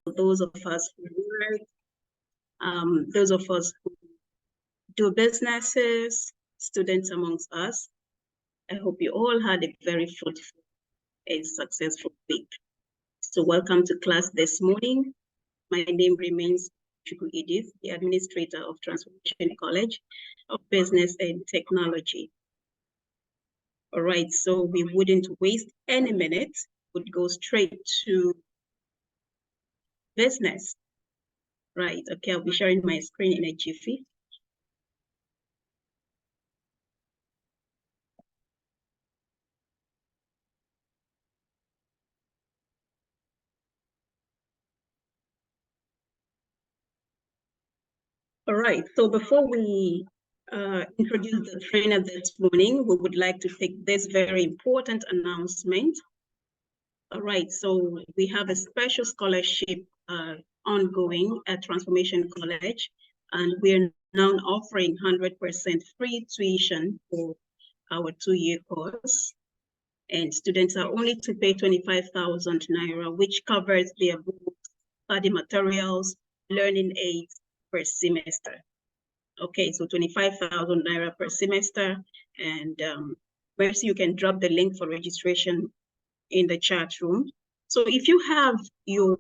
those of us who work, those of us who do businesses, students amongst us. I hope you all had a very fruitful and successful week. So welcome to class this morning. My name remains Chukwu Edith, the administrator of Transformation College of Business and Technology. All right, so we wouldn't waste any minutes, would go straight to business. Right, okay, I'll be sharing my screen in a jiffy. All right, so before we introduce the trainer this morning, we would like to take this very important announcement. All right, so we have a special scholarship ongoing at Transformation College, and we're now offering 100% free tuition for our 2-year course. And students are only to pay 25,000 Naira, which covers their books, study materials, learning aids per semester. Okay, so 25,000 Naira per semester. And Mercy, you can drop the link for registration in the chat room. So if you have your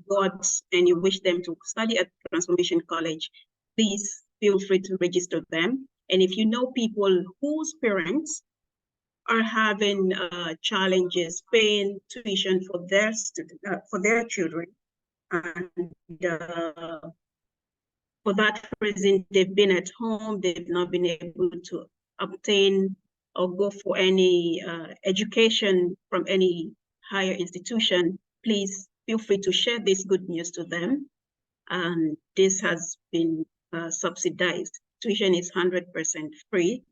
boards and you wish them to study at Transformation College, please feel free to register them. And if you know people whose parents are having challenges paying tuition for their children, and for that reason they've been at home, they've not been able to obtain or go for any education from any higher institution, please feel free to share this good news to them. And this has been subsidized. Tuition is 100% free.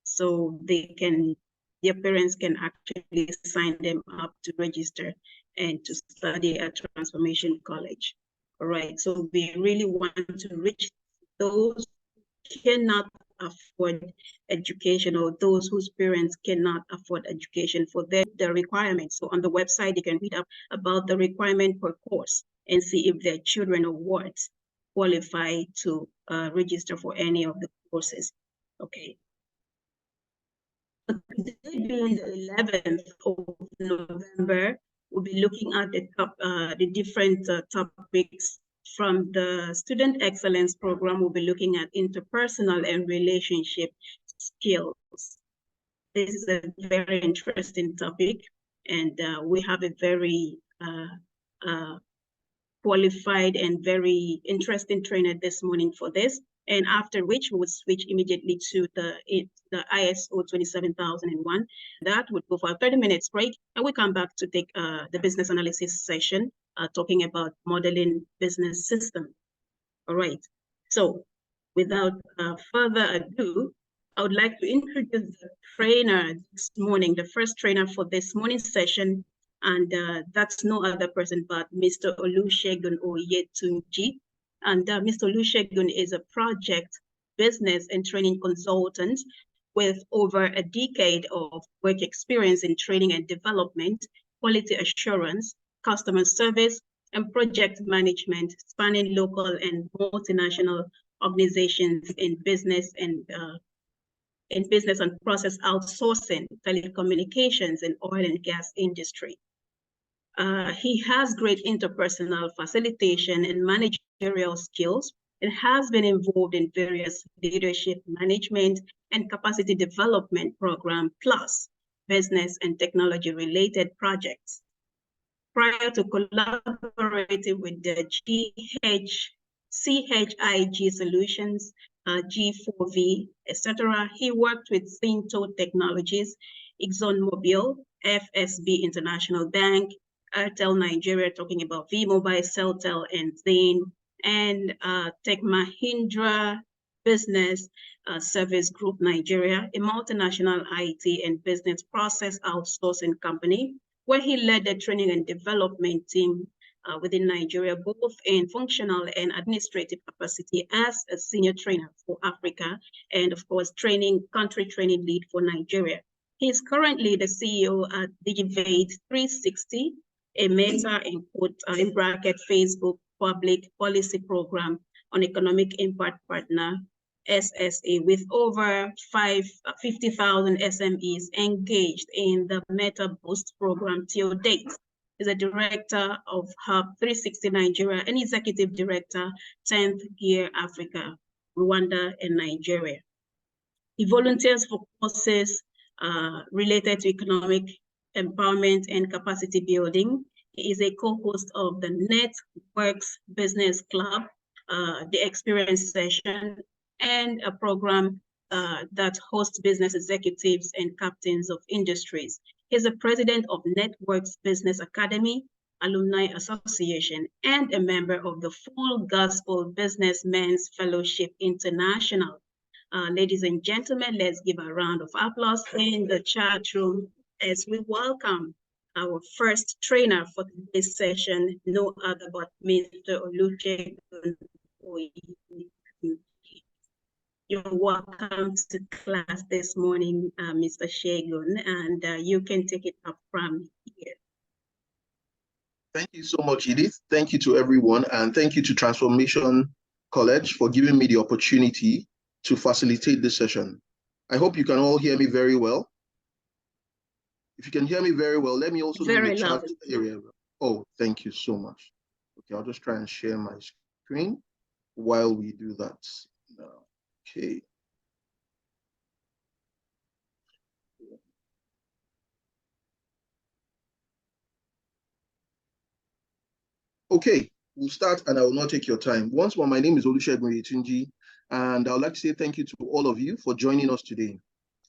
So their parents can actually sign them up to register and to study at Transformation College. All right, so we really want to reach those who cannot afford education, or those whose parents cannot afford education for their requirements. So on the website, you can read up about the requirement per course and see if their children or wards qualify to register for any of the courses. Okay. Today being the 11th of November, we'll be looking at the different topics from the Student Excellence Program. We'll be looking at interpersonal and relationship skills. This is a very interesting topic, and we have a very qualified and very interesting trainer this morning for this. And after which we would switch immediately to the ISO 27001. That would go for a 30 minutes break, and we come back to take the business analysis session, talking about modeling business system. All right, so without further ado, I would like to introduce the trainer this morning, the first trainer for this morning's session, and that's no other person but Mr. Olusegun Oyetunji. And Mr. Olusegun is a project, business, and training consultant with over a decade of work experience in training and development, quality assurance, customer service, and project management, spanning local and multinational organizations in business and process outsourcing, telecommunications, and oil and gas industry. He has great interpersonal facilitation and managerial skills and has been involved in various leadership management and capacity development program, plus business and technology related projects. Prior to collaborating with the CHIG Solutions, G4V, etc., he worked with Cinto Technologies, ExxonMobil, FSB International Bank, Airtel Nigeria, talking about V-Mobile, Celtel, and Zain, and Tech Mahindra Business Service Group Nigeria, a multinational IT and business process outsourcing company, where he led the training and development team within Nigeria, both in functional and administrative capacity as a senior trainer for Africa, and of course, country training lead for Nigeria. He is currently the CEO at Digivate 360, a Meta in bracket Facebook public policy program on economic impact partner, SSA, with over 50,000 SMEs engaged in the Meta Boost program till date. Is a director of Hub 360 Nigeria and executive director, 10th Gear Africa, Rwanda, and Nigeria. He volunteers for courses related to economic empowerment and capacity building. He is a co-host of the Networks Business Club, the Experience Session, and a program that hosts business executives and captains of industries. He's the president of Networks Business Academy, Alumni Association, and a member of the Full Gospel Businessmen's Fellowship International. Ladies and gentlemen, let's give a round of applause in the chat room as we welcome our first trainer for today's session, no other but Mr. Olusegun. You're welcome to class this morning, Mr. Segun, and you can take it up from here. Thank you so much, Edith. Thank you to everyone, and thank you to Transformation College for giving me the opportunity to facilitate this session. I hope you can all hear me very well. If you can hear me very well, let me also do the chat area. Oh, thank you so much. Okay, I'll just try and share my screen while we do that now. Okay. Okay, we'll start and I will not take your time. Once more, my name is Olusegun, and I would like to say thank you to all of you for joining us today.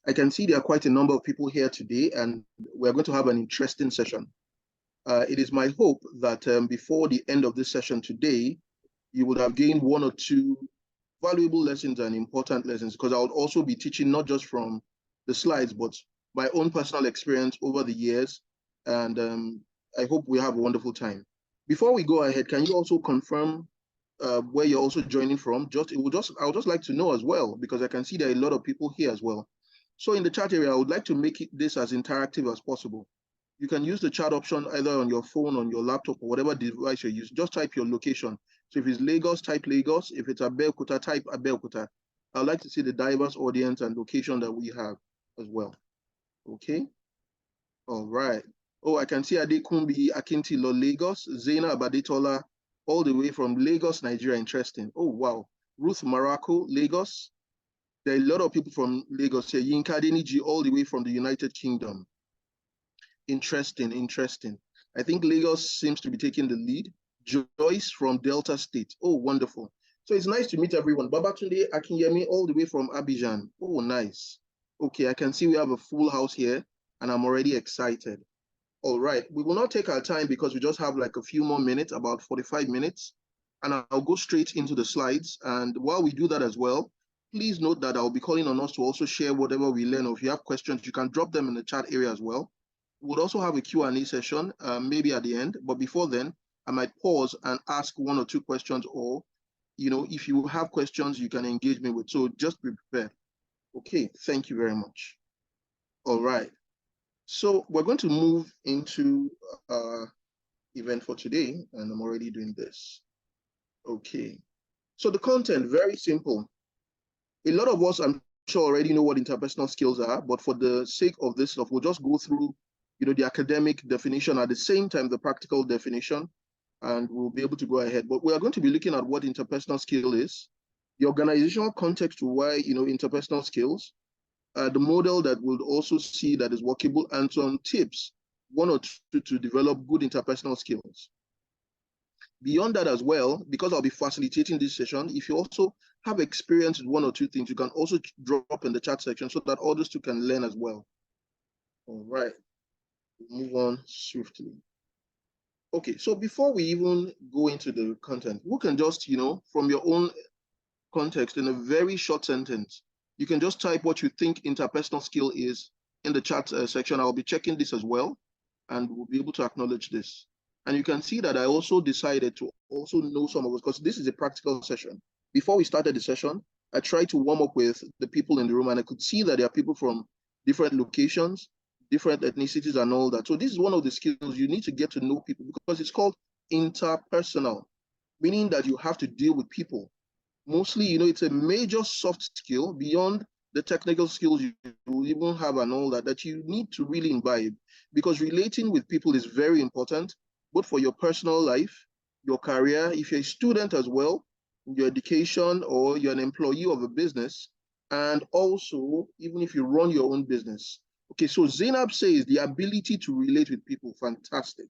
I can see there are quite a number of people here today, and we're going to have an interesting session. It is my hope that before the end of this session today, you would have gained one or two valuable lessons and important lessons, because I would also be teaching not just from the slides, but my own personal experience over the years. And I hope we have a wonderful time. Before we go ahead, can you also confirm where you're also I would just like to know as well, because I can see there are a lot of people here as well. So in the chat area, I would like to make this as interactive as possible. You can use the chat option either on your phone, on your laptop, or whatever device you use. Just type your location. So if it's Lagos, type Lagos. If it's Abeokuta, type Abeokuta. I'd like to see the diverse audience and location that we have as well. Okay. All right. Oh, I can see Adekunbi Akintilo, Lagos. Zena Abadetola, all the way from Lagos, Nigeria. Interesting. Oh, wow. Ruth Marako, Lagos. There are a lot of people from Lagos here. Yinka Deniji, all the way from the United Kingdom. Interesting, interesting. I think Lagos seems to be taking the lead. Joyce from Delta State. Oh, wonderful. So it's nice to meet everyone. Babatunde Akinyemi, all the way from Abidjan. Oh, nice. Okay, I can see we have a full house here, and I'm already excited. All right, we will not take our time because we just have like a few more minutes, about 45 minutes, and I'll go straight into the slides. And while we do that as well, please note that I'll be calling on us to also share whatever we learn. Or if you have questions, you can drop them in the chat area as well. We'll also have a Q&A session, maybe at the end, but before then, I might pause and ask one or two questions, or, you know, if you have questions, you can engage me with. So just be prepared. Okay, thank you very much. All right. So we're going to move into event for today, and I'm already doing this. Okay. So the content, very simple. A lot of us, I'm sure, already know what interpersonal skills are, but for the sake of this stuff, we'll just go through, you know, the academic definition at the same time, the practical definition, and we'll be able to go ahead. But we are going to be looking at what interpersonal skill is, the organizational context to why, you know, interpersonal skills, the model that we'll also see that is workable, and some tips, one or two, to develop good interpersonal skills. Beyond that as well, because I'll be facilitating this session, if you also have experience with one or two things, you can also drop in the chat section so that others too can learn as well. All right, we'll move on swiftly. Okay, so before we even go into the content, we can just, you know, from your own context, in a very short sentence, you can just type what you think interpersonal skill is in the chat section. I'll be checking this as well, and we'll be able to acknowledge this. And you can see that I also decided to also know some of us, because this is a practical session. Before we started the session, I tried to warm up with the people in the room, and I could see that there are people from different locations, different ethnicities and all that. So this is one of the skills you need to get to know people, because it's called interpersonal, meaning that you have to deal with people. Mostly, it's a major soft skill beyond the technical skills you even have and all that, that you need to really imbibe, because relating with people is very important, both for your personal life, your career, if you're a student as well, your education, or you're an employee of a business, and also even if you run your own business. Okay, so Zainab says the ability to relate with people, fantastic.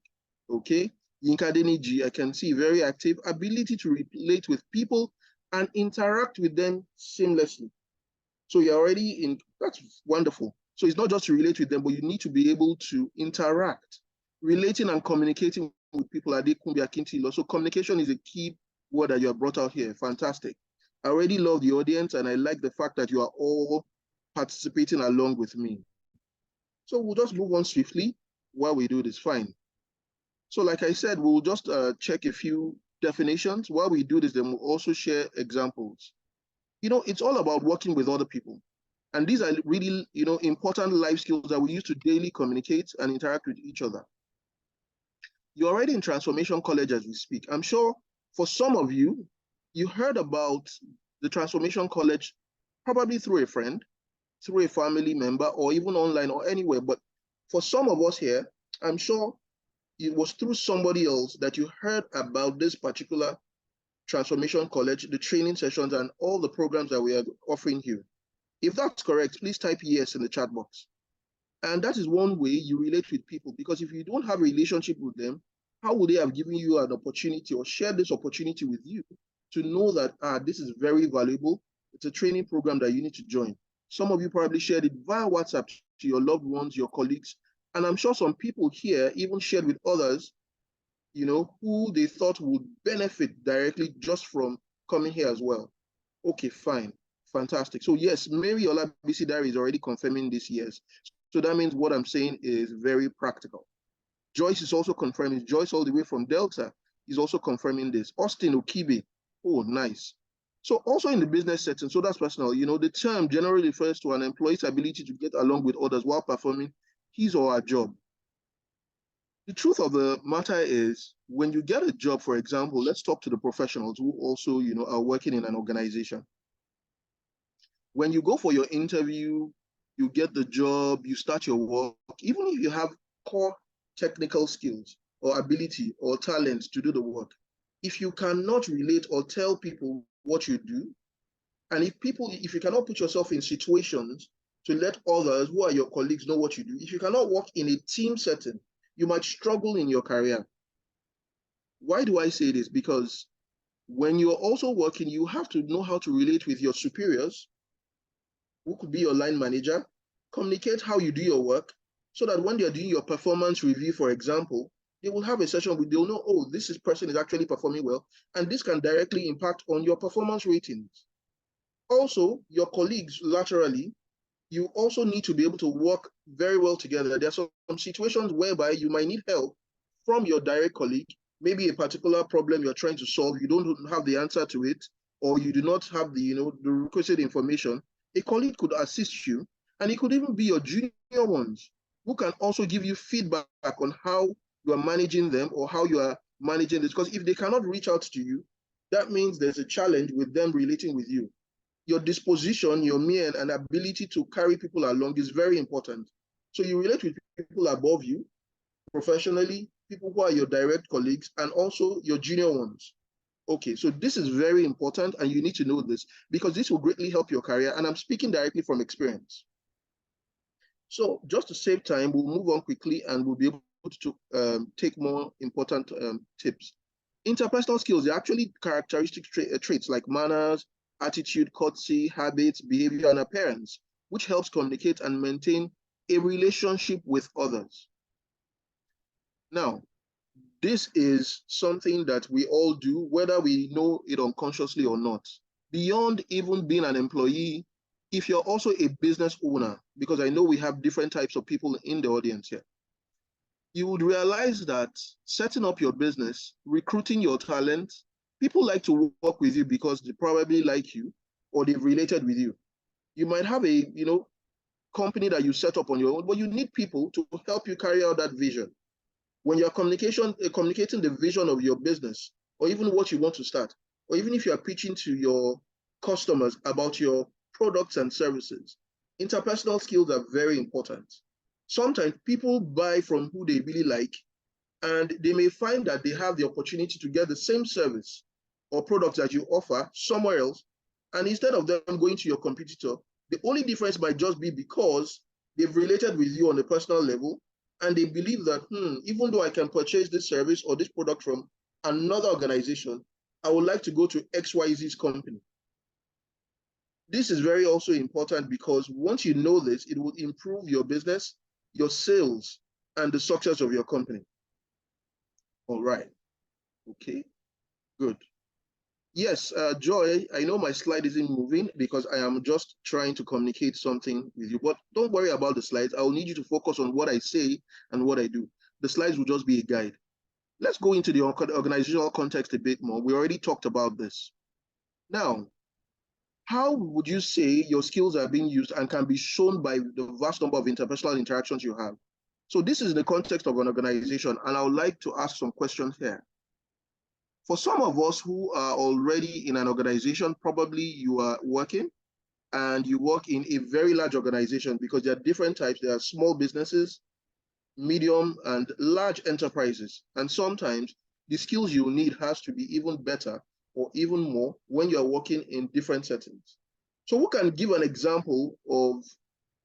Okay, Yinka Deniji, I can see very active, ability to relate with people and interact with them seamlessly. So you're already in, that's wonderful. So it's not just to relate with them, but you need to be able to interact. Relating and communicating with people, so communication is a key word that you have brought out here. Fantastic. I already love the audience, and I like the fact that you are all participating along with me. So we'll just move on swiftly while we do this. Fine. So like I said, we'll just check a few definitions. While we do this, then we'll also share examples. It's all about working with other people. And these are really, important life skills that we use to daily communicate and interact with each other. You're already in Transformation College as we speak. I'm sure for some of you, you heard about the Transformation College probably through a friend, through a family member, or even online or anywhere. But for some of us here, I'm sure it was through somebody else that you heard about this particular Transformation College, the training sessions, and all the programs that we are offering here. If that's correct, please type yes in the chat box. And that is one way you relate with people, because if you don't have a relationship with them, how would they have given you an opportunity or shared this opportunity with you to know that this is very valuable? It's a training program that you need to join. Some of you probably shared it via WhatsApp to your loved ones, your colleagues, and I'm sure some people here even shared with others, who they thought would benefit directly just from coming here as well. Okay, fine, fantastic. So yes, Mary Olabisi Diary is already confirming this, yes. So that means what I'm saying is very practical. Joyce is also confirming. Joyce all the way from Delta is also confirming this. Austin Okibe, oh, nice. So also in the business setting, so that's personal, the term generally refers to an employee's ability to get along with others while performing his or her job. The truth of the matter is, when you get a job, for example, let's talk to the professionals who also, are working in an organization. When you go for your interview, you get the job, you start your work, even if you have core technical skills or ability or talent to do the work, if you cannot relate or tell people what you do, and if you cannot put yourself in situations to let others who are your colleagues know what you do, if you cannot work in a team setting, you might struggle in your career. Why do I say this? Because when you're also working, you have to know how to relate with your superiors, who could be your line manager, communicate how you do your work, so that when they're doing your performance review, for example, they will have a session where they'll know, oh, this person is actually performing well, and this can directly impact on your performance ratings. Also, your colleagues laterally, you also need to be able to work very well together. There are some situations whereby you might need help from your direct colleague, maybe a particular problem you're trying to solve, you don't have the answer to it, or you do not have the, the requisite information. A colleague could assist you, and it could even be your junior ones who can also give you feedback on how you are managing them or how you are managing this. Because if they cannot reach out to you, that means there's a challenge with them relating with you. Your disposition, your mien, and ability to carry people along is very important. So you relate with people above you, professionally, people who are your direct colleagues, and also your junior ones. Okay, so this is very important, and you need to know this, because this will greatly help your career, and I'm speaking directly from experience. So just to save time, we'll move on quickly, and we'll be able to take more important tips. Interpersonal skills are actually characteristic traits like manners, attitude, courtesy, habits, behavior, and appearance, which helps communicate and maintain a relationship with others. Now, this is something that we all do, whether we know it unconsciously or not. Beyond even being an employee, if you're also a business owner, because I know we have different types of people in the audience here, you would realize that setting up your business, recruiting your talent, people like to work with you because they probably like you or they've related with you. You might have a, company that you set up on your own, but you need people to help you carry out that vision. When you're communicating the vision of your business, or even what you want to start, or even if you are pitching to your customers about your products and services, interpersonal skills are very important. Sometimes people buy from who they really like, and they may find that they have the opportunity to get the same service or product that you offer somewhere else. And instead of them going to your competitor, the only difference might just be because they've related with you on a personal level, and they believe that, even though I can purchase this service or this product from another organization, I would like to go to XYZ's company. This is very also important because once you know this, it will improve your business, your sales, and the success of your company. All right. Okay, good. Yes, Joy, I know my slide isn't moving because I am just trying to communicate something with you, but don't worry about the slides. I will need you to focus on what I say and what I do. The slides will just be a guide. Let's go into the organizational context a bit more. We already talked about this. Now, how would you say your skills are being used and can be shown by the vast number of interpersonal interactions you have? So this is the context of an organization, and I would like to ask some questions here. For some of us who are already in an organization, probably you are working and you work in a very large organization because there are different types. There are small businesses, medium and large enterprises. And sometimes the skills you need has to be even better or even more when you are working in different settings. So who can give an example of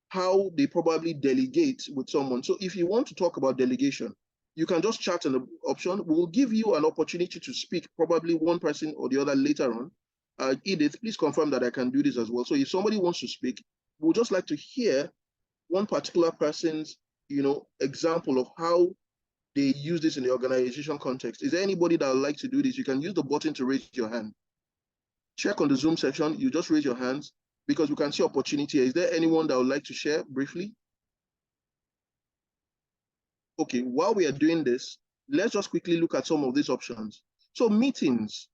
how they probably delegate with someone? So if you want to talk about delegation, you can just chat an option. We'll give you an opportunity to speak, probably one person or the other later on. Edith, please confirm that I can do this as well. So if somebody wants to speak, we'll just like to hear one particular person's, example of how they use this in the organization context. Is there anybody that would like to do this? You can use the button to raise your hand. Check on the Zoom section, you just raise your hands because we can see opportunity. Is there anyone that would like to share briefly? Okay, while we are doing this, let's just quickly look at some of these options. So meetings.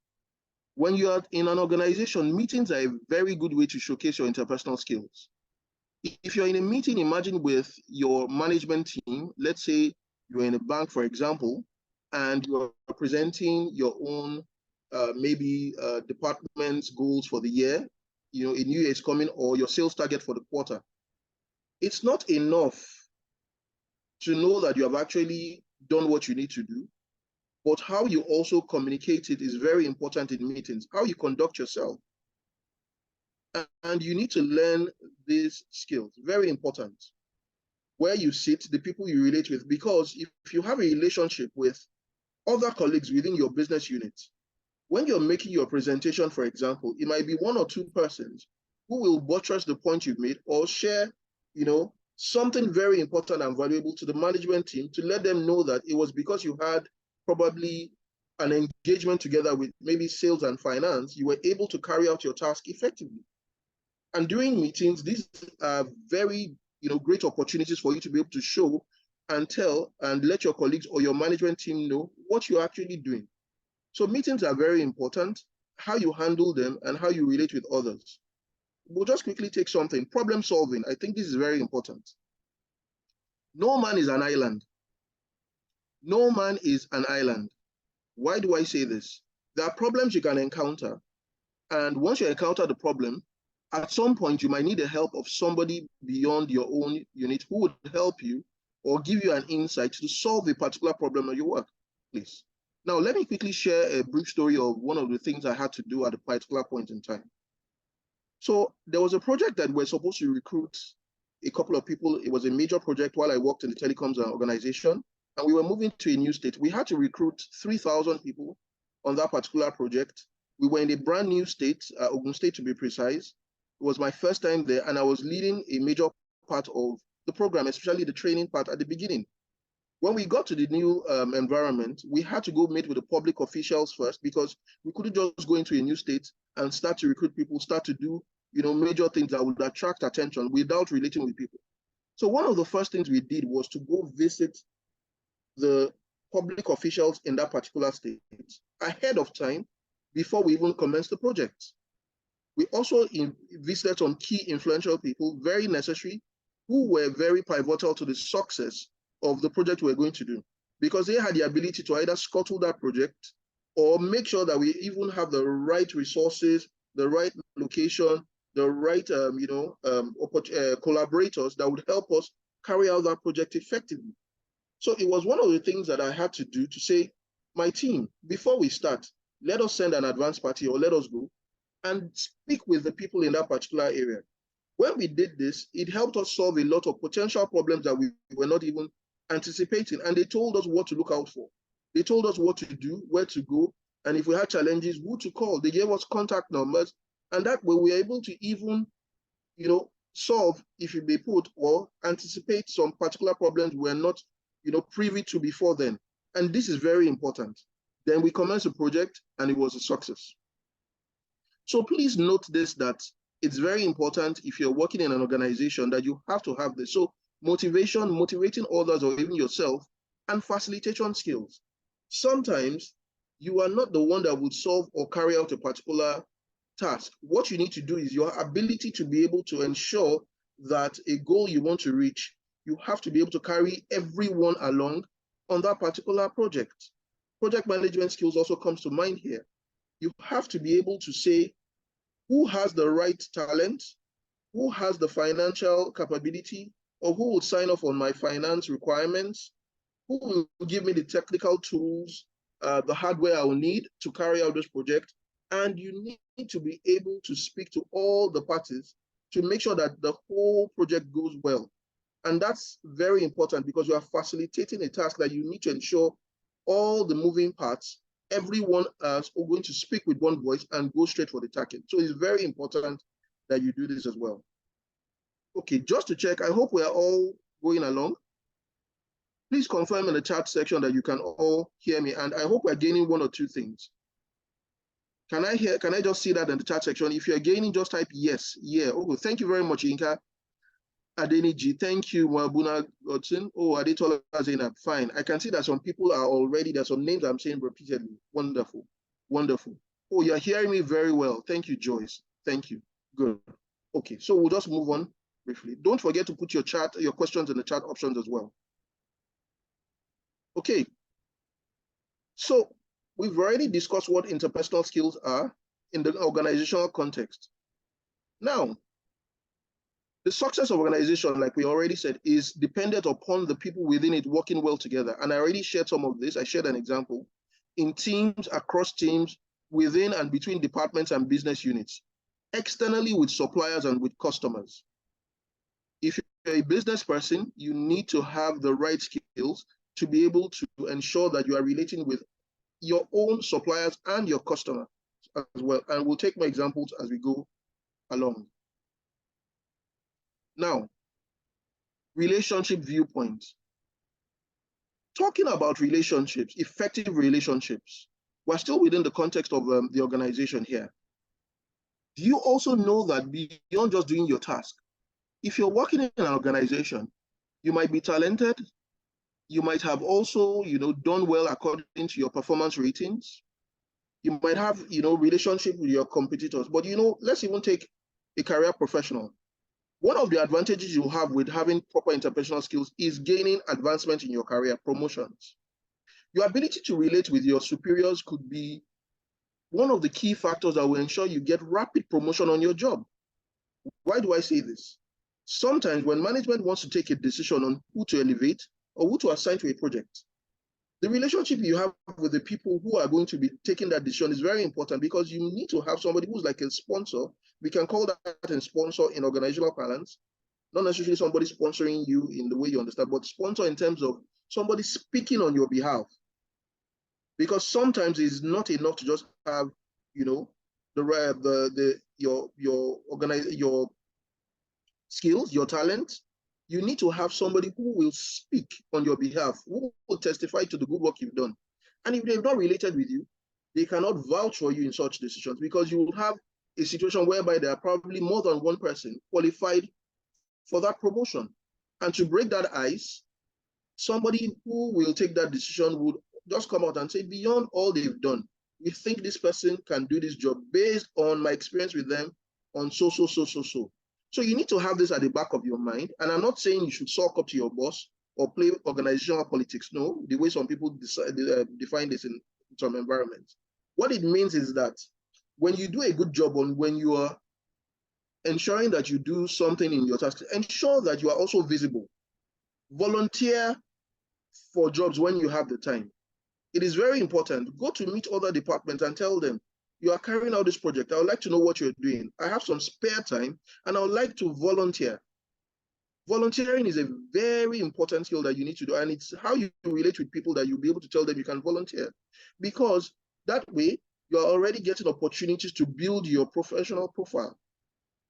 When you are in an organization, meetings are a very good way to showcase your interpersonal skills. If you're in a meeting, imagine with your management team, let's say you're in a bank, for example, and you're presenting your own department's goals for the year, a new year is coming, or your sales target for the quarter. It's not enough to know that you have actually done what you need to do, but how you also communicate it is very important in meetings, how you conduct yourself. And you need to learn these skills, very important. Where you sit, the people you relate with, because if you have a relationship with other colleagues within your business unit, when you're making your presentation, for example, it might be one or two persons who will buttress the point you've made or share, something very important and valuable to the management team to let them know that it was because you had probably an engagement together with maybe sales and finance, you were able to carry out your task effectively. And during meetings, these are very, great opportunities for you to be able to show and tell and let your colleagues or your management team know what you're actually doing. So meetings are very important, how you handle them and how you relate with others. We'll just quickly take something, problem solving. I think this is very important. No man is an island. No man is an island. Why do I say this? There are problems you can encounter. And once you encounter the problem, at some point you might need the help of somebody beyond your own unit who would help you or give you an insight to solve a particular problem at your work, please. Now, let me quickly share a brief story of one of the things I had to do at a particular point in time. So there was a project that we're supposed to recruit a couple of people. It was a major project while I worked in the telecoms organization, and we were moving to a new state. We had to recruit 3,000 people on that particular project. We were in a brand new state, Ogun State to be precise. It was my first time there, and I was leading a major part of the program, especially the training part at the beginning. When we got to the new environment, we had to go meet with the public officials first because we couldn't just go into a new state and start to recruit people, start to do, major things that would attract attention without relating with people. So one of the first things we did was to go visit the public officials in that particular state ahead of time before we even commenced the project. We also visited some key influential people, very necessary, who were very pivotal to the success of the project we're going to do, because they had the ability to either scuttle that project or make sure that we even have the right resources, the right location, the right collaborators that would help us carry out that project effectively. So it was one of the things that I had to do to say, my team, before we start, let us send an advance party or let us go and speak with the people in that particular area. When we did this, it helped us solve a lot of potential problems that we were not even anticipating. And they told us what to look out for. They told us what to do, where to go, and if we had challenges, who to call. They gave us contact numbers, and that way we were able to even, solve, if you may put, or anticipate some particular problems we were not, privy to before then. And this is very important. Then we commenced the project, and it was a success. So please note this, that it's very important if you're working in an organization that you have to have this. So motivation, motivating others or even yourself, and facilitation skills. Sometimes you are not the one that would solve or carry out a particular task. What you need to do is your ability to be able to ensure that a goal you want to reach, you have to be able to carry everyone along on that particular project. Project management skills also comes to mind here. You have to be able to say who has the right talent, who has the financial capability, or who will sign off on my finance requirements, who will give me the technical tools, the hardware I will need to carry out this project. And you need to be able to speak to all the parties to make sure that the whole project goes well. And that's very important because you are facilitating a task that you need to ensure all the moving parts, everyone is going to speak with one voice and go straight for the target. So it's very important that you do this as well. Okay, just to check, I hope we are all going along. Please confirm in the chat section that you can all hear me, and I hope we're gaining one or two things. Can I just see that in the chat section? If you're gaining, just type yes. Yeah. Oh, thank you very much, Inka. Adeniji, thank you, Wabuna Godson. Oh, Adetola Zainab, fine. I can see that some people are already, there's some names I'm saying repeatedly. Wonderful, wonderful. Oh, you're hearing me very well. Thank you, Joyce. Thank you. Good. Okay, so we'll just move on briefly. Don't forget to put your questions in the chat options as well. Okay, so we've already discussed what interpersonal skills are in the organizational context. Now, the success of organization, like we already said, is dependent upon the people within it working well together. And I already shared some of this. I shared an example in teams, across teams, within and between departments and business units, externally with suppliers and with customers. If you're a business person, you need to have the right skills to be able to ensure that you are relating with your own suppliers and your customers as well. And we'll take my examples as we go along. Now, relationship viewpoints. Talking about relationships, effective relationships, we're still within the context of the organization here. Do you also know that beyond just doing your task, if you're working in an organization, you might be talented, you might have also, done well according to your performance ratings, you might have, relationship with your competitors, but let's even take a career professional. One of the advantages you have with having proper interpersonal skills is gaining advancement in your career, promotions. Your ability to relate with your superiors could be one of the key factors that will ensure you get rapid promotion on your job. Why do I say this? Sometimes when management wants to take a decision on who to elevate or who to assign to a project, the relationship you have with the people who are going to be taking that decision is very important, because you need to have somebody who's like a sponsor. We can call that a sponsor in organizational parlance, not necessarily somebody sponsoring you in the way you understand, but sponsor in terms of somebody speaking on your behalf. Because sometimes it's not enough to just have, your skills, your talent. You need to have somebody who will speak on your behalf, who will testify to the good work you've done. And if they've not related with you, they cannot vouch for you in such decisions, because you will have a situation whereby there are probably more than one person qualified for that promotion. And to break that ice, somebody who will take that decision would just come out and say, beyond all they've done, we think this person can do this job based on my experience with them on so. So you need to have this at the back of your mind. And I'm not saying you should suck up to your boss or play organizational politics. No, the way some people define this in some environments. What it means is that when you do a good job on when you are ensuring that you do something in your task, ensure that you are also visible. Volunteer for jobs when you have the time. It is very important. Go to meet other departments and tell them, you are carrying out this project. I would like to know what you're doing. I have some spare time and I would like to volunteer. Volunteering is a very important skill that you need to do. And it's how you relate with people that you'll be able to tell them you can volunteer. Because that way, you're already getting opportunities to build your professional profile.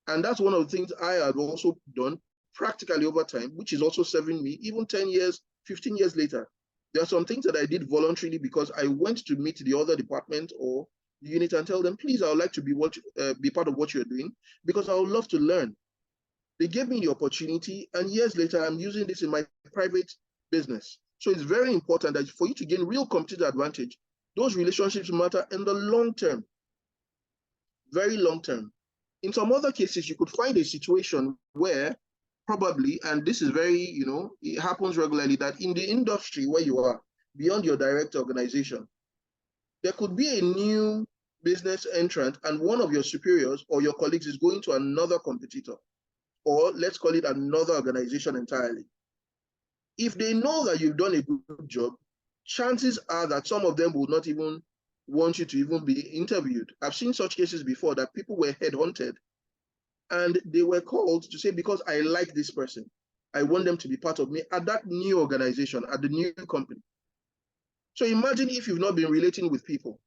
And that's one of the things I have also done practically over time, which is also serving me even 10 years, 15 years later. There are some things that I did voluntarily because I went to meet the other department or unit and tell them, please, I would like to be part of what you're doing because I would love to learn. They gave me the opportunity, and years later, I'm using this in my private business. So it's very important that for you to gain real competitive advantage, those relationships matter in the long term, very long term. In some other cases, you could find a situation where probably, and this is very, it happens regularly, that in the industry where you are, beyond your direct organization, there could be a new business entrant and one of your superiors or your colleagues is going to another competitor, or let's call it another organization entirely. If they know that you've done a good job, chances are that some of them will not even want you to even be interviewed. I've seen such cases before that people were headhunted and they were called to say, because I like this person, I want them to be part of me at that new organization, at the new company. So imagine if you've not been relating with people,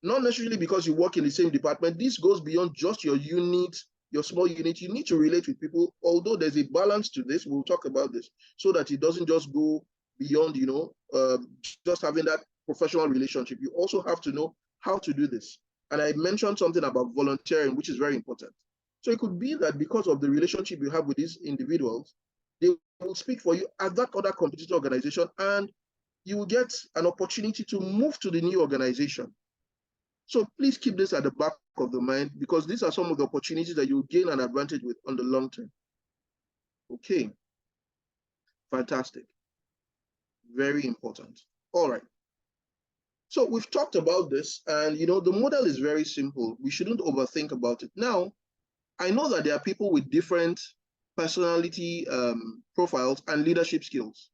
not necessarily because you work in the same department. This goes beyond just your unit, your small unit. You need to relate with people, although there's a balance to this. We'll talk about this so that it doesn't just go beyond, just having that professional relationship. You also have to know how to do this. And I mentioned something about volunteering, which is very important. So it could be that because of the relationship you have with these individuals, they will speak for you at that other competitor organization, and you will get an opportunity to move to the new organization. So please keep this at the back of the mind, because these are some of the opportunities that you'll gain an advantage with on the long term. Okay, fantastic. Very important. All right. So we've talked about this, and the model is very simple. We shouldn't overthink about it. Now, I know that there are people with different personality profiles and leadership skills.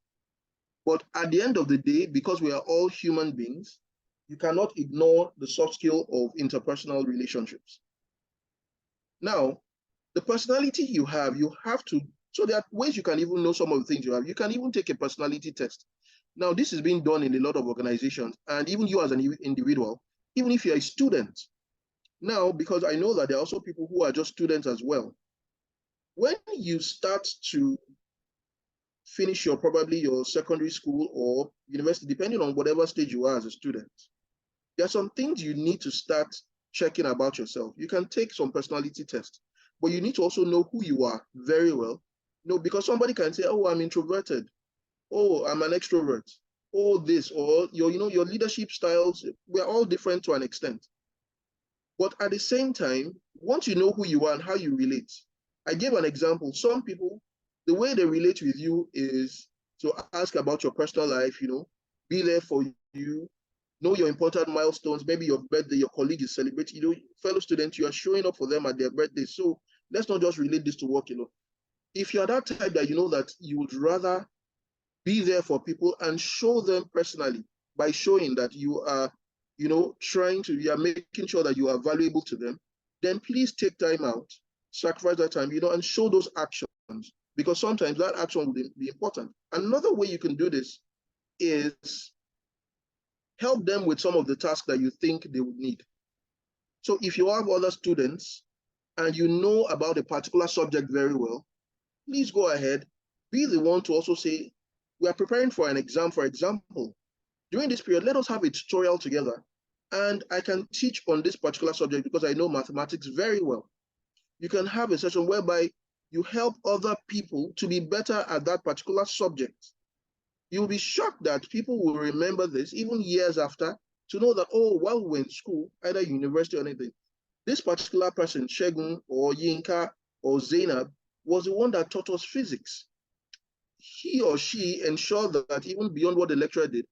But at the end of the day, because we are all human beings, you cannot ignore the soft skill of interpersonal relationships. Now, the personality you have to, so there are ways you can even know some of the things you have. You can even take a personality test. Now, this is being done in a lot of organizations, and even you as an individual, even if you're a student. Now, because I know that there are also people who are just students as well. When you start to finish probably your secondary school or university, depending on whatever stage you are as a student, there are some things you need to start checking about yourself. You can take some personality tests, but you need to also know who you are very well. Because somebody can say, oh, I'm introverted. Oh, I'm an extrovert. Oh, this, or your leadership styles, we're all different to an extent. But at the same time, once you know who you are and how you relate, I gave an example. Some people, the way they relate with you is to ask about your personal life, be there for you, know your important milestones, maybe your birthday, your colleague is celebrating, fellow students, you are showing up for them at their birthday. So let's not just relate this to work, If you're that type that you know that you would rather be there for people and show them personally by showing that you are, you are making sure that you are valuable to them, then please take time out, sacrifice that time, and show those actions, because sometimes that action will be important. Another way you can do this is help them with some of the tasks that you think they would need. So if you have other students and you know about a particular subject very well, please go ahead, be the one to also say, we are preparing for an exam, for example. During this period, let us have a tutorial together, and I can teach on this particular subject because I know mathematics very well. You can have a session whereby you help other people to be better at that particular subject. You'll be shocked that people will remember this even years after, to know that, oh, while we were in school, either university or anything, this particular person, Shegun or Yinka or Zainab was the one that taught us physics. He or she ensured that even beyond what the lecturer did,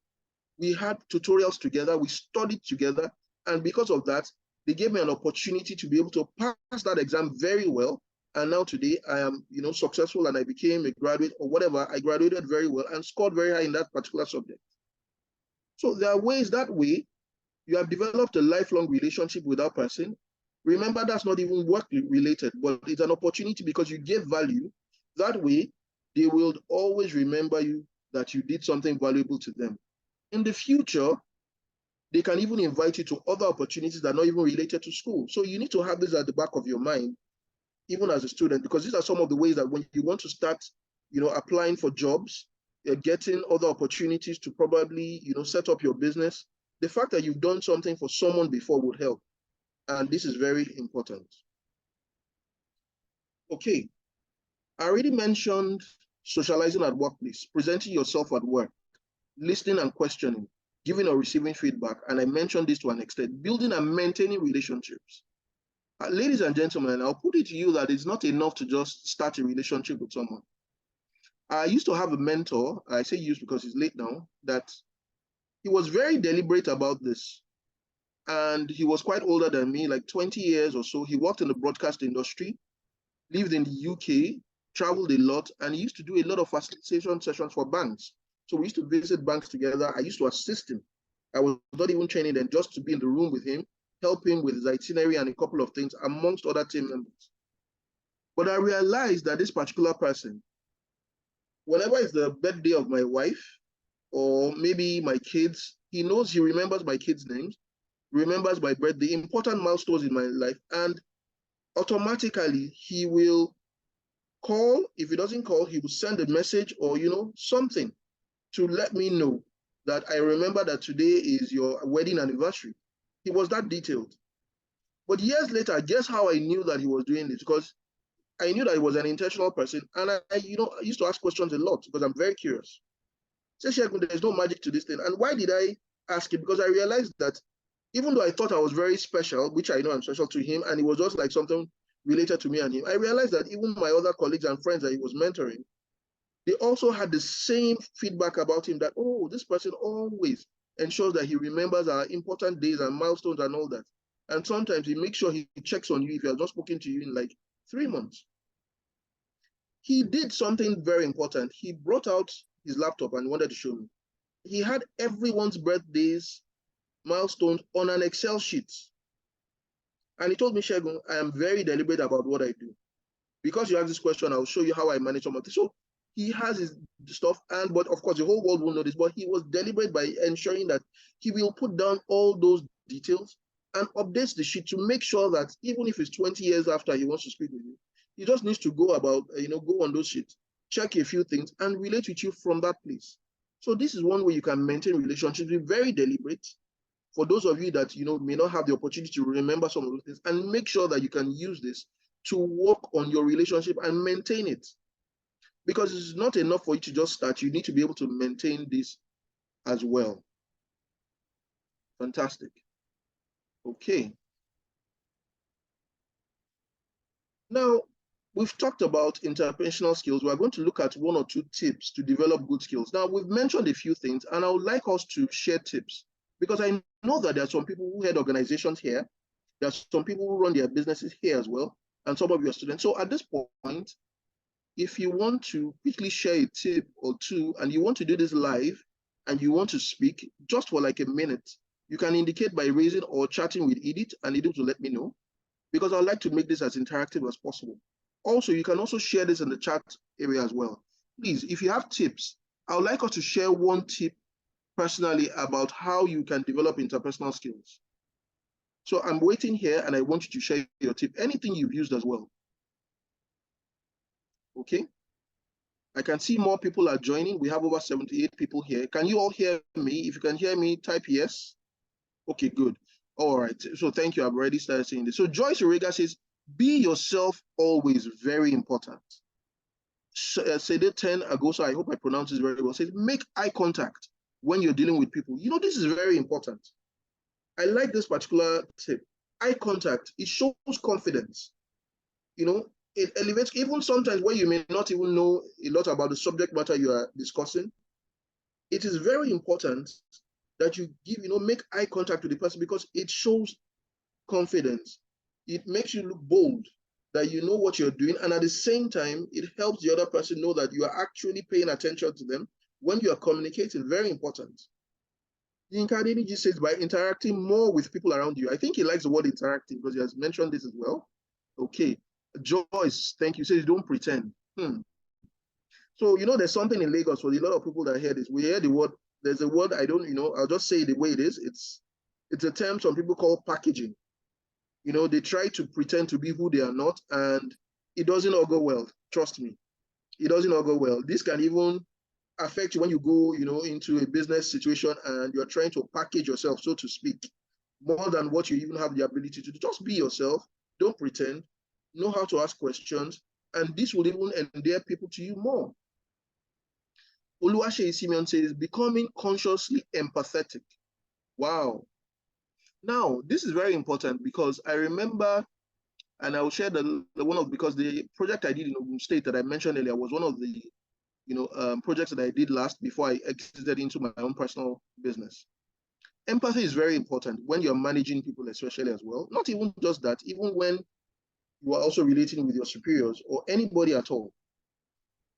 we had tutorials together, we studied together, and because of that, they gave me an opportunity to be able to pass that exam very well. And now today I am, successful, and I became a graduate or whatever. I graduated very well and scored very high in that particular subject. So there are ways that way you have developed a lifelong relationship with that person. Remember, that's not even work related, but it's an opportunity because you gave value. That way, they will always remember you, that you did something valuable to them. In the future, they can even invite you to other opportunities that are not even related to school. So you need to have this at the back of your mind, even as a student, because these are some of the ways that when you want to start, applying for jobs, getting other opportunities to probably, set up your business, the fact that you've done something for someone before would help. And this is very important. Okay, I already mentioned socializing at workplace, presenting yourself at work, listening and questioning, giving or receiving feedback, and I mentioned this to an extent, building and maintaining relationships. Ladies and gentlemen, I'll put it to you that it's not enough to just start a relationship with someone. I used to have a mentor, I say used because he's late now, that he was very deliberate about this. And he was quite older than me, like 20 years or so. He worked in the broadcast industry, lived in the UK, traveled a lot, and he used to do a lot of facilitation sessions for banks. So we used to visit banks together. I used to assist him. I was not even training them, just to be in the room with him, help him with his itinerary and a couple of things, amongst other team members. But I realized that this particular person, whenever it's the birthday of my wife, or maybe my kids, he remembers my kids' names, remembers my birthday, important milestones in my life, and automatically he will call. If he doesn't call, he will send a message or, something to let me know that I remember that today is your wedding anniversary. He was that detailed. But years later, guess how I knew that he was doing this? Because I knew that he was an intentional person. And I used to ask questions a lot because I'm very curious. Say, Shegun, there's no magic to this thing. And why did I ask him? Because I realized that even though I thought I was very special, which I know I'm special to him, and it was just like something related to me and him, I realized that even my other colleagues and friends that he was mentoring, they also had the same feedback about him, that, oh, this person always ensures that he remembers our important days and milestones and all that. And sometimes he makes sure he checks on you if he has not spoken to you in like 3 months. He did something very important. He brought out his laptop and wanted to show me. He had everyone's birthdays, milestones on an Excel sheet. And he told me, Shegun, I am very deliberate about what I do. Because you asked this question, I'll show you how I manage some of this. So he has his stuff, but of course the whole world will know this, but he was deliberate by ensuring that he will put down all those details and updates the sheet to make sure that even if it's 20 years after he wants to speak with you, he just needs to go on those sheets, check a few things and relate with you from that place. So this is one way you can maintain relationships. Be very deliberate. For those of you that may not have the opportunity to remember some of those things, and make sure that you can use this to work on your relationship and maintain it. Because it's not enough for you to just start, you need to be able to maintain this as well. Fantastic. Okay. Now, we've talked about interpersonal skills. We're going to look at 1 or 2 tips to develop good skills. Now, we've mentioned a few things, and I would like us to share tips, because I know that there are some people who head organizations here. There are some people who run their businesses here as well, and some of your students. So at this point, if you want to quickly share a tip or 2, and you want to do this live, and you want to speak just for like a minute, you can indicate by raising or chatting with Edith, and Edith will let me know, because I'd like to make this as interactive as possible. Also, you can also share this in the chat area as well. Please, if you have tips, I would like us to share 1 tip personally about how you can develop interpersonal skills. So I'm waiting here, and I want you to share your tip, anything you've used as well. Okay. I can see more people are joining. We have over 78 people here. Can you all hear me? If you can hear me, type yes. Okay, good. All right. So thank you. I've already started saying this. So Joyce Orega says, be yourself always, very important. Sede 10 Agosa, I hope I pronounce this very well, says, make eye contact when you're dealing with people. This is very important. I like this particular tip. Eye contact, it shows confidence. It elevates, even sometimes when you may not even know a lot about the subject matter you are discussing. It is very important that you make eye contact with the person, because it shows confidence. It makes you look bold, that you know what you're doing, and at the same time, it helps the other person know that you are actually paying attention to them when you are communicating. Very important. Yinka says by interacting more with people around you. I think he likes the word interacting because he has mentioned this as well. Okay. Joyce, thank you. Says don't pretend. So, there's something in Lagos for a lot of people that hear this. We hear the word, there's a word, I'll just say it the way it is. It's a term some people call packaging. They try to pretend to be who they are not, and it doesn't all go well. Trust me. It doesn't all go well. This can even affect you when you go, into a business situation and you're trying to package yourself, so to speak, more than what you even have the ability to do. Just be yourself. Don't pretend. Know how to ask questions, and this will even endear people to you more. Oluwase Simeon says, becoming consciously empathetic. Wow. Now, this is very important because I remember, and I'll share because the project I did in Ogun State that I mentioned earlier was one of the, projects that I did last before I exited into my own personal business. Empathy is very important when you're managing people, especially as well. Not even just that, even when you are also relating with your superiors or anybody at all.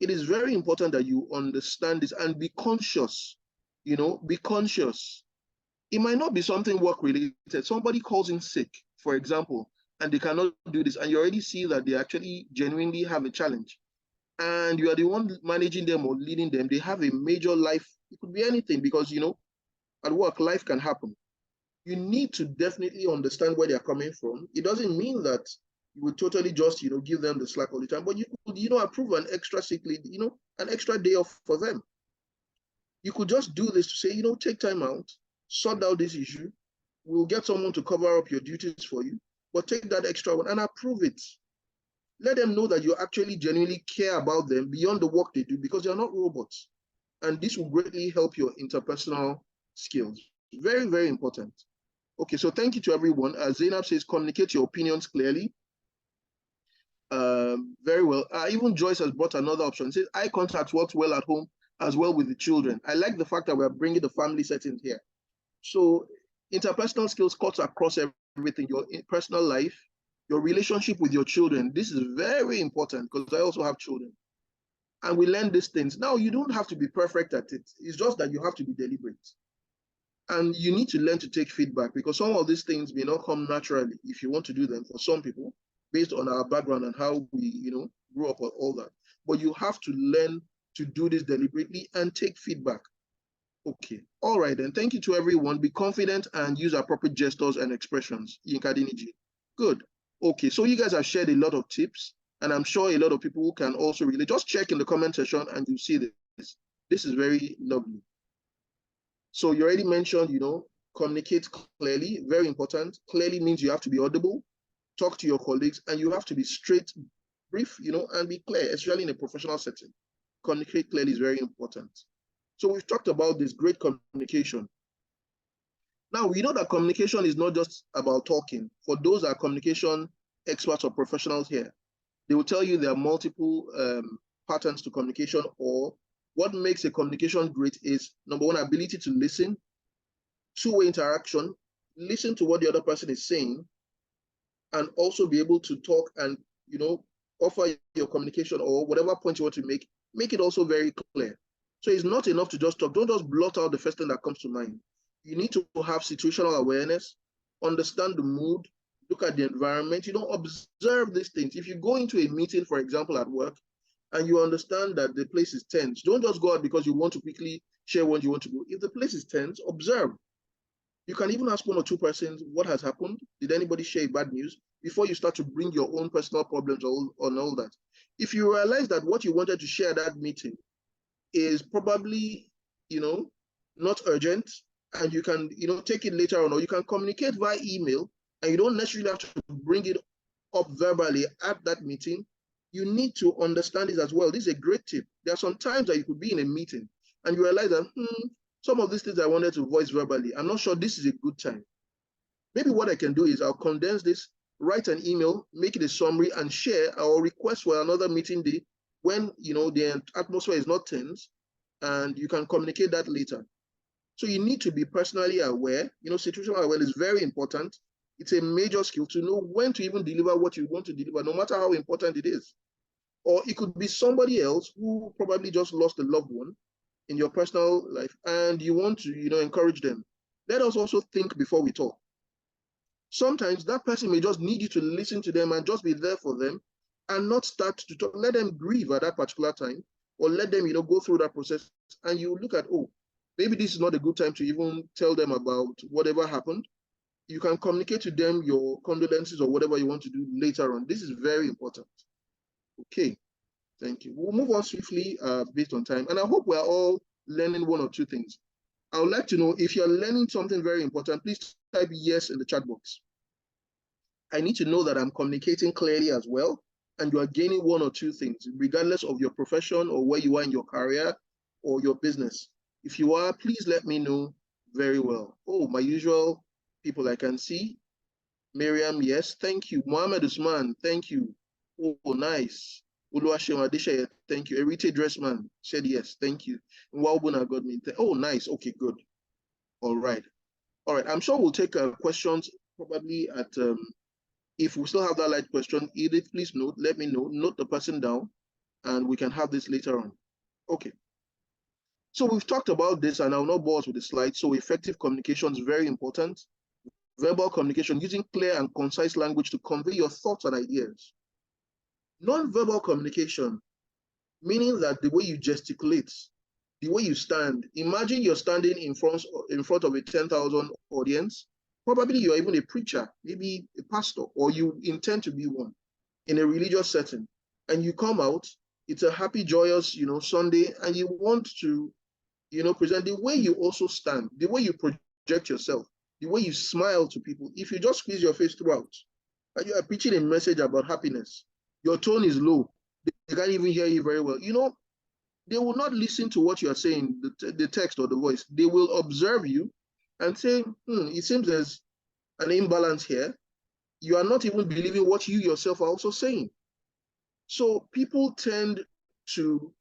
It is very important that you understand this and be conscious, be conscious. It might not be something work related. Somebody calls in sick, for example, and they cannot do this, and you already see that they actually genuinely have a challenge. And you are the one managing them or leading them. They have a major life. It could be anything because, at work, life can happen. You need to definitely understand where they're coming from. It doesn't mean that you would totally just, give them the slack all the time, but you could, approve an extra sick leave, an extra day off for them. You could just do this to say, take time out, sort out this issue. We'll get someone to cover up your duties for you, but take that extra one and approve it. Let them know that you actually genuinely care about them beyond the work they do, because they're not robots. And this will greatly help your interpersonal skills. Very, very important. Okay, so thank you to everyone. As Zainab says, communicate your opinions clearly. Very well. Even Joyce has brought another option. It says eye contact works well at home as well with the children. I like the fact that we're bringing the family setting here. So interpersonal skills cuts across everything, your personal life, your relationship with your children. This is very important because I also have children. And we learn these things. Now, you don't have to be perfect at it. It's just that you have to be deliberate. And you need to learn to take feedback, because some of these things may not come naturally if you want to do them for some people, based on our background and how we, grew up and all that. But you have to learn to do this deliberately and take feedback. Okay. All right, then. Thank you to everyone. Be confident and use appropriate gestures and expressions. Good. Okay, so you guys have shared a lot of tips, and I'm sure a lot of people can also relate. Just check in the comment section and you see this. This is very lovely. So you already mentioned, communicate clearly, very important. Clearly means you have to be audible, talk to your colleagues, and you have to be straight, brief, and be clear, especially in a professional setting. Communicate clearly is very important. So we've talked about this great communication. Now, we know that communication is not just about talking. For those that are communication experts or professionals here, they will tell you there are multiple patterns to communication, or what makes a communication great is, number one, ability to listen, two-way interaction, listen to what the other person is saying, and also be able to talk and, offer your communication or whatever point you want to make it also very clear. So it's not enough to just talk. Don't just blot out the first thing that comes to mind. You need to have situational awareness, understand the mood, look at the environment, observe these things. If you go into a meeting, for example, at work, and you understand that the place is tense, don't just go out because you want to quickly share what you want to go. If the place is tense, observe. You can even ask one or two persons what has happened. Did anybody share bad news? Before you start to bring your own personal problems on all that. If you realize that what you wanted to share at that meeting is probably, not urgent, and you can, take it later on, or you can communicate via email, and you don't necessarily have to bring it up verbally at that meeting. You need to understand this as well. This is a great tip. There are some times that you could be in a meeting and you realize that, some of these things I wanted to voice verbally, I'm not sure this is a good time. Maybe what I can do is I'll condense this write an email, make it a summary, and share our request for another meeting day when the atmosphere is not tense, and you can communicate that later. So you need to be personally aware. Situational awareness is very important. It's a major skill to know when to even deliver what you want to deliver, no matter how important it is. Or it could be somebody else who probably just lost a loved one in your personal life, and you want to, encourage them. Let us also think before we talk. Sometimes that person may just need you to listen to them and just be there for them and not start to talk. Let them grieve at that particular time, or let them, go through that process, and you look at, oh, maybe this is not a good time to even tell them about whatever happened. You can communicate to them your condolences or whatever you want to do later on. This is very important. Okay, thank you. We'll move on swiftly based on time, and I hope we're all learning one or two things. I would like to know if you're learning something very important, please type yes in the chat box. I need to know that I'm communicating clearly as well, and you are gaining one or two things, regardless of your profession or where you are in your career or your business. If you are, please let me know very well. Oh, my usual people I can see. Miriam, yes, thank you. Mohammed Usman, thank you. Oh, nice. Oluwaseun Adeseye, thank you. Erite Dressman said yes, thank you. Nwabuna got me. Oh, nice. Okay, good. All right. All right. I'm sure we'll take questions probably at, if we still have that light question, Edith, please note, let me know, note the person down, and we can have this later on. Okay. So we've talked about this, and I'll not bore us with the slides. So effective communication is very important. Verbal communication, using clear and concise language to convey your thoughts and ideas. Non-verbal communication, meaning that the way you gesticulate, the way you stand. Imagine you're standing in front of a 10,000 audience. Probably you're even a preacher, maybe a pastor, or you intend to be one in a religious setting. And you come out, it's a happy, joyous, Sunday, and you want to, present the way you also stand, the way you project yourself, the way you smile to people. If you just squeeze your face throughout, and you are preaching a message about happiness, your tone is low, they can't even hear you very well. They will not listen to what you are saying, the text or the voice. They will observe you and say, it seems there's an imbalance here. You are not even believing what you yourself are also saying. So people tend to,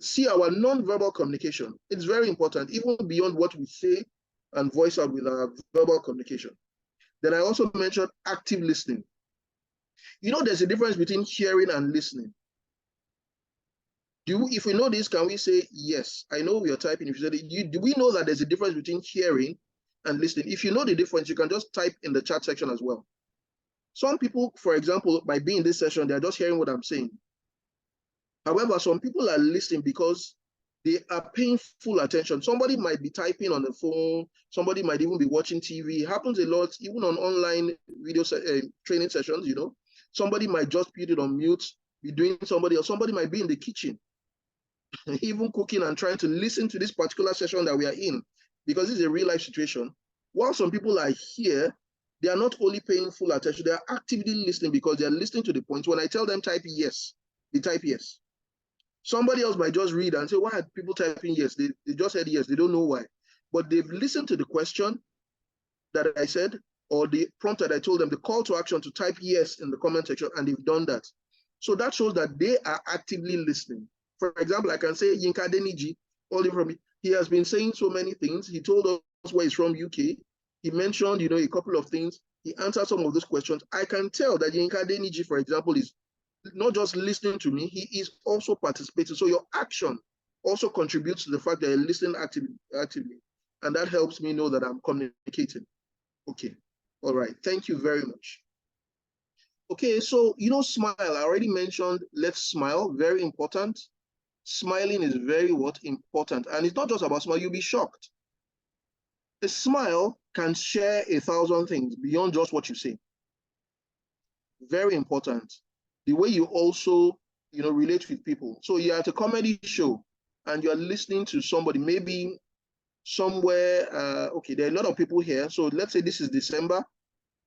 see our non-verbal communication. It's very important, even beyond what we say and voice out with our verbal communication. Then I also mentioned active listening. There's a difference between hearing and listening. If we know this, can we say yes? I know you're typing. If you said it, do we know that there's a difference between hearing and listening? If you know the difference, you can just type in the chat section as well. Some people, for example, might be in this session, they're just hearing what I'm saying. However, some people are listening because they are paying full attention. Somebody might be typing on the phone. Somebody might even be watching TV. It happens a lot, even on online video training sessions, Somebody might just put it on mute, be doing somebody else. Somebody might be in the kitchen, even cooking and trying to listen to this particular session that we are in, because this is a real life situation. While some people are here, they are not only paying full attention, they are actively listening because they are listening to the points. When I tell them type yes, they type yes. Somebody else might just read and say, why are people typing yes? They just said yes, they don't know why. But they've listened to the question that I said, or the prompt that I told them, the call to action to type yes in the comment section, and they've done that. So that shows that they are actively listening. For example, I can say Yinka Deniji, all from me. He has been saying so many things. He told us where he's from, UK. He mentioned, a couple of things. He answered some of those questions. I can tell that Yinka Deniji, for example, is not just listening to me, he is also participating. So your action also contributes to the fact that you're listening actively. And that helps me know that I'm communicating. Okay. All right. Thank you very much. Okay. So, smile. I already mentioned, let's smile. Very important. Smiling is very important. And it's not just about smile. You'll be shocked. A smile can share 1,000 things beyond just what you say. Very important. The way you also, relate with people. So you're at a comedy show and you're listening to somebody, maybe somewhere, okay, there are a lot of people here. So let's say this is December.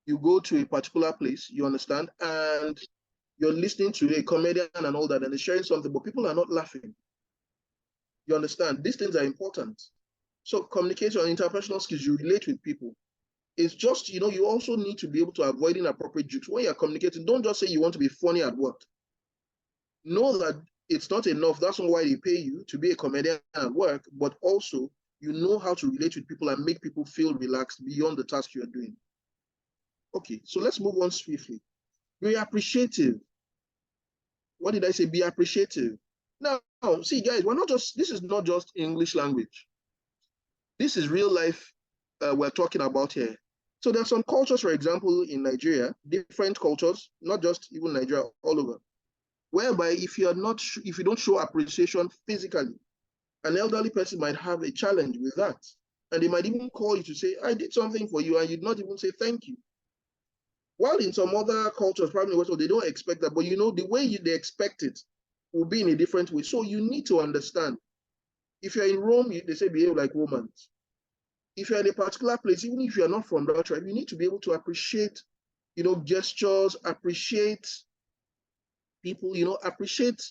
You go to a particular place, you understand, and you're listening to a comedian and all that, and they're sharing something, but people are not laughing. You understand? These things are important. So communication, interpersonal skills, you relate with people. It's just, you also need to be able to avoid inappropriate jokes. When you're communicating, don't just say you want to be funny at work. Know that it's not enough. That's not why they pay you to be a comedian at work, but also you know how to relate with people and make people feel relaxed beyond the task you're doing. Okay, so let's move on swiftly. Be appreciative. What did I say? Be appreciative. Now, see, guys, this is not just English language. This is real life we're talking about here. So there are some cultures, for example, in Nigeria, different cultures, not just even Nigeria, all over, whereby if you don't show appreciation physically, an elderly person might have a challenge with that. And they might even call you to say, I did something for you, and you'd not even say thank you. While in some other cultures, probably also, they don't expect that, but the way they expect it will be in a different way. So you need to understand. If you're in Rome, they say behave like Romans. If you're in a particular place, even if you're not from that tribe, you need to be able to appreciate, gestures, appreciate people, appreciate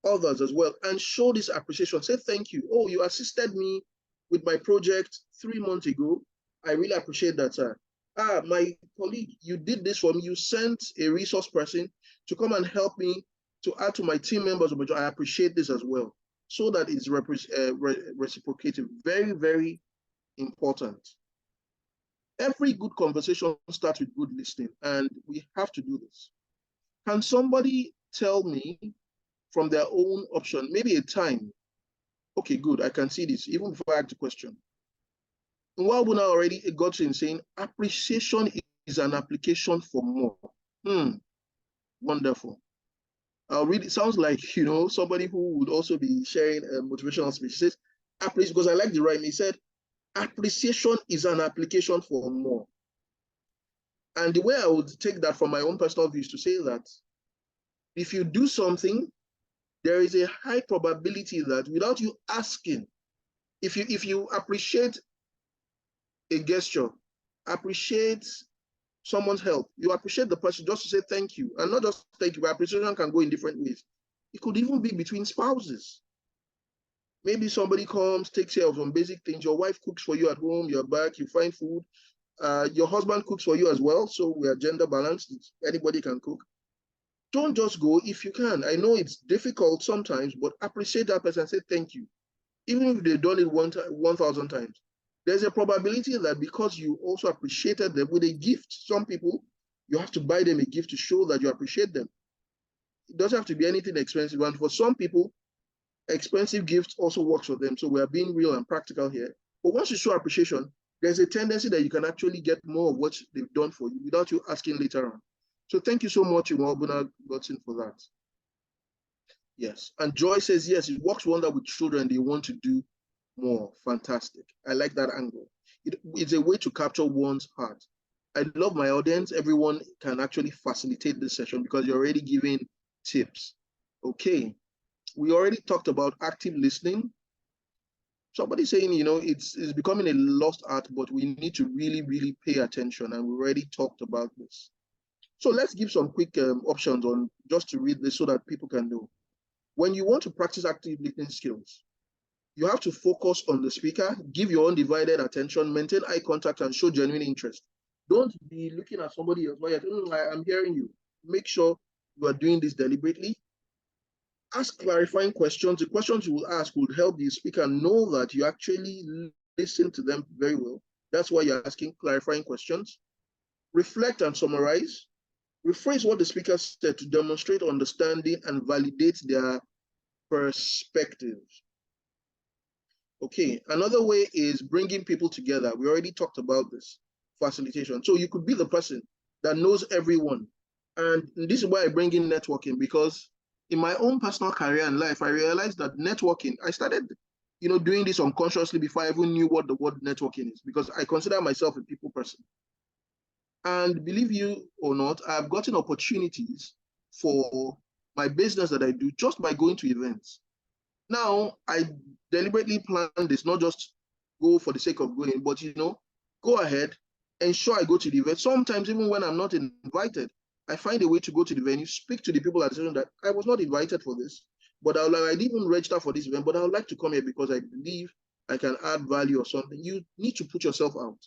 others as well, and show this appreciation. Say thank you. Oh, you assisted me with my project 3 months ago. I really appreciate that, sir. My colleague, you did this for me. You sent a resource person to come and help me to add to my team members. I appreciate this as well. So that it's reciprocated. Very, very important. Every good conversation starts with good listening, and we have to do this. Can somebody tell me from their own option, maybe a time? Okay, good, I can see this, even before I ask the question. Nwabuna already got in saying, appreciation is an application for more. Wonderful. I'll read it. Sounds like, somebody who would also be sharing a motivational speech. He says, because I like the rhyme. He said, appreciation is an application for more. And the way I would take that from my own personal view is to say that if you do something, there is a high probability that without you asking, if you appreciate a gesture, appreciate someone's help, you appreciate the person just to say thank you. And not just thank you, but appreciation can go in different ways. It could even be between spouses. Maybe somebody comes, takes care of some basic things. Your wife cooks for you at home, you're back, you find food. Your husband cooks for you as well. So we are gender balanced. Anybody can cook. Don't just go if you can. I know it's difficult sometimes, but appreciate that person and say thank you. Even if they've done it 1,000 times. There's a probability that because you also appreciated them with a gift, some people, you have to buy them a gift to show that you appreciate them. It doesn't have to be anything expensive. And for some people, expensive gifts also works for them. So we are being real and practical here. But once you show appreciation, there's a tendency that you can actually get more of what they've done for you without you asking later on. So thank you so much, Imobuna Godson, for that. Yes. And Joy says, yes, it works wonder with children. They want to do more. Fantastic. I like that angle. It's a way to capture one's heart. I love my audience. Everyone can actually facilitate this session because you're already giving tips. Okay. We already talked about active listening. Somebody saying, it's becoming a lost art, but we need to really, really pay attention. And we already talked about this. So let's give some quick options on just to read this so that people can know. When you want to practice active listening skills, you have to focus on the speaker, give your undivided attention, maintain eye contact, and show genuine interest. Don't be looking at somebody else while you're I'm hearing you. Make sure you are doing this deliberately. Ask clarifying questions. The questions you will ask will help the speaker know that you actually listen to them very well. That's why you're asking clarifying questions. Reflect and summarize. Rephrase what the speaker said to demonstrate understanding and validate their perspective. Okay, another way is bringing people together. We already talked about this, facilitation. So you could be the person that knows everyone. And this is why I bring in networking, because in my own personal career and life, I realized that networking, I started doing this unconsciously before I even knew what the word networking is, because I consider myself a people person. And believe you or not, I've gotten opportunities for my business that I do just by going to events. Now, I deliberately plan this, not just go for the sake of going, but go ahead, ensure I go to the event. Sometimes even when I'm not invited, I find a way to go to the venue, speak to the people at the event that I was not invited for this, but I didn't even register for this event, but I would like to come here because I believe I can add value or something. You need to put yourself out.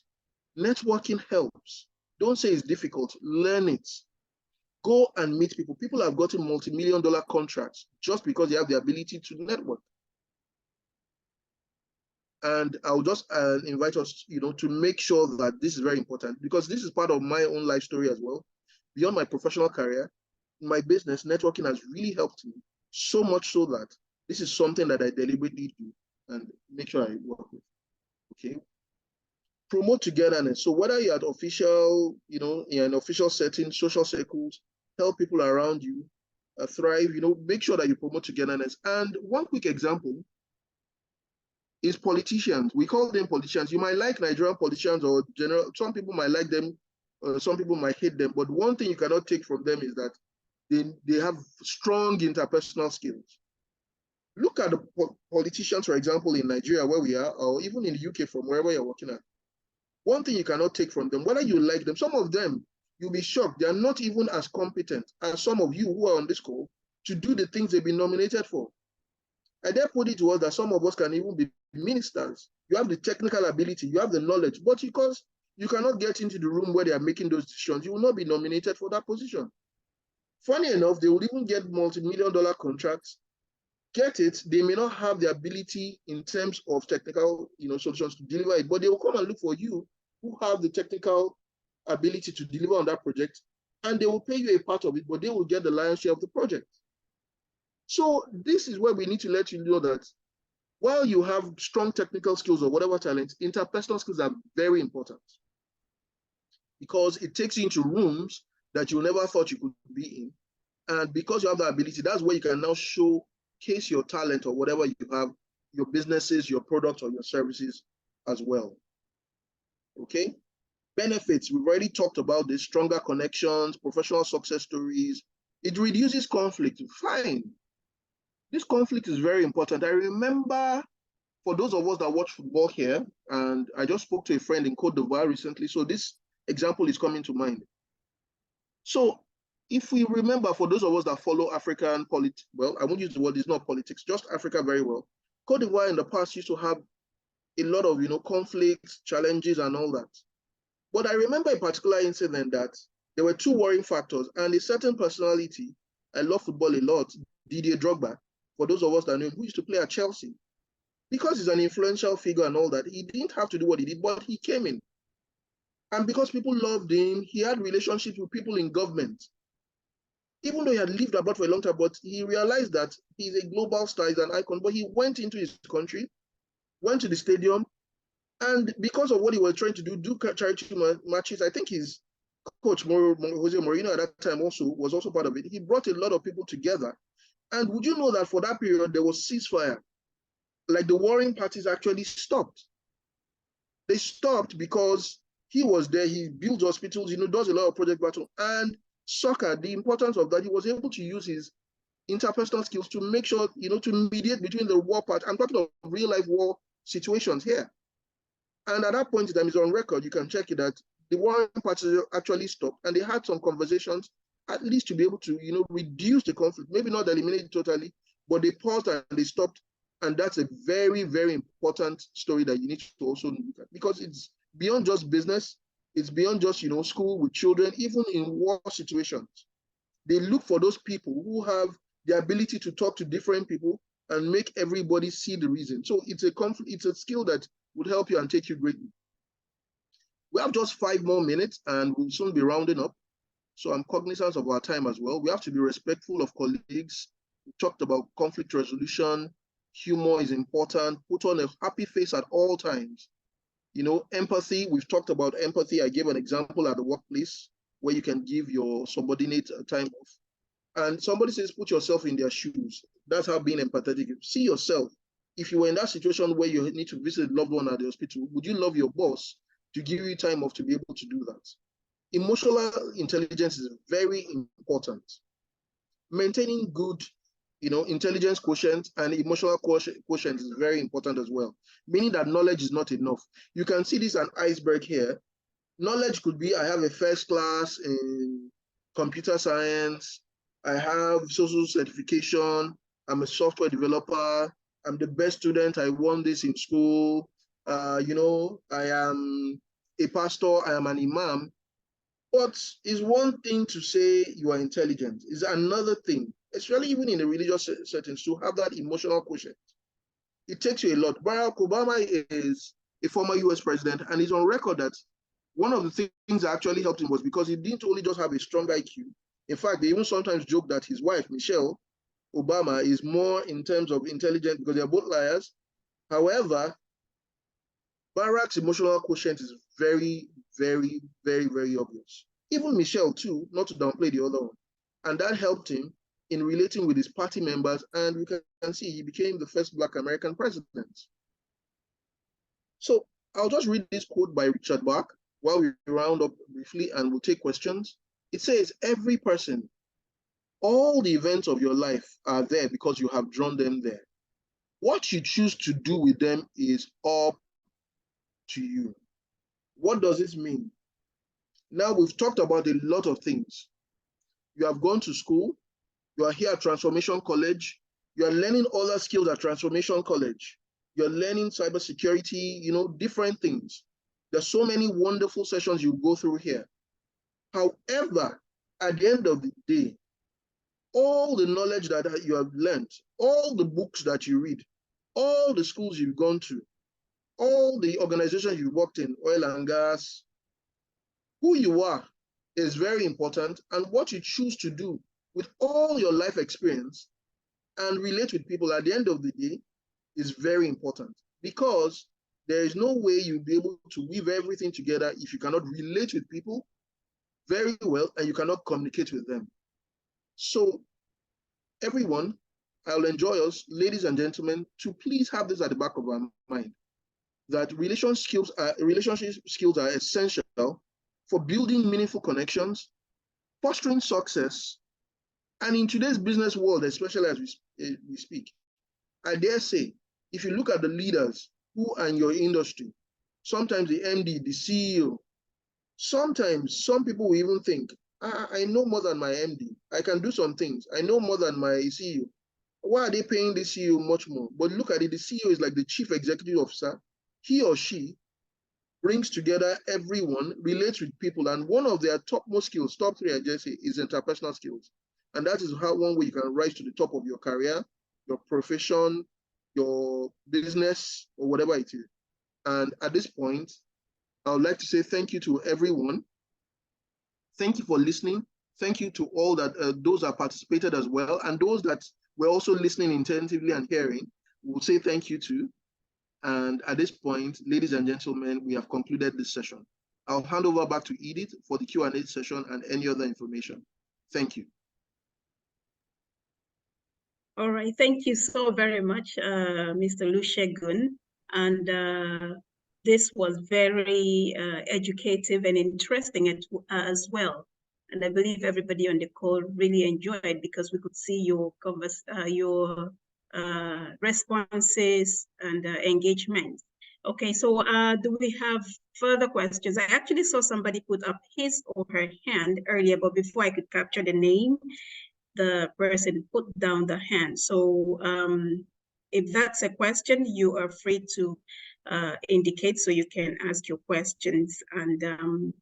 Networking helps. Don't say it's difficult. Learn it. Go and meet people. People have gotten multi-million-dollar contracts just because they have the ability to network. And I'll just invite us, to make sure that this is very important, because this is part of my own life story as well. Beyond my professional career, in my business, networking has really helped me, so much so that this is something that I deliberately do and make sure I work with. Okay. Promote togetherness. So whether you're at official, in an official setting, social circles, help people around you thrive, make sure that you promote togetherness. And one quick example is politicians. We call them politicians. You might like Nigerian politicians, or general. Some people might like them, some people might hate them. But one thing you cannot take from them is that they have strong interpersonal skills. Look at the politicians, for example, in Nigeria, where we are, or even in the UK, from wherever you're working at. One thing you cannot take from them, whether you like them, some of them, you'll be shocked, they are not even as competent as some of you who are on this call to do the things they've been nominated for. I dare put it to us that some of us can even be ministers. You have the technical ability, you have the knowledge, but because you cannot get into the room where they are making those decisions, you will not be nominated for that position. Funny enough, they will even get multi-million-dollar contracts. Get it, they may not have the ability in terms of technical solutions to deliver it, but they will come and look for you who have the technical ability to deliver on that project, and they will pay you a part of it, but they will get the lion's share of the project. So this is where we need to let you know that while you have strong technical skills or whatever talent, interpersonal skills are very important, because it takes you into rooms that you never thought you could be in. And because you have that ability, that's where you can now showcase your talent or whatever you have, your businesses, your products, or your services as well. Okay? Benefits, we've already talked about this: stronger connections, professional success stories. It reduces conflict. Fine. This conflict is very important. I remember, for those of us that watch football here, and I just spoke to a friend in Côte d'Ivoire recently, so this example is coming to mind. So if we remember, for those of us that follow African politics, well, I won't use the word, it's not politics, just Africa very well. Côte d'Ivoire in the past used to have a lot of, conflicts, challenges, and all that. But I remember a particular incident that there were two worrying factors, and a certain personality, I love football a lot, Didier Drogba, for those of us that know him, who used to play at Chelsea. Because he's an influential figure and all that, he didn't have to do what he did, but he came in. And because people loved him, he had relationships with people in government. Even though he had lived abroad for a long time, but he realized that he's a global star, he's an icon, but he went into his country, went to the stadium, and because of what he was trying to do charity matches. I think his coach, Jose Mourinho, at that time was also part of it. He brought a lot of people together. And would you know that for that period, there was ceasefire? Like, the warring parties actually stopped. They stopped because he was there. He builds hospitals, does a lot of project battle. And soccer, the importance of that, he was able to use his interpersonal skills to make sure, to mediate between the war part. I'm talking of real life war situations here. And at that point in time, it's on record, you can check it, that the warring parties actually stopped, and they had some conversations, at least to be able to, reduce the conflict, maybe not eliminate it totally, but they paused and they stopped. And that's a very, very important story that you need to also look at, because it's beyond just business. It's beyond just, school with children. Even in war situations, they look for those people who have the ability to talk to different people and make everybody see the reason. So it's a skill that would help you and take you greatly. We have just 5 more minutes and we'll soon be rounding up. So I'm cognizant of our time as well. We have to be respectful of colleagues. We talked about conflict resolution. Humor is important. Put on a happy face at all times. Empathy, we've talked about empathy. I gave an example at the workplace where you can give your subordinate a time off. And somebody says, put yourself in their shoes. That's how being empathetic is. See yourself. If you were in that situation where you need to visit a loved one at the hospital, would you love your boss to give you time off to be able to do that? Emotional intelligence is very important. Maintaining good, intelligence quotient and emotional quotient is very important as well, meaning that knowledge is not enough. You can see this an iceberg here. Knowledge could be, I have a first class in computer science, I have social certification, I'm a software developer, I'm the best student, I won this in school, I am a pastor, I am an imam. But it's one thing to say you are intelligent. It's another thing, especially even in the religious settings, to have that emotional quotient. It takes you a lot. Barack Obama is a former US president, and he's on record that one of the things that actually helped him was because he didn't only just have a strong IQ. In fact, they even sometimes joke that his wife, Michelle Obama, is more in terms of intelligence because they're both liars. However, Barack's emotional quotient is very, very, very, very obvious. Even Michelle too, not to downplay the other one. And that helped him in relating with his party members, and we can see he became the first Black American president. So I'll just read this quote by Richard Bach while we round up briefly and we'll take questions. It says, every person, all the events of your life are there because you have drawn them there. What you choose to do with them is up to you. What does this mean? Now we've talked about a lot of things. You have gone to school, you are here at Transformation College, you are learning other skills at Transformation College, you're learning cybersecurity, different things. There's so many wonderful sessions you go through here. However, at the end of the day, all the knowledge that you have learned, all the books that you read, all the schools you've gone to, all the organizations you've worked in, oil and gas, who you are is very important, and what you choose to do with all your life experience and relate with people at the end of the day is very important, because there is no way you'll be able to weave everything together if you cannot relate with people very well and you cannot communicate with them. So everyone, I'll enjoy us, ladies and gentlemen, to please have this at the back of our mind, that relationship skills are essential for building meaningful connections, fostering success, and in today's business world, especially as we speak, I dare say, if you look at the leaders who are in your industry, sometimes the MD, the CEO, sometimes some people will even think, I know more than my MD. I can do some things. I know more than my CEO. Why are they paying the CEO much more? But look at it, the CEO is like the chief executive officer. He or she brings together everyone, relates with people, and one of their topmost skills, top three I just say, is interpersonal skills. And that is how one way you can rise to the top of your career, your profession, your business, or whatever it is. And at this point, I would like to say thank you to everyone. Thank you for listening. Thank you to all that those that participated as well, and those that were also listening attentively and hearing. We'll say thank you to. And at this point, ladies and gentlemen, we have concluded this session. I'll hand over back to Edith for the Q&A session and any other information. Thank you. All right, thank you so very much, Mr. Olusegun. And this was very educative and interesting as well. And I believe everybody on the call really enjoyed, because we could see your responses and engagement. Okay, so do we have further questions? I actually saw somebody put up his or her hand earlier, but before I could capture the name, the person put down the hand. So if that's a question, you are free to indicate so you can ask your questions. And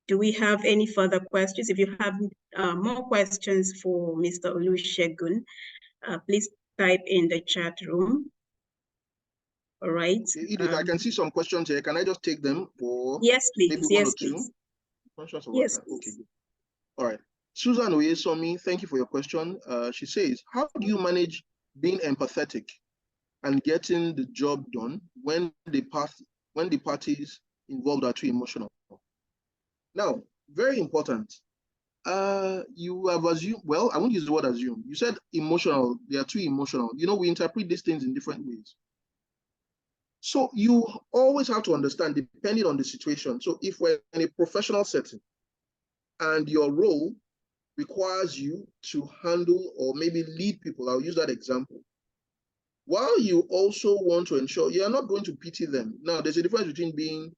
do we have any further questions? If you have more questions for Mr. Olusegun, please type in the chat room. All right. Edith, I can see some questions here. Can I just take them? Or yes, please. Maybe yes, one or please. Two? Yes, please. please. Okay. All right. Susan Oyesomi, thank you for your question. She says, how do you manage being empathetic and getting the job done when the parties involved are too emotional? Now, very important. You have assumed, well, I won't use the word assume. You said emotional, they are too emotional. We interpret these things in different ways. So you always have to understand, depending on the situation. So if we're in a professional setting and your role requires you to handle or maybe lead people, I'll use that example, while you also want to ensure you're not going to pity them. Now, there's a difference between being,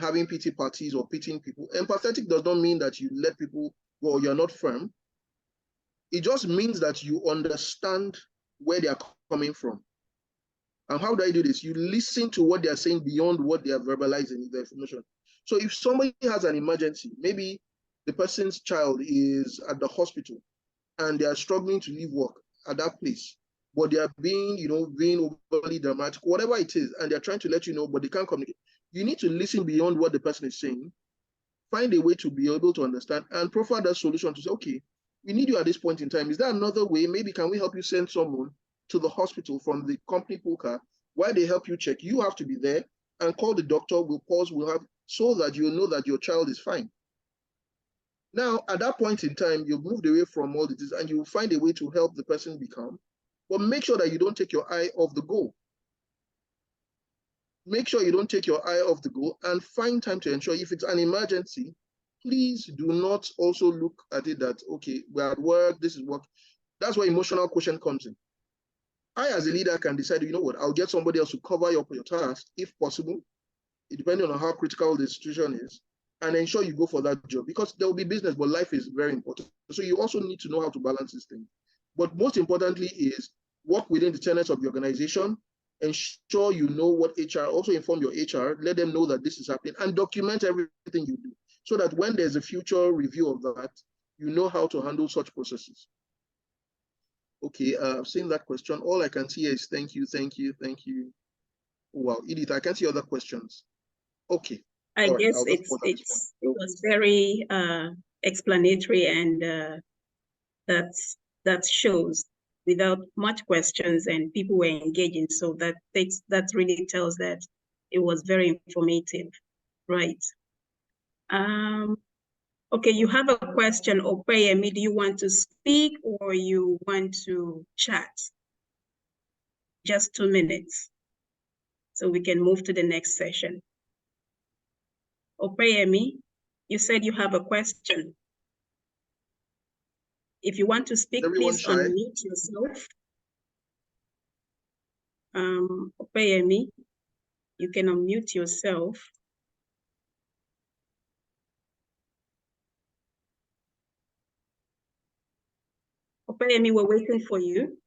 having pity parties or pitying people. Empathetic does not mean that you let people go or you're not firm. It just means that you understand where they are coming from. And how do I do this? You listen to what they are saying beyond what they are verbalizing, the information. So if somebody has an emergency, maybe the person's child is at the hospital and they are struggling to leave work at that place, but they are being, being overly dramatic, whatever it is, and they're trying to let you know, but they can't communicate. You need to listen beyond what the person is saying, find a way to be able to understand, and proffer that solution to say, okay, we need you at this point in time. Is there another way? Maybe can we help you send someone to the hospital from the company pool car while they help you check? You have to be there and call the doctor. We'll pause, so that you know that your child is fine. Now, at that point in time, you've moved away from all this and you will find a way to help the person be calm, but make sure that you don't take your eye off the goal. Make sure you don't take your eye off the goal and find time to ensure if it's an emergency, please do not also look at it that, okay, we're at work, this is work. That's where emotional quotient comes in. I, as a leader, can decide, you know what, I'll get somebody else to cover your task, if possible, depending on how critical the situation is, and ensure you go for that job, because there will be business, but life is very important. So you also need to know how to balance this thing. But most importantly is work within the tenets of the organization, ensure you know what HR, also inform your HR, let them know that this is happening, and document everything you do, so that when there's a future review of that, you know how to handle such processes. Okay, I've seen that question. All I can see is thank you, thank you, thank you. Oh, wow, Edith, I can't see other questions. Okay. I guess it was very explanatory, and that shows without much questions, and people were engaging. So that really tells that it was very informative, right? Okay, you have a question, Opeyemi. Do you want to speak or you want to chat? Just 2 minutes, so we can move to the next session. Opeyemi, you said you have a question. If you want to speak, please unmute yourself. Opeyemi, you can unmute yourself. Opeyemi, we're waiting for you.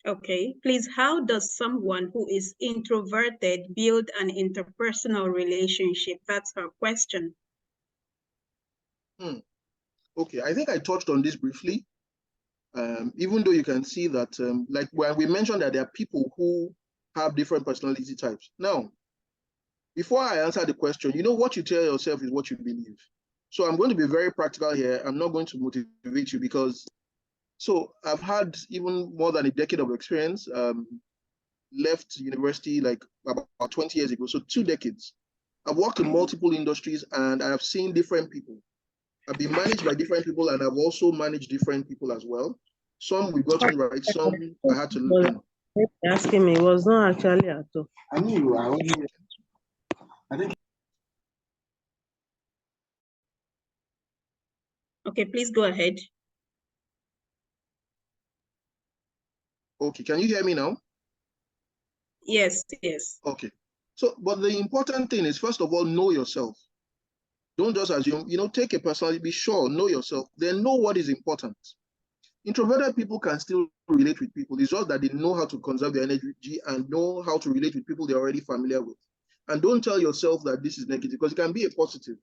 Okay, please, how does someone who is introverted build an interpersonal relationship? That's her question. Okay, I think I touched on this briefly. Even though you can see that, like when we mentioned that there are people who have different personality types. Now, before I answer the question, what you tell yourself is what you believe. So I'm going to be very practical here. I'm not going to motivate you because, so I've had even more than a decade of experience, left university like about 20 years ago, so 2 decades. I've worked in multiple industries and I have seen different people. I've been managed by different people and I've also managed different people as well. Some we got right, some I had to learn. Asking me, it was not actually at all. I think. Okay, please go ahead. Okay, can you hear me now? Yes, yes. Okay. So, but the important thing is, first of all, know yourself. Don't just assume, take a personality, be sure, know yourself, then know what is important. Introverted people can still relate with people. It's just that they know how to conserve their energy and know how to relate with people they're already familiar with. And don't tell yourself that this is negative, because it can be a positive.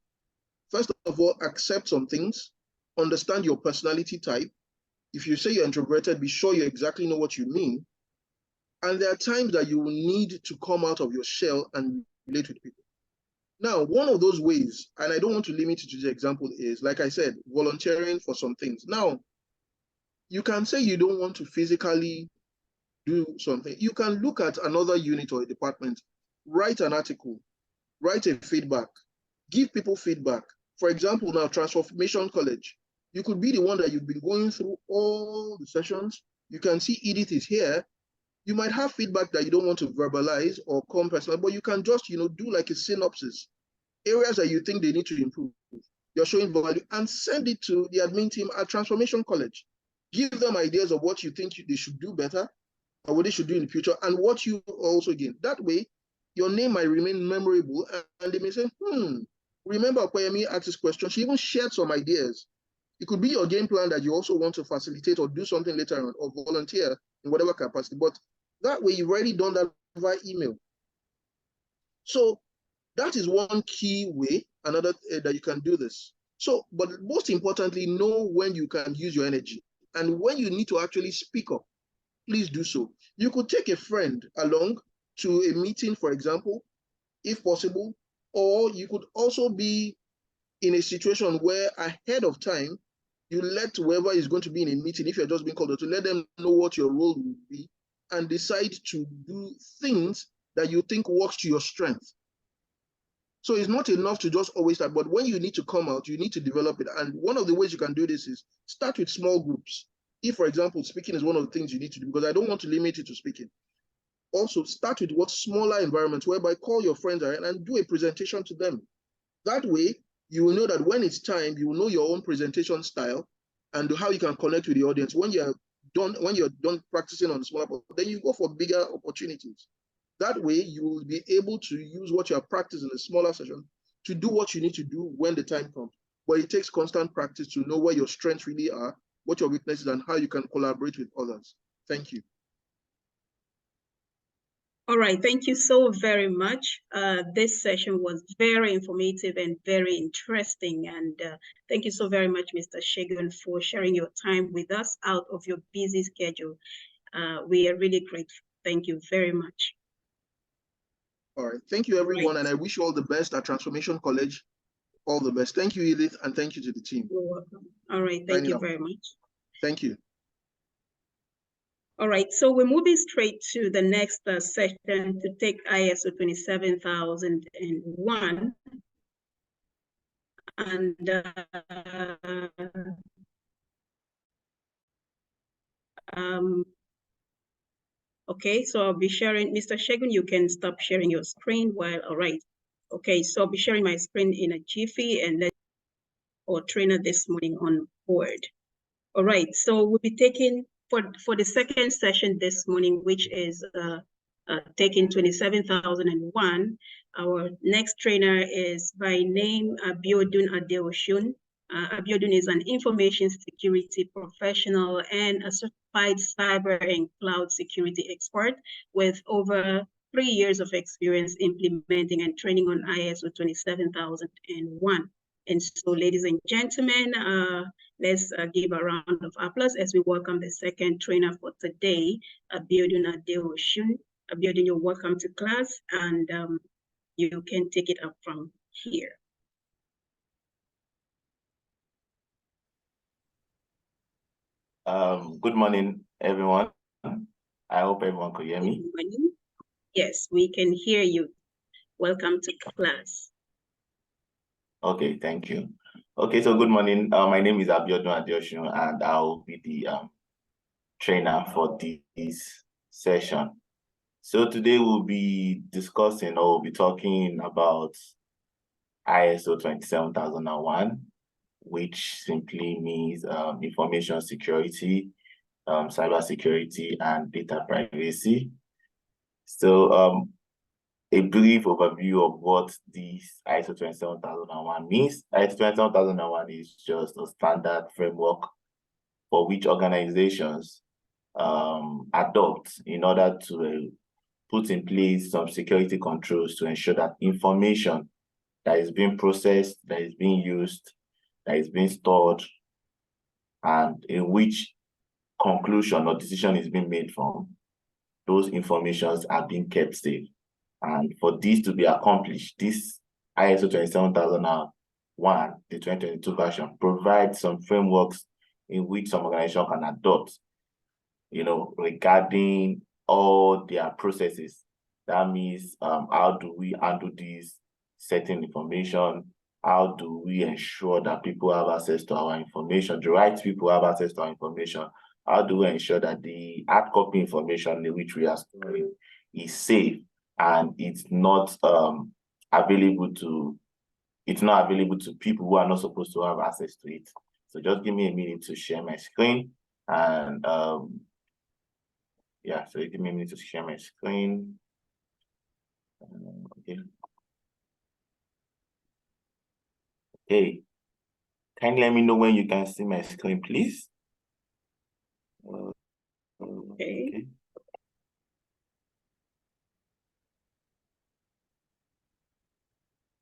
First of all, accept some things, understand your personality type. If you say you're introverted, be sure you exactly know what you mean. And there are times that you will need to come out of your shell and relate with people. Now, one of those ways, and I don't want to limit it to the example, is, like I said, volunteering for some things. Now, you can say you don't want to physically do something. You can look at another unit or a department, write an article, write a feedback, give people feedback. For example, now, Transformation College, you could be the one that you've been going through all the sessions. You can see Edith is here. You might have feedback that you don't want to verbalize or come personal, but you can just, do like a synopsis, areas that you think they need to improve. You're showing value and send it to the admin team at Transformation College. Give them ideas of what you think they should do better or what they should do in the future and what you also gain. That way, your name might remain memorable and they may say, remember Opeyemi asked this question. She even shared some ideas. It could be your game plan that you also want to facilitate or do something later on or volunteer in whatever capacity, but that way you've already done that via email. So that is one key way, another that you can do this. So, but most importantly, know when you can use your energy and when you need to actually speak up, please do so. You could take a friend along to a meeting, for example, if possible, or you could also be in a situation where ahead of time, you let whoever is going to be in a meeting, if you're just being called to let them know what your role will be and decide to do things that you think works to your strength. So it's not enough to just always start, but when you need to come out, you need to develop it. And one of the ways you can do this is start with small groups. If, for example, speaking is one of the things you need to do, because I don't want to limit it to speaking. Also, start with what smaller environments, whereby call your friends and do a presentation to them. That way, you will know that when it's time, you will know your own presentation style and how you can connect with the audience. When you're done practicing on the smaller, then you go for bigger opportunities. That way, you will be able to use what you have practiced in a smaller session to do what you need to do when the time comes. But it takes constant practice to know where your strengths really are, what your weaknesses, and how you can collaborate with others. Thank you. All right, thank you so very much. This session was very informative and very interesting. And thank you so very much, Mr. Shegun, for sharing your time with us out of your busy schedule. We are really grateful. Thank you very much. All right, thank you, everyone. Right. And I wish you all the best at Transformation College. All the best. Thank you, Edith, and thank you to the team. You're welcome. All right, thank you very much. Thank you. All right, so we're moving straight to the next session to take ISO 27001. And okay, so I'll be sharing, Mr. Shegun, you can stop sharing your screen while, all right. Okay, so I'll be sharing my screen in a jiffy and let our trainer this morning on board. All right, so we'll be taking for the second session this morning, which is taking 27001. Our next trainer is by name Abiodun Adeoshun. Abiodun is an information security professional and a certified cyber and cloud security expert with over 3 years of experience implementing and training on ISO 27001. And so, ladies and gentlemen, let's give a round of applause as we welcome the second trainer for today, Abiodun Adeoshun. Abiodun, you're welcome to class, and you can take it up from here. Good morning, everyone. I hope everyone could hear me. Good morning. Yes, we can hear you. Welcome to class. Okay, thank you. Okay, so good morning. My name is Abiodun Adeoshun, and I'll be the trainer for this session. So today we'll be discussing or we'll be talking about ISO 27001, which simply means information security, cyber security, and data privacy. So a brief overview of what this ISO 27001 means. ISO 27001 is just a standard framework for which organizations adopt in order to put in place some security controls to ensure that information that is being processed, that is being used, that is being stored, and in which conclusion or decision is being made from, those informations are being kept safe. And for this to be accomplished, this ISO 27001, the 2022 version, provides some frameworks in which some organizations can adopt, regarding all their processes. That means how do we handle this certain information? How do we ensure that people have access to our information, the right people have access to our information? How do we ensure that the hard copy information in which we are storing is safe and it's not available to people who are not supposed to have access to it? So just give me a minute to share my screen, and yeah, so give me a minute to share my screen. Okay. Kindly let me know when you can see my screen, please. Okay.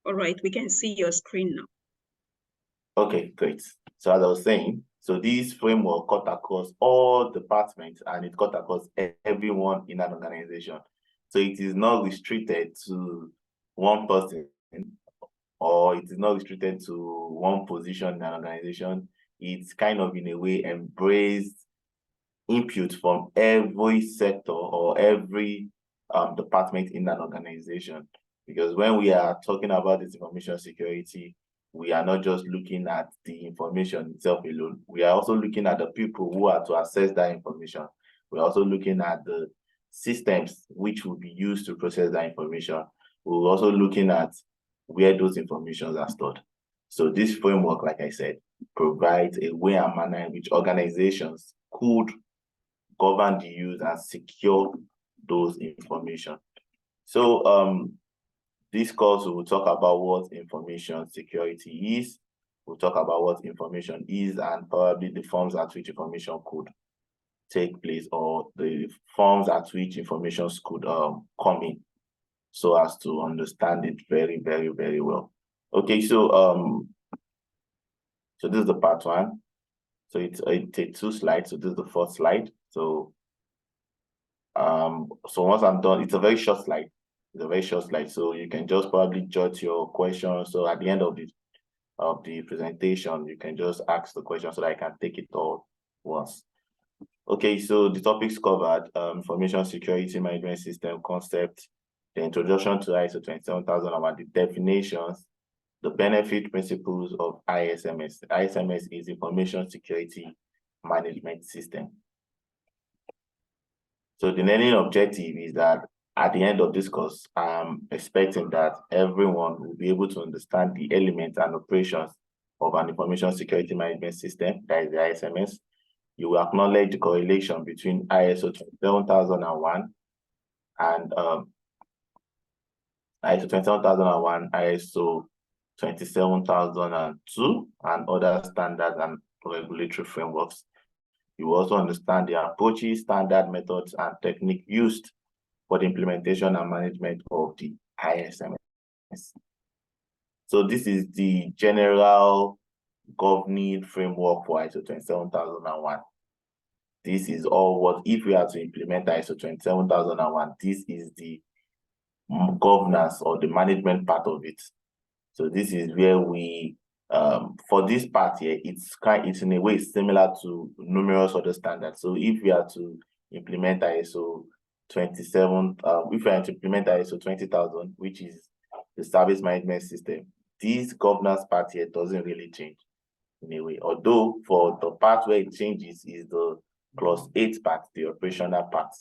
All right, we can see your screen now. Okay, great. So as I was saying, so this framework cut across all departments and it cut across everyone in an organization. So it is not restricted to one person, or it is not restricted to one position in an organization. It's kind of in a way embraced input from every sector or every department in an organization. Because when we are talking about this information security, we are not just looking at the information itself alone. We are also looking at the people who are to access that information. We're also looking at the systems which will be used to process that information. We're also looking at where those informations are stored. So this framework, like I said, provides a way and manner in which organizations could govern the use and secure those information. So this course will talk about what information security is. We'll talk about what information is and probably the forms at which information could take place, or the forms at which information could come in, so as to understand it very, very, very well. Okay, so this is the part one. So it takes 2 slides. So this is the first slide. So once I'm done, it's a very short slide. It's a very short slide. So you can just probably jot your questions. So at the end of the presentation, you can just ask the question so that I can take it all once. Okay, so the topics covered: information security management system concept, the introduction to ISO 27001, the definitions, the benefit principles of ISMS. ISMS is Information Security Management System. So the learning objective is that at the end of this course, I'm expecting that everyone will be able to understand the elements and operations of an information security management system, that is the ISMS. You will acknowledge the correlation between ISO 27001 and ISO 27001, ISO 27002, and other standards and regulatory frameworks. You will also understand the approaches, standard methods, and technique used for the implementation and management of the ISMS. So this is the general governing framework for ISO 27001. This is all what, if we are to implement ISO 27001, this is the governance or the management part of it. So this is where we, for this part here, it's in a way similar to numerous other standards. So if we are to implement ISO 27, if we are to implement ISO 20000, which is the service management system, this governance part here doesn't really change in a way. Although for the part where it changes is the clause 8 part, the operational part.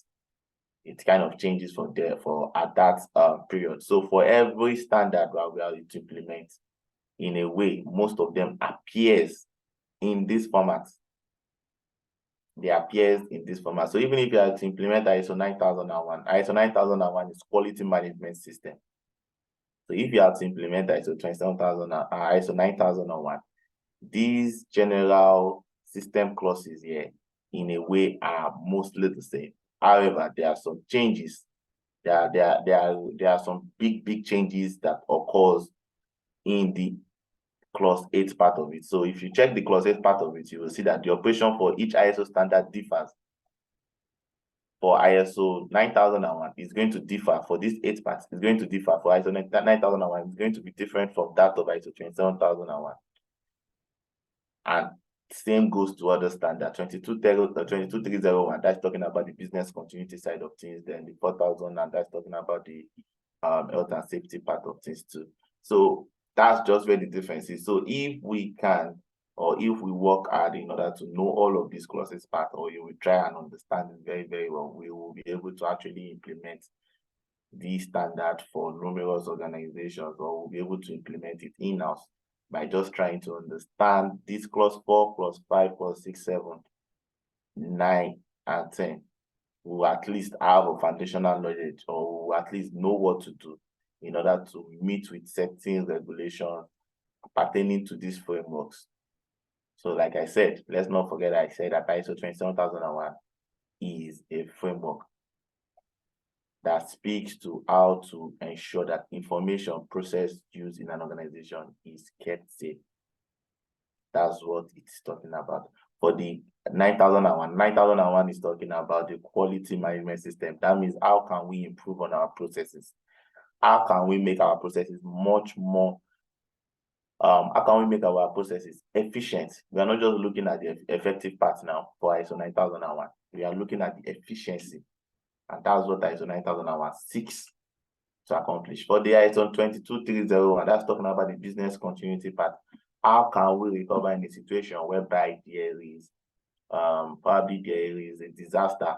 It kind of changes from there at that period. So for every standard that we are to implement, in a way, most of them appears in this format. They appears in this format. So even if you are to implement ISO 9001, ISO 9001 is quality management system. So if you are to implement ISO 27000, ISO 9001, these general system clauses here, in a way, are mostly the same. However, there are some changes. There are some big changes that occurs in the clause 8 part of it. So if you check the clause 8 part of it, you will see that the operation for each ISO standard differs. For ISO 9001, it's going to differ. For this 8 parts, it's going to differ. For ISO 9001, it's going to be different from that of ISO 27001. And same goes to other standards. 22301, that's talking about the business continuity side of things. Then the 4000, and that's talking about the health and safety part of things too. So that's just where the difference is. So if we can, or if we work hard in order to know all of these clauses part, or you will try and understand it very, very well, we will be able to actually implement these standards for numerous organizations, or we'll be able to implement it in-house by just trying to understand this clause 4, clause 5, clause 6, 7, 9, and 10. We'll at least have a foundational knowledge, or we'll at least know what to do in order to meet with certain regulations pertaining to these frameworks So like I said, let's not forget I said that ISO 27001 is a framework that speaks to how to ensure that information processed used in an organization is kept safe. That's what it's talking about. For the 9001 is talking about the quality management system. That means how can we improve on our processes? How can we make our processes much more, how can we make our processes efficient? We are not just looking at the effective part now for ISO 9001. We are looking at the efficiency. And that's what ISO 9001 seeks to accomplish. For the ISO 22301, that's talking about the business continuity part. How can we recover in a situation whereby there is probably there is a disaster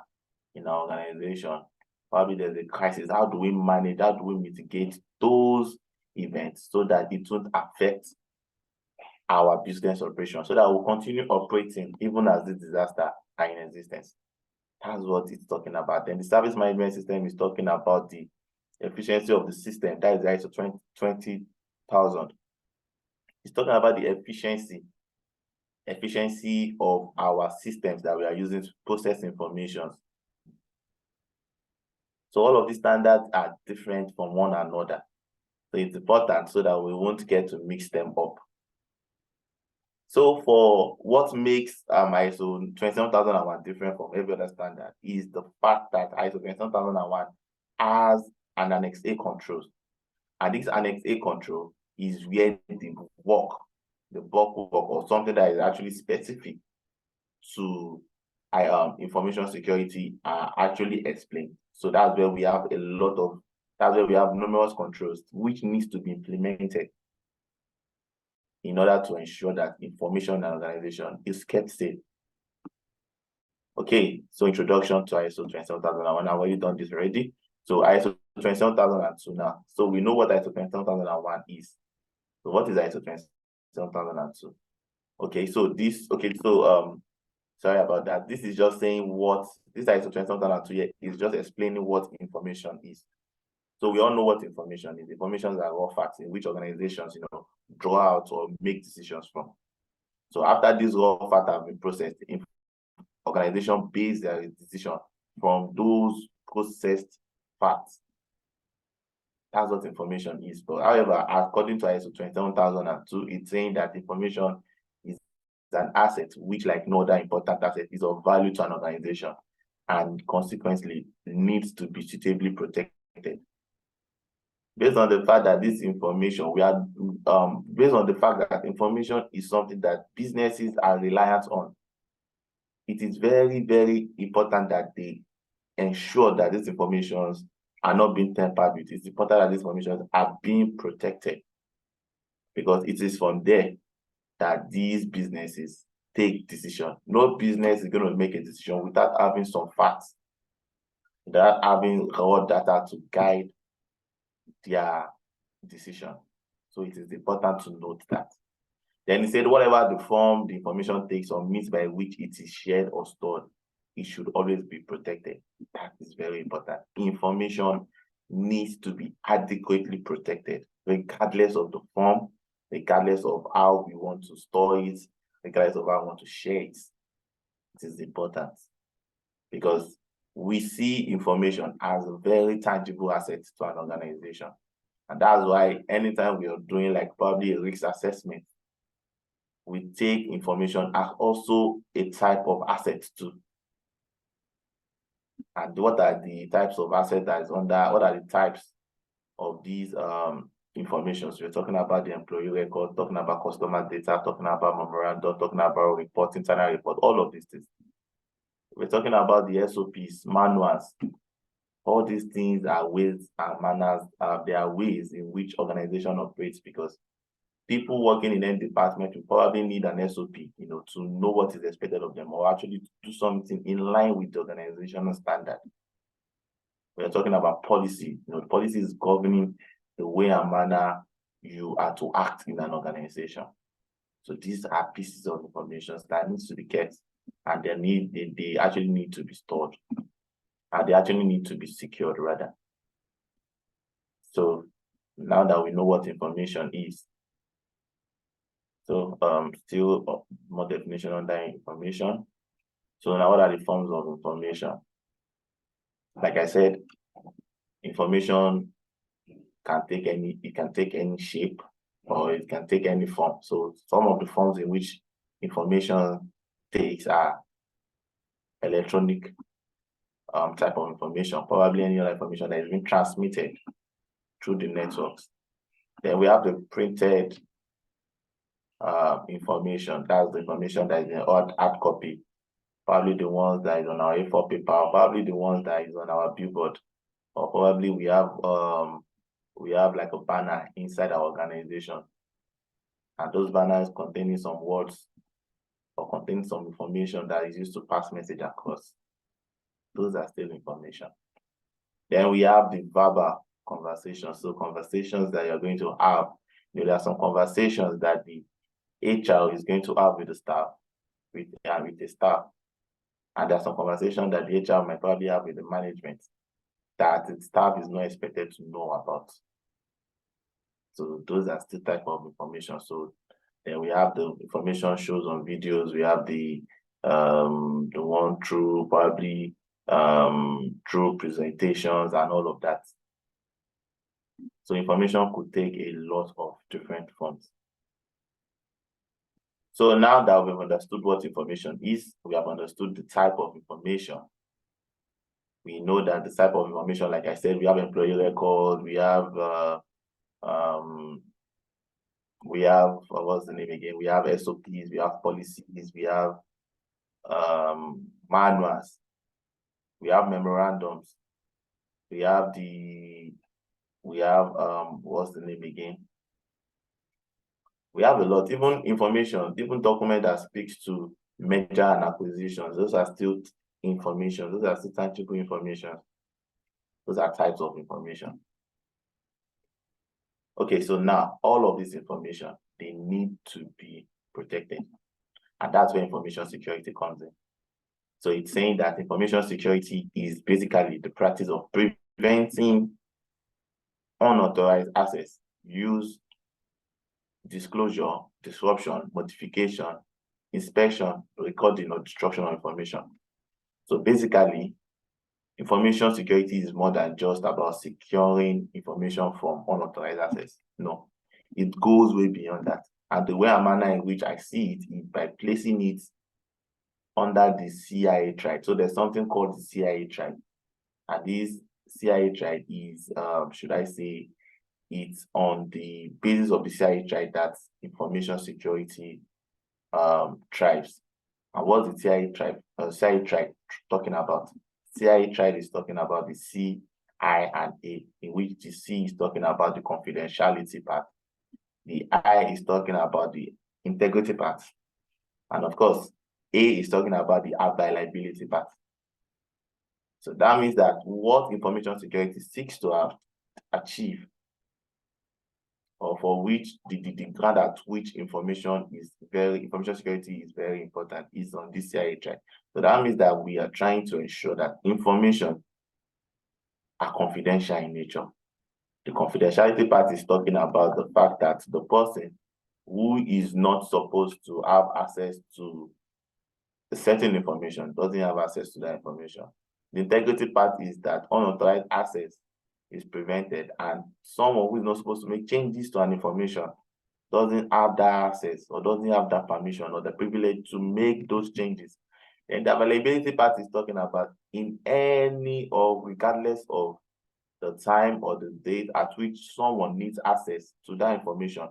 in our organization, probably there's a crisis? How do we manage, how do we mitigate those events so that it won't affect our business operation, so that we'll continue operating even as the disaster are in existence? That's what it's talking about. Then the service management system is talking about the efficiency of the system. That is the ISO 20,000. It's talking about the efficiency of our systems that we are using to process information. So all of these standards are different from one another. So it's important so that we won't get to mix them up. So for what makes ISO 27001 different from every other standard is the fact that ISO 27001 has an Annex A control. And this Annex A control is where the bulk work or something that is actually specific to information security are actually explained. So that's where we have numerous controls which needs to be implemented in order to ensure that information in an organization is kept safe. Okay, so introduction to ISO 27001. I've already done this already. So ISO 27002 now. So we know what ISO 27001 is. So what is ISO 27002? Okay, so sorry about that. This is just saying what this ISO 27002 is just explaining what information is. So we all know what information is. Information are raw facts in which organizations, draw out or make decisions from. So after these raw facts have been processed, the organization base their decision from those processed facts. That's what information is. But however, according to ISO 27002, it's saying that information is an asset which, like no other important asset, is of value to an organization and consequently needs to be suitably protected. Based on the fact that this information, based on the fact that information is something that businesses are reliant on, it is very, very important that they ensure that these informations are not being tampered with. It's important that these informations are being protected, because it is from there that these businesses take decision. No business is going to make a decision without having some facts, without having raw data to guide their decision. So it is important to note that. Then he said, whatever the form the information takes or means by which it is shared or stored, it should always be protected. That is very important. Information needs to be adequately protected, regardless of the form, regardless of how we want to store it, regardless of how we want to share it. It is important because we see information as a very tangible asset to an organization. And that's why anytime we are doing like probably a risk assessment, we take information as also a type of asset too. And what are the types of assets that is under, what are the types of these information? So we're talking about the employee record, talking about customer data, talking about memorandum, talking about report, internal report, all of these things. We're talking about the SOPs, manuals. All these things are ways and manners, there are ways in which organization operates, because people working in any department will probably need an SOP, to know what is expected of them, or actually to do something in line with the organizational standard. We are talking about policy. The policy is governing the way and manner you are to act in an organization. So these are pieces of information that needs to be kept, and they actually need to be stored, and they actually need to be secured rather. So now that we know what information is, So still more definition under information. So now what are the forms of information? Like I said, information can take any shape or it can take any form. So some of the forms in which information takes are electronic type of information, probably any other information that is being transmitted through the networks. Then we have the printed information. That's the information that is in hard copy, probably the ones that is on our A4 paper, or probably the ones that is on our billboard, or probably we have like a banner inside our organization, and those banners containing some words or containing some information that is used to pass message across. Those are still information. Then we have the verbal conversations. So conversations that you're going to have. There are some conversations that the HR is going to have with the staff, with the staff. And there are some conversations that the HR might probably have with the management that the staff is not expected to know about. So those are still type of information. So then we have the information shows on videos. We have the one through probably through presentations and all of that. So information could take a lot of different forms. So now that we've understood what information is, we have understood the type of information. We know that the type of information, like I said, we have employee record, we have what's the name again? We have SOPs, we have policies, we have manuals, we have memorandums, we have what's the name again? We have a lot, even information, even document that speaks to merger and acquisitions. Those are still information. Those are still tangible information. Those are types of information. Okay, so now all of this information, they need to be protected. And that's where information security comes in. So it's saying that information security is basically the practice of preventing unauthorized access, use, disclosure, disruption, modification, inspection, recording, or destruction of information. So basically, information security is more than just about securing information from unauthorized access. No, it goes way beyond that. And the way and manner in which I see it is by placing it under the CIA tribe. So there's something called the CIA tribe. And this CIA tribe is, should I say, it's on the basis of the CIA tribe that information security tribes. And what's the CIA tribe talking about? CIA tribe is talking about the C, I, and A, in which the C is talking about the confidentiality part. The I is talking about the integrity part. And of course, A is talking about the availability part. So that means that what information security seeks to achieve, or for which the ground at which information security is very important, is on this CIA track. So that means that we are trying to ensure that information are confidential in nature. The confidentiality part is talking about the fact that the person who is not supposed to have access to a certain information doesn't have access to that information. The integrity part is that unauthorized access is prevented, and someone who is not supposed to make changes to an information doesn't have that access or doesn't have that permission or the privilege to make those changes. And the availability part is talking about in any or regardless of the time or the date at which someone needs access to that information,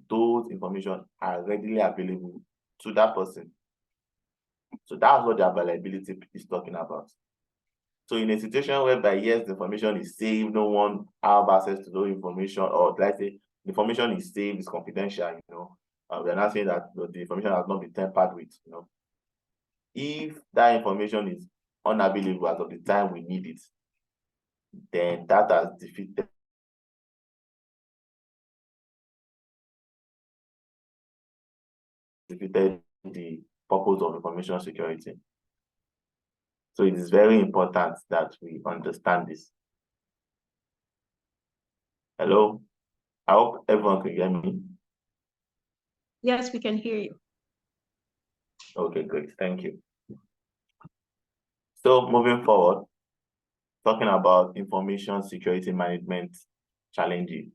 those information are readily available to that person. So that's what the availability is talking about. So in a situation whereby, yes, the information is saved, no one have access to those information, or let's say the information is saved, it's confidential, we're not saying that the information has not been tampered with, If that information is unavailable as of the time we need it, then that has defeated the purpose of information security. So it is very important that we understand this. Hello? I hope everyone can hear me. Yes, we can hear you. Okay, great. Thank you. So moving forward, talking about information security management challenge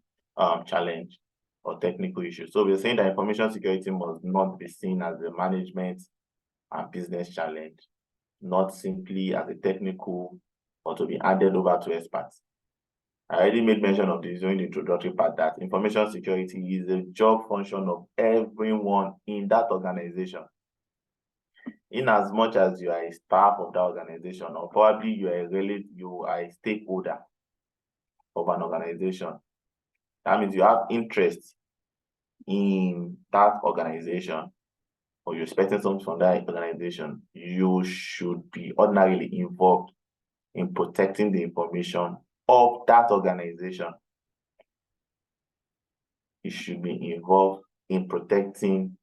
or technical issues. So we're saying that information security must not be seen as a management and business challenge, not simply as a technical or to be handed over to experts. I already made mention of this during the introductory part that information security is a job function of everyone in that organization. In as much as you are a staff of that organization, or probably you are a stakeholder of an organization, that means you have interest in that organization, or you're expecting something from that organization, you should be ordinarily involved in protecting the information of that organization. You should be involved in protecting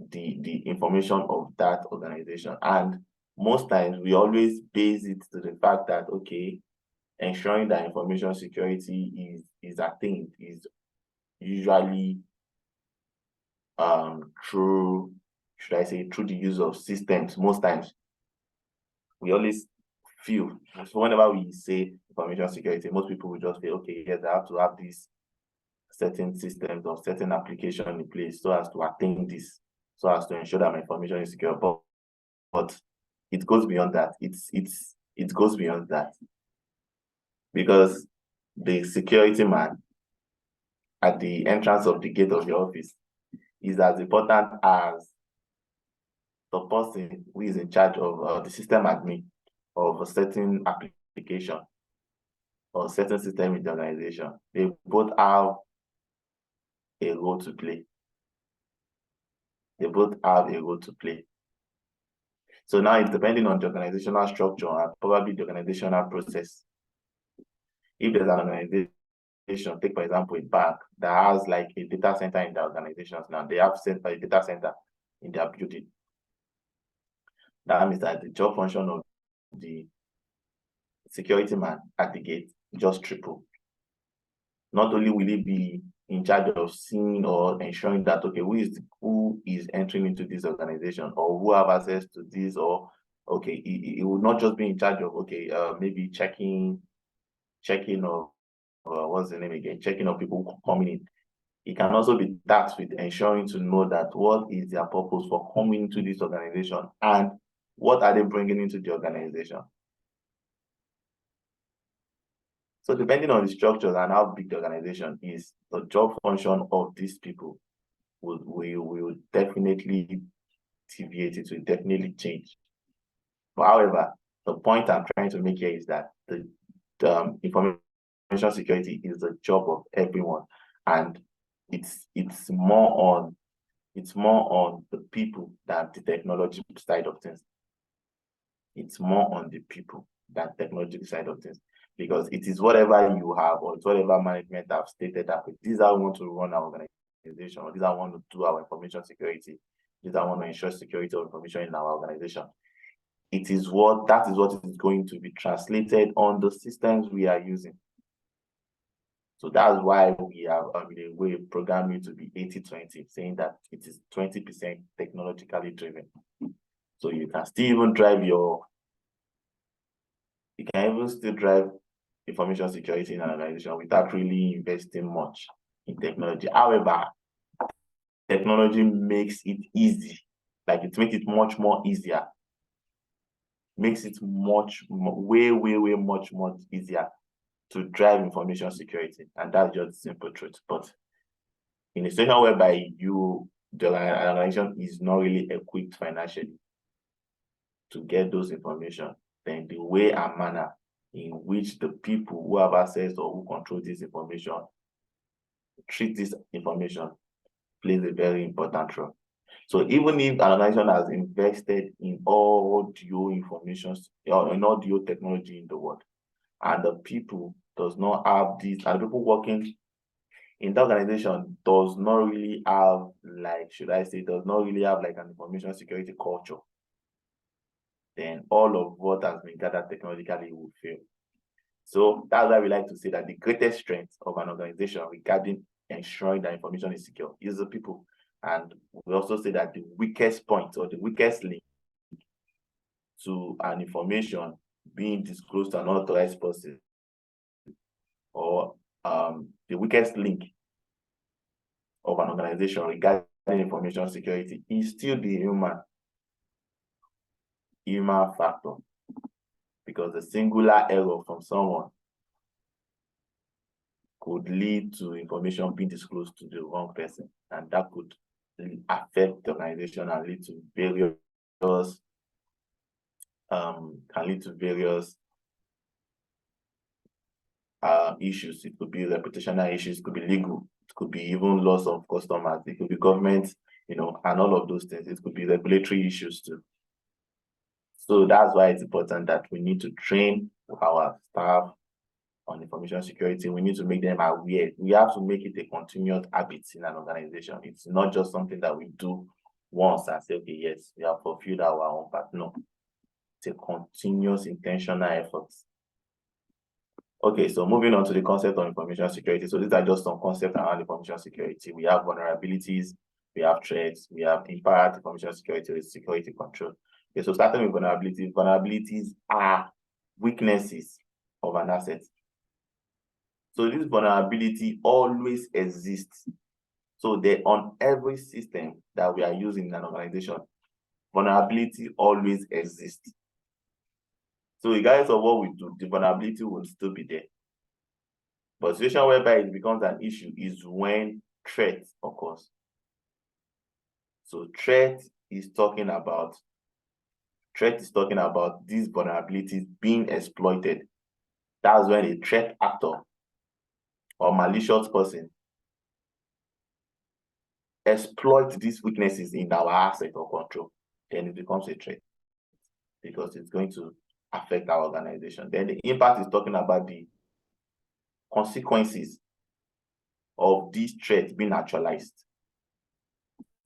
the information of that organization. And most times we always base it to the fact that, okay, ensuring that information security is attained is usually through, should I say, through the use of systems. Most times we always feel, so whenever we say information security, most people will just say, okay, yes, I have to have these certain systems or certain application in place so as to attain this, so as to ensure that my information is secure. But it goes beyond that. It goes beyond that, because the security man at the entrance of the gate of your office is as important as the person who is in charge of the system admin of a certain application or certain system in the organization. They both have a role to play. They both have a role to play. So now it's depending on the organizational structure and probably the organizational process. If there's an organization, take for example a bank that has like a data center in the organizations now, they have a data center in their building. That means that the job function of the security man at the gate just triple. Not only will he be in charge of seeing or ensuring that, okay, who is entering into this organization, or who have access to this, or okay, he will not just be in charge of, okay, maybe checking of what's the name again, checking of people coming in. He can also be tasked with ensuring to know that what is their purpose for coming into this organization and what are they bringing into the organization. So depending on the structures and how big the organization is, the job function of these people will definitely deviate. It will definitely change. But however, the point I'm trying to make here is that the information security is the job of everyone, and it's more on the people than the technology side of things. It's more on the people than technology side of things, because it is whatever you have, or it's whatever management have stated that these are want to run our organization, or these are want to do our information security, these are want to ensure security of information in our organization. That is what is going to be translated on the systems we are using. So that's why we have in a way programming to be 80-20, saying that it is 20% technologically driven. So you can still even drive information security in an organization without really investing much in technology. However, technology makes it easy, like it makes it much more easier, makes it way much easier to drive information security, and that's just the simple truth. But in a situation whereby the organization is not really equipped financially to get those information, then the way and manner in which the people who have access or who control this information treat this information plays a very important role. So even if an organization has invested in audio information, or in audio technology in the world, and the people does not have this, and the people working in the organization does not really have, like, does not really have like an information security culture, then all of what has been gathered technologically will fail. So that's why we like to say that the greatest strength of an organization regarding ensuring that information is secure is the people. And we also say that the weakest point or the weakest link to an information being disclosed to an unauthorized person, or the weakest link of an organization regarding information security is still the human factor, because a singular error from someone could lead to information being disclosed to the wrong person, and that could affect the organization and lead to various issues. It could be reputational issues, it could be legal, it could be even loss of customers, it could be government, and all of those things. It could be regulatory issues too. So that's why it's important that we need to train our staff on information security. We need to make them aware. We have to make it a continuous habit in an organization. It's not just something that we do once and say, okay, yes, we have fulfilled our own part. No, it's a continuous, intentional effort. Okay, so moving on to the concept of information security. So these are just some concepts around information security. We have vulnerabilities, we have threats, we have impaired information security with security control. Okay, so starting with vulnerabilities. Vulnerabilities are weaknesses of an asset. So this vulnerability always exists. So they're on every system that we are using in an organization. Vulnerability always exists. So regardless of what we do, the vulnerability will still be there. But the situation whereby it becomes an issue is when threat occurs. So threat is talking about these vulnerabilities being exploited. That's when a threat actor or malicious person exploit these weaknesses in our asset or control. Then it becomes a threat, because it's going to affect our organization. Then the impact is talking about the consequences of these threats being actualized.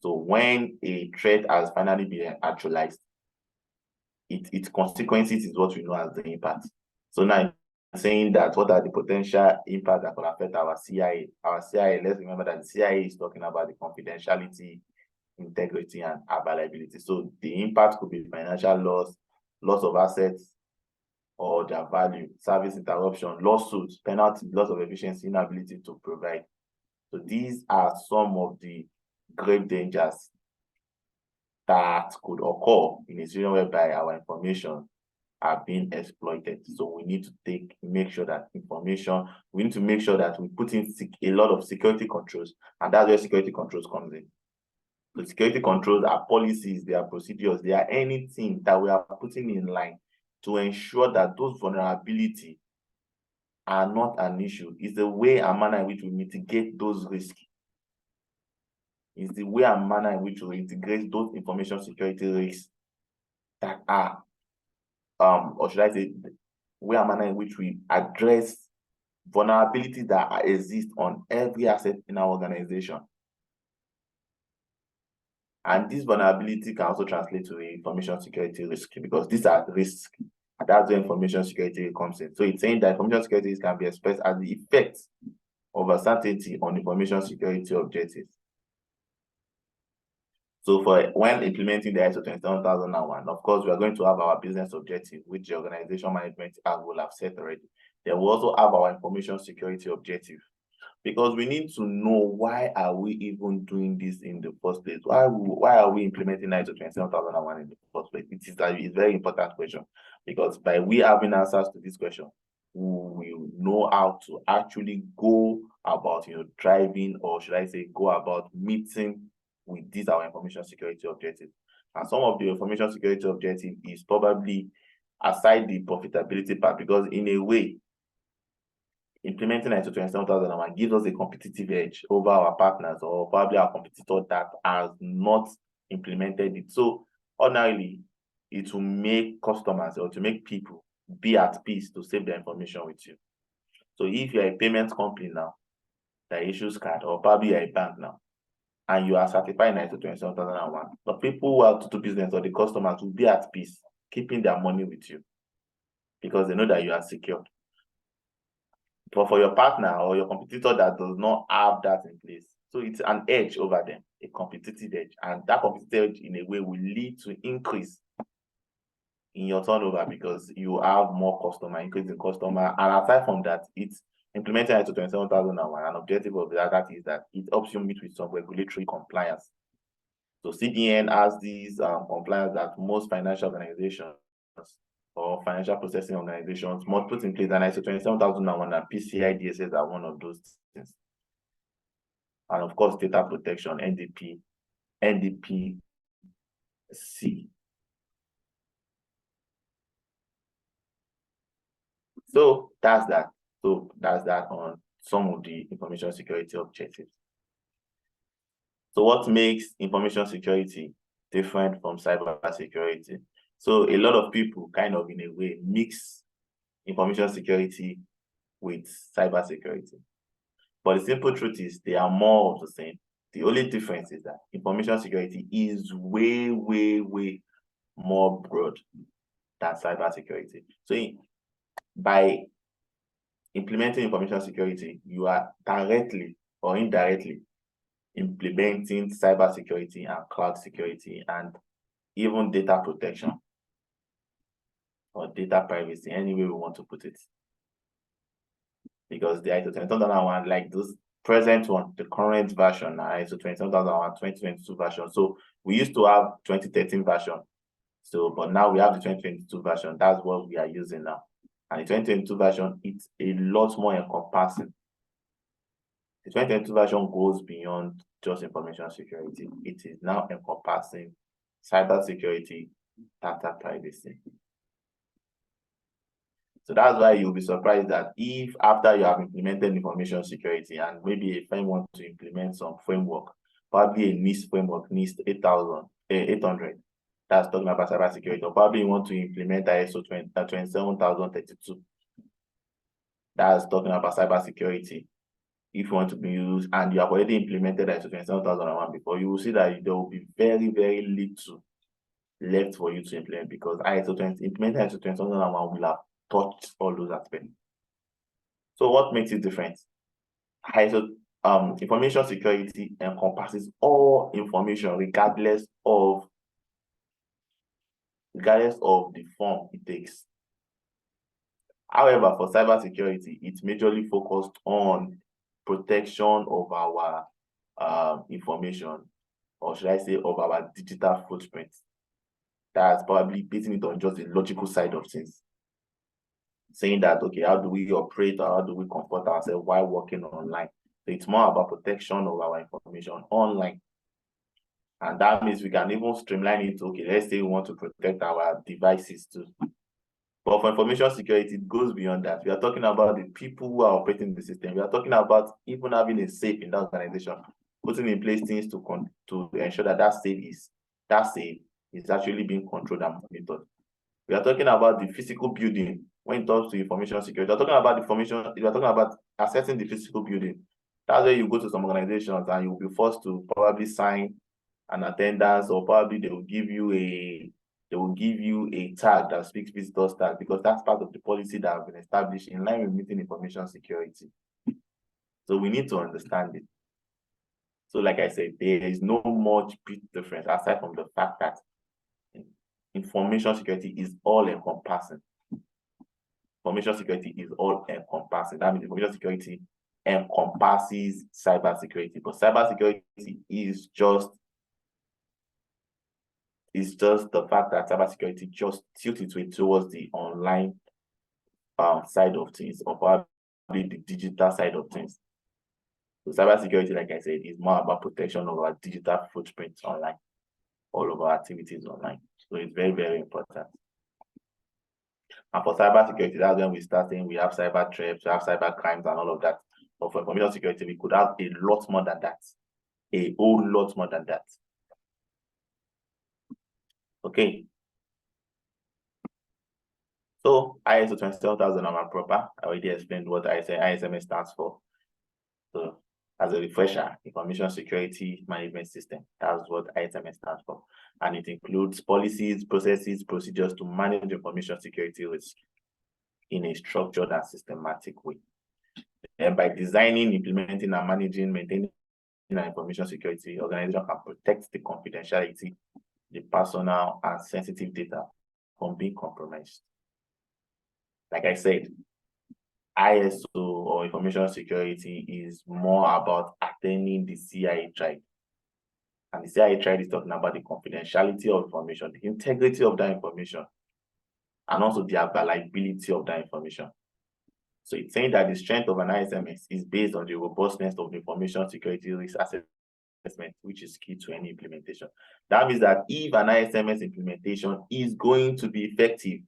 So when a threat has finally been actualized, its consequences is what we know as the impact. So now I'm saying that what are the potential impacts that could affect our CIA? Our CIA, let's remember that the CIA is talking about the confidentiality, integrity, and availability. So the impact could be financial loss of assets or their value, service interruption, lawsuits, penalty, loss of efficiency, inability to provide. So these are some of the grave dangers that could occur in a situation whereby our information are being exploited. So we need to make sure that we put in a lot of security controls, and that's where security controls comes in. The security controls are policies, they are procedures, they are anything that we are putting in line to ensure that those vulnerabilities are not an issue. It's the way and manner in which we mitigate those risks. It's the way and manner in which we integrate those information security risks that are, or should I say, the way and manner in which we address vulnerabilities that exist on every asset in our organization. And this vulnerability can also translate to information security risk, because these are risks. And that's where information security comes in. So it's saying that information security can be expressed as the effect of uncertainty on information security objectives. So when implementing the ISO 27001, of course, we are going to have our business objective, which the organization management will have set already. Then we'll also have our information security objective, because we need to know, why are we even doing this in the first place? Why are we implementing ISO 27001 in the first place? It is a very important question, because by we having answers to this question, we will know how to actually go about driving, or should I say, go about meeting with these our information security objectives. And some of the information security objective is probably aside the profitability part, because in a way, implementing ISO 27001 gives us a competitive edge over our partners, or probably our competitor that has not implemented it. So ordinarily, it will make customers, or to make people be at peace to save their information with you. So if you're a payment company now that issues card, or probably you're a bank now, and you are certified in ISO 27001, the people who have to do business, or the customers, will be at peace keeping their money with you, because they know that you are secure. But for your partner or your competitor that does not have that in place, so it's an edge over them. a competitive edge, and that competitive edge in a way will lead to increase in your turnover because you have more customer, increase in customer, and aside from that, it's implementing ISO 27001. An objective of that is that it helps you meet with some regulatory compliance. So CDN has these compliance that most financial organizations or financial processing organizations must put in place, and ISO 27001 and PCI DSS are one of those things. And of course, data protection, NDPC. So that's that. So that's that on some of the information security objectives. So what makes information security different from cyber security? So a lot of people kind of in a way mix information security with cyber security. But the simple truth is they are more of the same. The only difference is that information security is way, way, way more broad than cyber security. So by implementing information security, you are directly or indirectly implementing cyber security and cloud security and even data protection or data privacy, any way we want to put it. Because the ISO 27001, like this present one, the current version, ISO 27001 2022 version. So we used to have 2013 version. So, but now we have the 2022 version. That's what we are using now. And the 2022 version, it's a lot more encompassing. The 2022 version goes beyond just information security. It is now encompassing cyber security, data privacy. So that's why you'll be surprised that if after you have implemented information security and maybe a firm wants to implement some framework, probably a NIST framework, NIST 800, that's talking about cyber security, or probably you want to implement ISO 27032, that's talking about cyber security. If you want to be used and you have already implemented ISO 27001 before, you will see that there will be very, very little left for you to implement because implementing ISO 27001 will have touched all those aspects. So what makes it different? ISO information security encompasses all information regardless of the form it takes. However, for cybersecurity, it's majorly focused on protection of our information, or should I say of our digital footprint. That's probably basing it on just the logical side of things. Saying that, okay, how do we operate or how do we comfort ourselves while working online? So it's more about protection of our information online. And that means we can even streamline it. Okay, let's say we want to protect our devices too. But for information security, it goes beyond that. We are talking about the people who are operating the system. We are talking about even having a safe in that organization, putting in place things to ensure that that safe is actually being controlled and monitored. We are talking about the physical building when it comes to information security. We are talking about we are talking about accessing the physical building. That's where you go to some organizations and you'll be forced to probably sign an attendance, or probably they will give you a tag that speaks visitors tag, because that's part of the policy that has been established in line with meeting information security. So we need to understand it. So like I said, there is no much big difference aside from the fact that information security is all encompassing. Information security is all encompassing. That means information security encompasses cybersecurity, but cybersecurity is just the fact that cybersecurity just tilts its way towards the online side of things, or probably the digital side of things. So cybersecurity, like I said, is more about protection of our digital footprint online, all of our activities online. So it's very, very important. And for cybersecurity, that's when we start saying we have cyber threats, we have cyber crimes and all of that. But for information security, we could have a lot more than that. A whole lot more than that. Okay. So ISO 27001 proper, I already explained what ISMS stands for. So as a refresher, Information Security Management System, that's what ISMS stands for. And it includes policies, processes, procedures to manage information security risk in a structured and systematic way. And by designing, implementing, and managing, maintaining information security, organization can protect the confidentiality, the personal and sensitive data from being compromised. Like I said, ISO or information security is more about attaining the CIA tribe. And the CIA tribe is talking about the confidentiality of information, the integrity of that information, and also the availability of that information. So it's saying that the strength of an ISMS is based on the robustness of the information security risk assessment, which is key to any implementation. That means that if an ISMS implementation is going to be effective,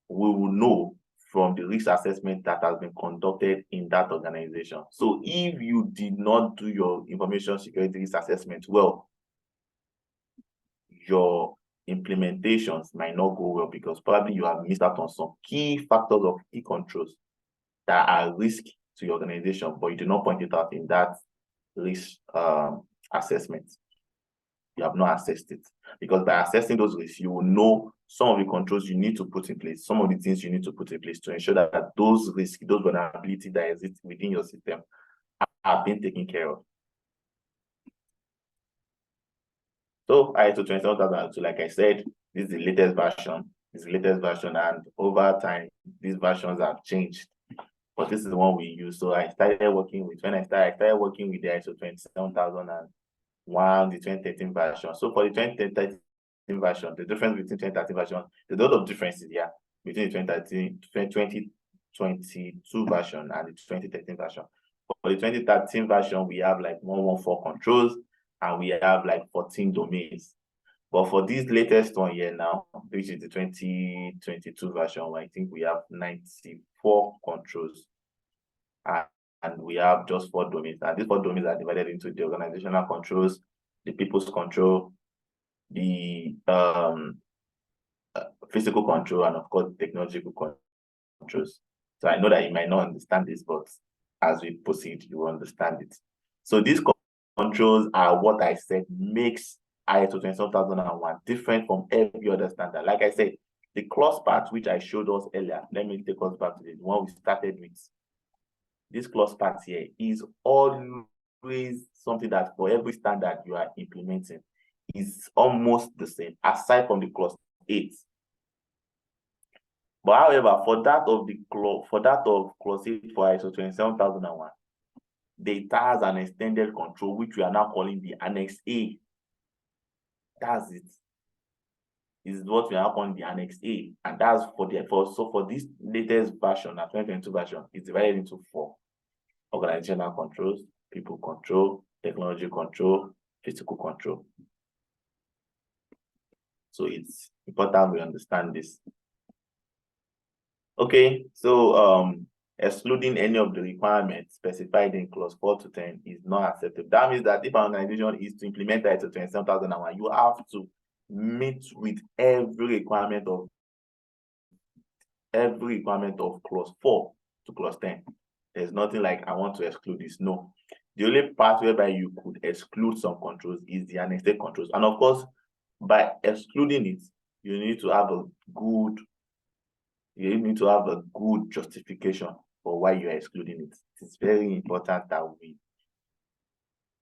we will know from the risk assessment that has been conducted in that organization. So if you did not do your information security risk assessment well, your implementations might not go well because probably you have missed out on some key factors of key controls that are risky to your organization, but you do not point it out in that risk assessment. You have not assessed it, because by assessing those risks, you will know some of the controls you need to put in place, some of the things you need to put in place to ensure that those risks, those vulnerabilities that exist within your system are being taken care of. So ISO 27002, like I said, this is the latest version. It's the latest version, and over time, these versions have changed. But this is the one we use. So I started working with, when I started working with the ISO 27001, the 2013 version. So for the 2013 version, the difference between 2013 version, there's a lot of differences here between the 2022 version and the 2013 version. For the 2013 version, we have like 114 controls, and we have like 14 domains. But for this latest one here now, which is the 2022 version, I think we have 94 controls, and we have just 4 domains. And these 4 domains are divided into the organizational controls, the people's control, the physical control, and of course, technological controls. So I know that you might not understand this, but as we proceed, you will understand it. So these controls are what I said makes ISO 27001 different from every other standard. Like I said, the clause part, which I showed us earlier, let me take us back to the one we started with. This clause part here is always something that for every standard you are implementing is almost the same, aside from the clause 8. But however, for that of clause 8 for ISO 27001, it has an extended control, which we are now calling the Annex A. That's it. This is what we are calling the Annex A, and that's for this latest version, the 2022 version, it's divided into 4: organizational controls, people control, technology control, physical control. So it's important we understand this. Okay, so excluding any of the requirements specified in clause 4 to 10 is not acceptable. That means that if an organization is to implement ISO 27001, you have to meet with every requirement of clause 4 to clause 10. There's nothing like I want to exclude this. No. The only part whereby you could exclude some controls is the annexed controls. And of course, by excluding it, you need to have a good justification for why you are excluding it. It's very important that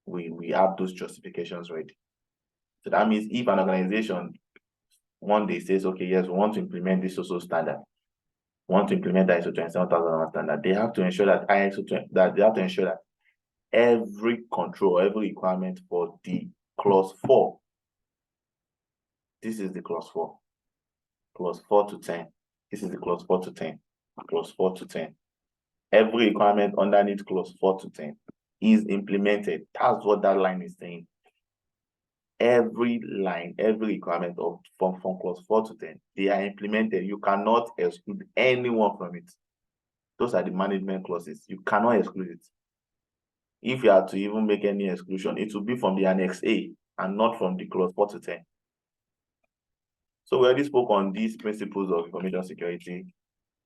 we have those justifications ready. So that means if an organization one day says, okay, yes, we want to implement this social standard, want to implement the ISO 27001 standard, they have to ensure that every control, every requirement for the clause 4, this is the clause 4 to 10. This is the clause 4 to 10. Clause 4 to 10. Every requirement underneath clause 4 to 10 is implemented. That's what that line is saying. Every line, every requirement from clause 4 to 10, they are implemented. You cannot exclude anyone from it. Those are the management clauses. You cannot exclude it. If you are to even make any exclusion, it will be from the Annex A and not from the clause 4 to 10. So we already spoke on these principles of information security.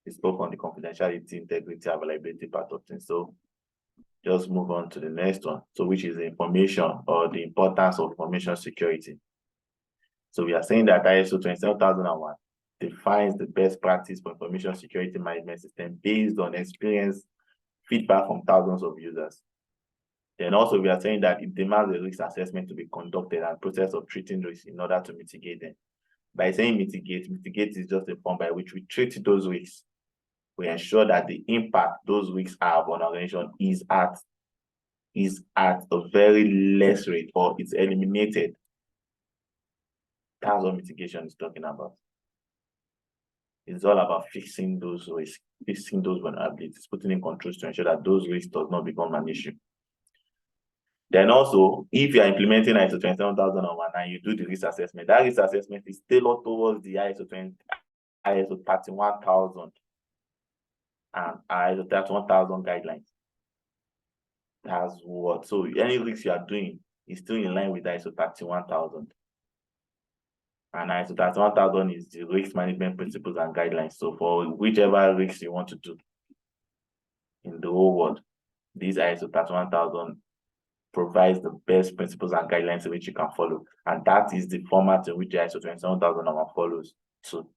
We spoke on the confidentiality, integrity, availability part of things. So just move on to the next one. So which is the information or the importance of information security. So we are saying that ISO 27001 defines the best practice for information security management system based on experience, feedback from thousands of users. Then also we are saying that it demands a risk assessment to be conducted and process of treating risks in order to mitigate them. By saying mitigate is just a form by which we treat those risks. We ensure that the impact those risks have on our organization is at a very less rate, or it's eliminated. That's what mitigation is talking about. It's all about fixing those risks, fixing those vulnerabilities, putting in controls to ensure that those risks does not become an issue. Then also, if you are implementing ISO 27001 and you do the risk assessment, that risk assessment is tailored towards the ISO 31000 and ISO 31000 guidelines. That's what. So any risk you are doing is still in line with ISO 31000. And ISO 31000 is the risk management principles and guidelines. So for whichever risks you want to do in the whole world, this ISO 31000 provides the best principles and guidelines in which you can follow. And that is the format in which the ISO 27001 follows too.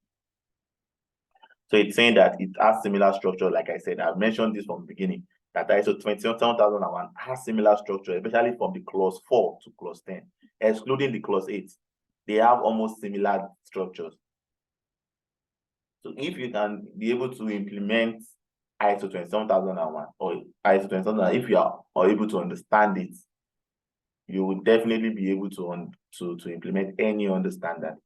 So it's saying that it has similar structure. Like I said, I've mentioned this from the beginning, that ISO 27001 has similar structure, especially from the clause 4 to clause 10, excluding the clause 8. They have almost similar structures. So if you can be able to implement ISO 27001 or ISO 27001, if you are able to understand it, you will definitely be able to implement any other standard,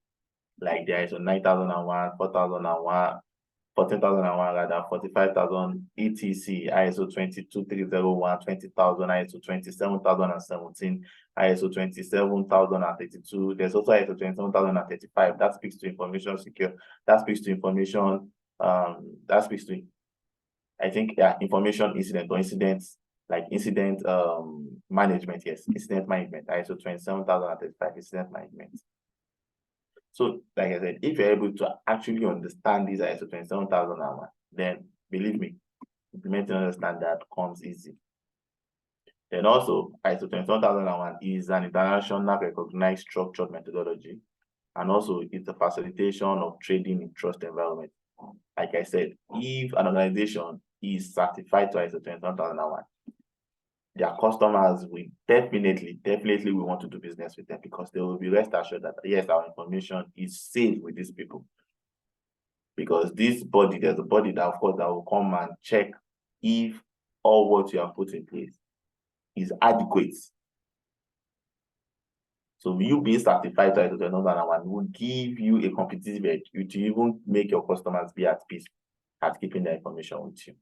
like the ISO 9001, 4001, 14,001 rather, 45,000 ETC, ISO 22301, 20,000, ISO 27,017, ISO 27,032. There's also ISO 27,035 that speaks to information secure, that speaks to information, I think, yeah, information incident or incidents, like incident management, yes, incident management, ISO 27,035, incident management. So, like I said, if you're able to actually understand these ISO 27001, then believe me, implementing another standard comes easy. Then also, ISO 27001 is an international recognized structured methodology, and also it's a facilitation of trading in trust environment. Like I said, if an organization is certified to ISO 27001, their customers will definitely we want to do business with them, because they will be rest assured that yes, our information is safe with these people. Because this body, there's a body that, of course, that will come and check if all what you have put in place is adequate. So you being certified to ISO 27001 will give you a competitive edge to even make your customers be at peace at keeping their information with you.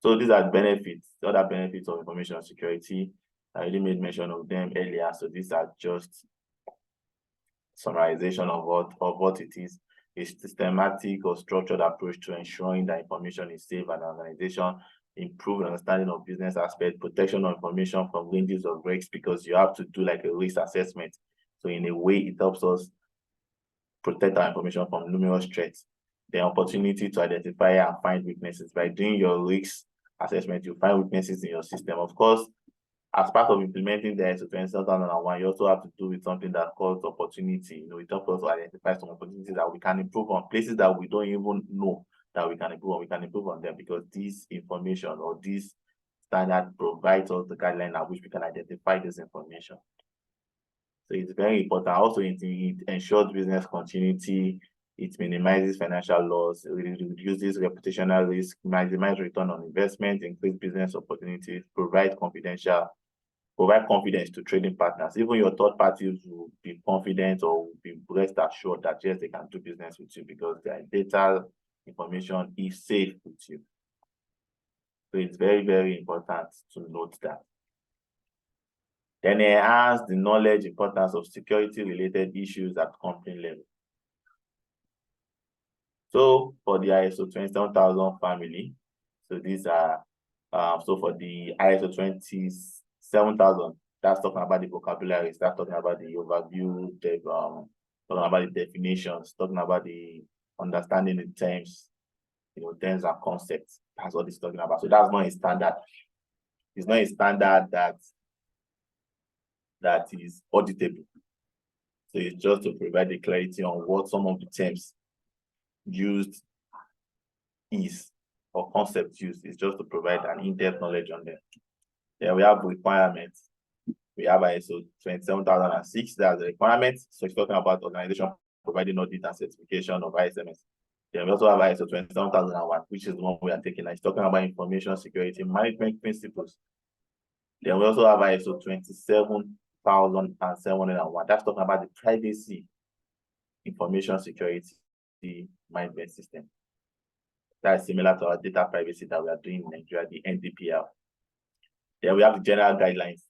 So these are benefits, the other benefits of information security. I already made mention of them earlier. So these are just summarization of what it is. A systematic or structured approach to ensuring that information is safe and organization, improve understanding of business aspects, protection of information from ranges of risks, because you have to do like a risk assessment. So in a way, it helps us protect our information from numerous threats. The opportunity to identify and find weaknesses. By doing your risk assessment, you find weaknesses in your system. Of course, as part of implementing the ISO 27001, you also have to do with something that calls opportunity. It helps us to identify some opportunities that we can improve on, places that we don't even know that we can improve on. We can improve on them because this information or this standard provides us the guideline at which we can identify this information. So it's very important. Also, it ensures business continuity. It minimizes financial loss, it reduces reputational risk, maximizes return on investment, increase business opportunities, provide confidence to trading partners. Even your third parties will be confident or will be rest assured that yes, they can do business with you because their data information is safe with you. So it's very, very important to note that. Then enhance the knowledge importance of security-related issues at company level. So for the ISO 27000 family, so these are, so for the ISO 27000, that's talking about the vocabularies, that's talking about the overview, talking about the definitions, talking about the understanding the terms, terms and concepts. That's what it's talking about. So that's not a standard. It's not a standard that is auditable. So it's just to provide the clarity on what some of the terms used is, or concepts used, is just to provide an in-depth knowledge on them. Then we have requirements. We have ISO 27006, that's the requirements. So it's talking about organization providing audit and certification of ISMS. Then we also have ISO 27001, which is the one we are taking. It's talking about information security management principles. Then we also have ISO 27701. That's talking about the privacy information security management system. That is similar to our data privacy that we are doing in Nigeria, the NDPL. Then we have the general guidelines.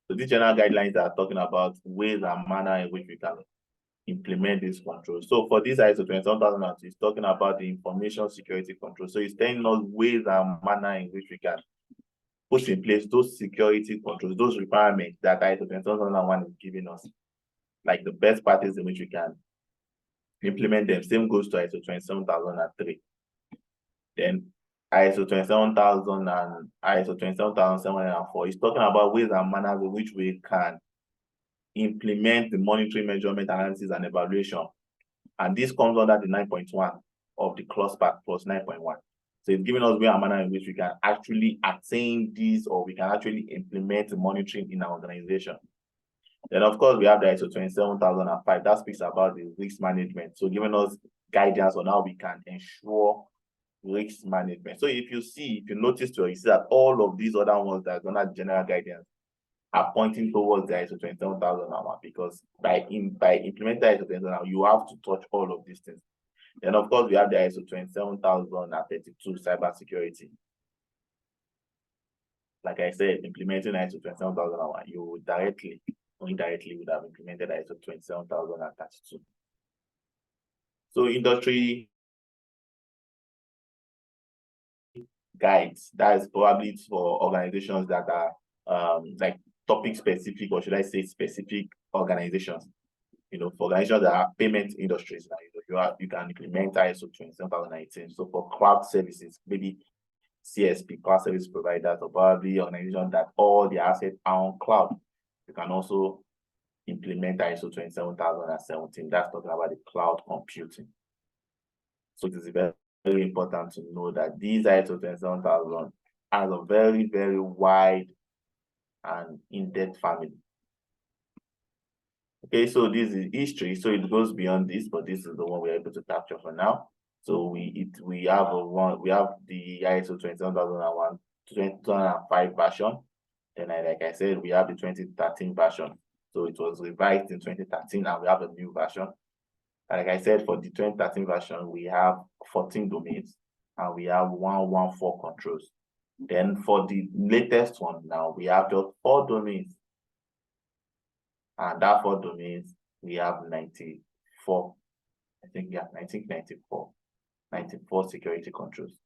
So these general guidelines are talking about ways and manner in which we can implement these controls. So for this ISO 27002, it's talking about the information security control. So it's telling us ways and manner in which we can put in place those security controls, those requirements that ISO 27001 is giving us, like the best practices in which we can implement them. Same goes to ISO 27003. Then ISO 27000 and ISO 27704 is talking about ways and manners in which we can implement the monitoring, measurement, analysis, and evaluation. And this comes under the 9.1 of the clause pack plus 9.1. So it's giving us way and manner in which we can actually attain these, or we can actually implement the monitoring in our organization. Then of course we have the ISO 27005 that speaks about the risk management. So giving us guidance on how we can ensure risk management. So if you notice, you see that all of these other ones that are under general guidance are pointing towards the ISO 27001, because by implementing ISO 27001, you have to touch all of these things. Then of course we have the ISO 27032 cybersecurity. Like I said, implementing ISO 27001, you would directly or indirectly would have implemented ISO 27032. So industry guides, that is probably for organizations that are like topic specific, or should I say specific organizations. For organizations that are payment industries, you can implement ISO 27019. So for cloud services, maybe CSP, cloud service providers, or probably organizations that all their assets are on cloud, you can also implement ISO 27017. That's talking about the cloud computing. So it is very, very important to know that these ISO 27000 has a very, very wide and in-depth family. Okay, so this is history, so it goes beyond this, but this is the one we're able to capture for now. So we have the ISO 27001 2005 version, and like I said, we have the 2013 version. So it was revised in 2013, and we have a new version. And like I said, for the 2013 version, we have 14 domains, and we have 114 controls. Then for the latest one now, we have just 4 domains. And that 4 domains, we have 94, I think, yeah, 94 security controls.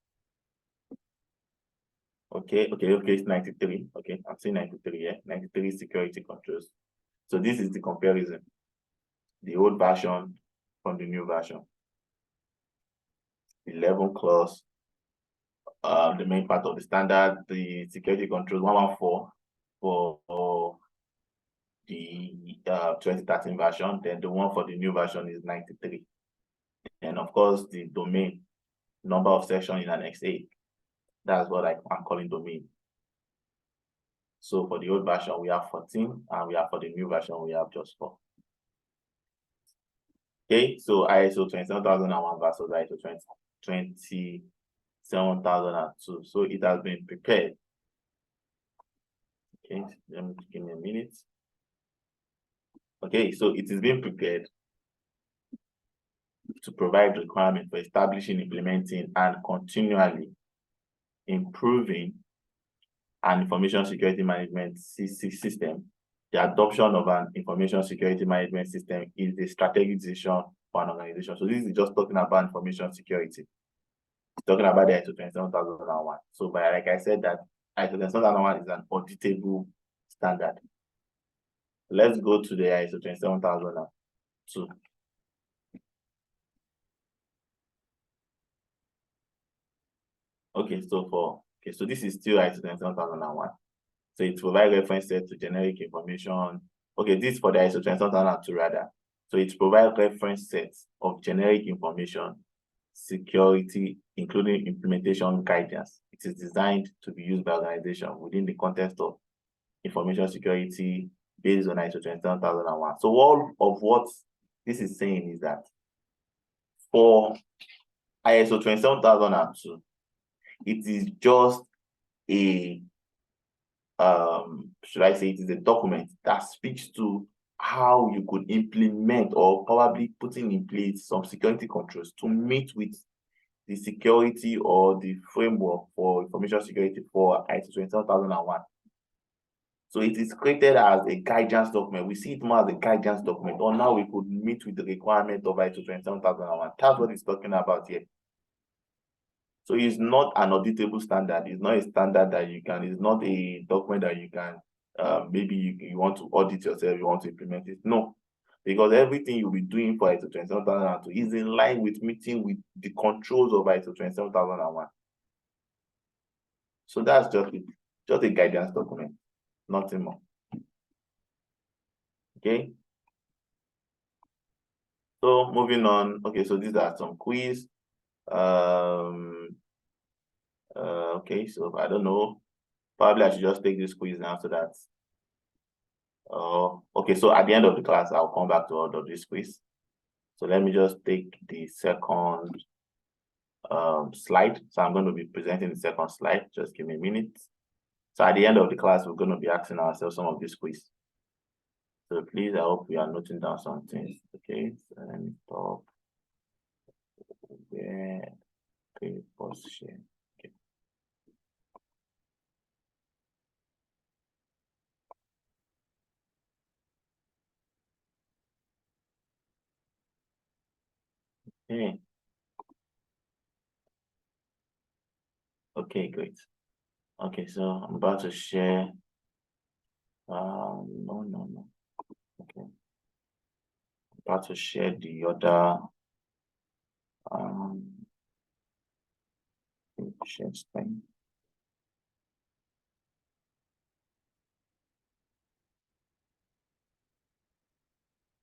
Okay, it's 93. Okay, I'm saying 93 here, 93 security controls. So this is the comparison, the old version from the new version. 11 clause, the main part of the standard, the security controls 114 for the 2013 version, then the one for the new version is 93. And of course, the domain, number of sections in Annex A, that's what I'm calling domain. So for the old version, we have 14, and for the new version, we have just 4. Okay, so ISO 27001 versus ISO 27002. So it has been prepared. Okay, let me give me a minute. Okay, so it is being prepared to provide requirements for establishing, implementing, and continually improving an information security management system. The adoption of an information security management system is the strategic decision for an organization. So this is just talking about information security. It's talking about the ISO 27001. So like I said, that ISO 27001 is an auditable standard. Let's go to the ISO 27002. Okay, so this is still ISO 27001. So it provides reference set to generic information. Okay, this is for the ISO 27002 rather. So it provides reference sets of generic information security, including implementation guidance. It is designed to be used by organizations within the context of information security based on ISO 27001. So all of what this is saying is that for ISO 27002, it is just a should I say it is a document that speaks to how you could implement or probably putting in place some security controls to meet with the security or the framework for information security for ISO 27001. So it is created as a guidance document. We see it more as a guidance document, or now we could meet with the requirement of ISO 27001. That's what it's talking about here. So it's not an auditable standard. It's not a standard that you can, it's not a document that you can, maybe you want to audit yourself, you want to implement it. No, because everything you'll be doing for ISO 27002 is in line with meeting with the controls of ISO 27001. So that's just a guidance document, nothing more. Okay. So moving on. Okay, so these are some quiz. Okay, so I don't know. Probably I should just take this quiz now so that. Okay, so at the end of the class, I'll come back to all of this quiz. So let me just take the second slide. So I'm going to be presenting the second slide. Just give me a minute. So at the end of the class, we're going to be asking ourselves some of this quiz. So please, I hope we are noting down some things. Okay, so let me stop. Yeah. Okay, pause share. Okay. Okay. Okay, great. Okay, so I'm about to share. No. Okay. I'm about to share the other share screen.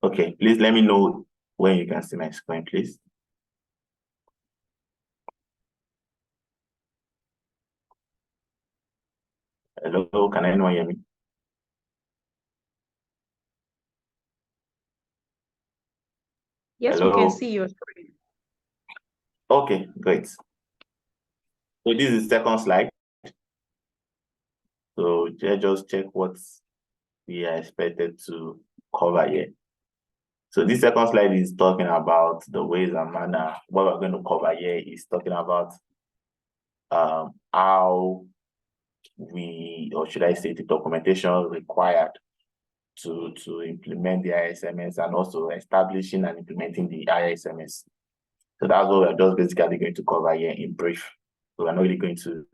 Okay, please let me know when you can see my screen, please. Hello, can anyone hear me? Yes, Hello? we can see your screen. Okay, great. So this is the second slide. So just check what we are expected to cover here. So this second slide is talking about the ways and manner. What we're going to cover here is talking about how we, or should I say, the documentation required to implement the ISMS, and also establishing and implementing the ISMS. So that's what we're just basically going to cover here in brief. So we're not really going to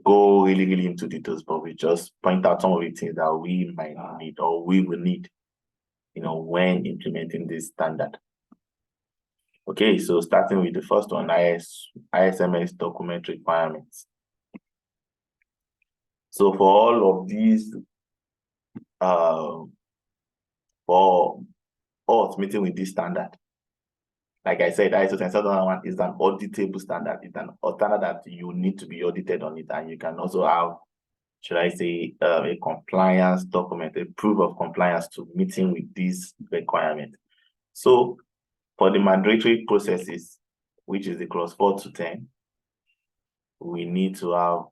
go really into details, but we just point out some of the things that we might need or we will need, when implementing this standard. Okay, so starting with the first one, ISMS document requirements. So for all of these, for us meeting with this standard, like I said, ISO 27001 is an auditable standard. It's an standard that you need to be audited on it, and you can also have, should I say, a compliance document, a proof of compliance to meeting with these requirements. So for the mandatory processes, which is the clause 4 to 10, we need to have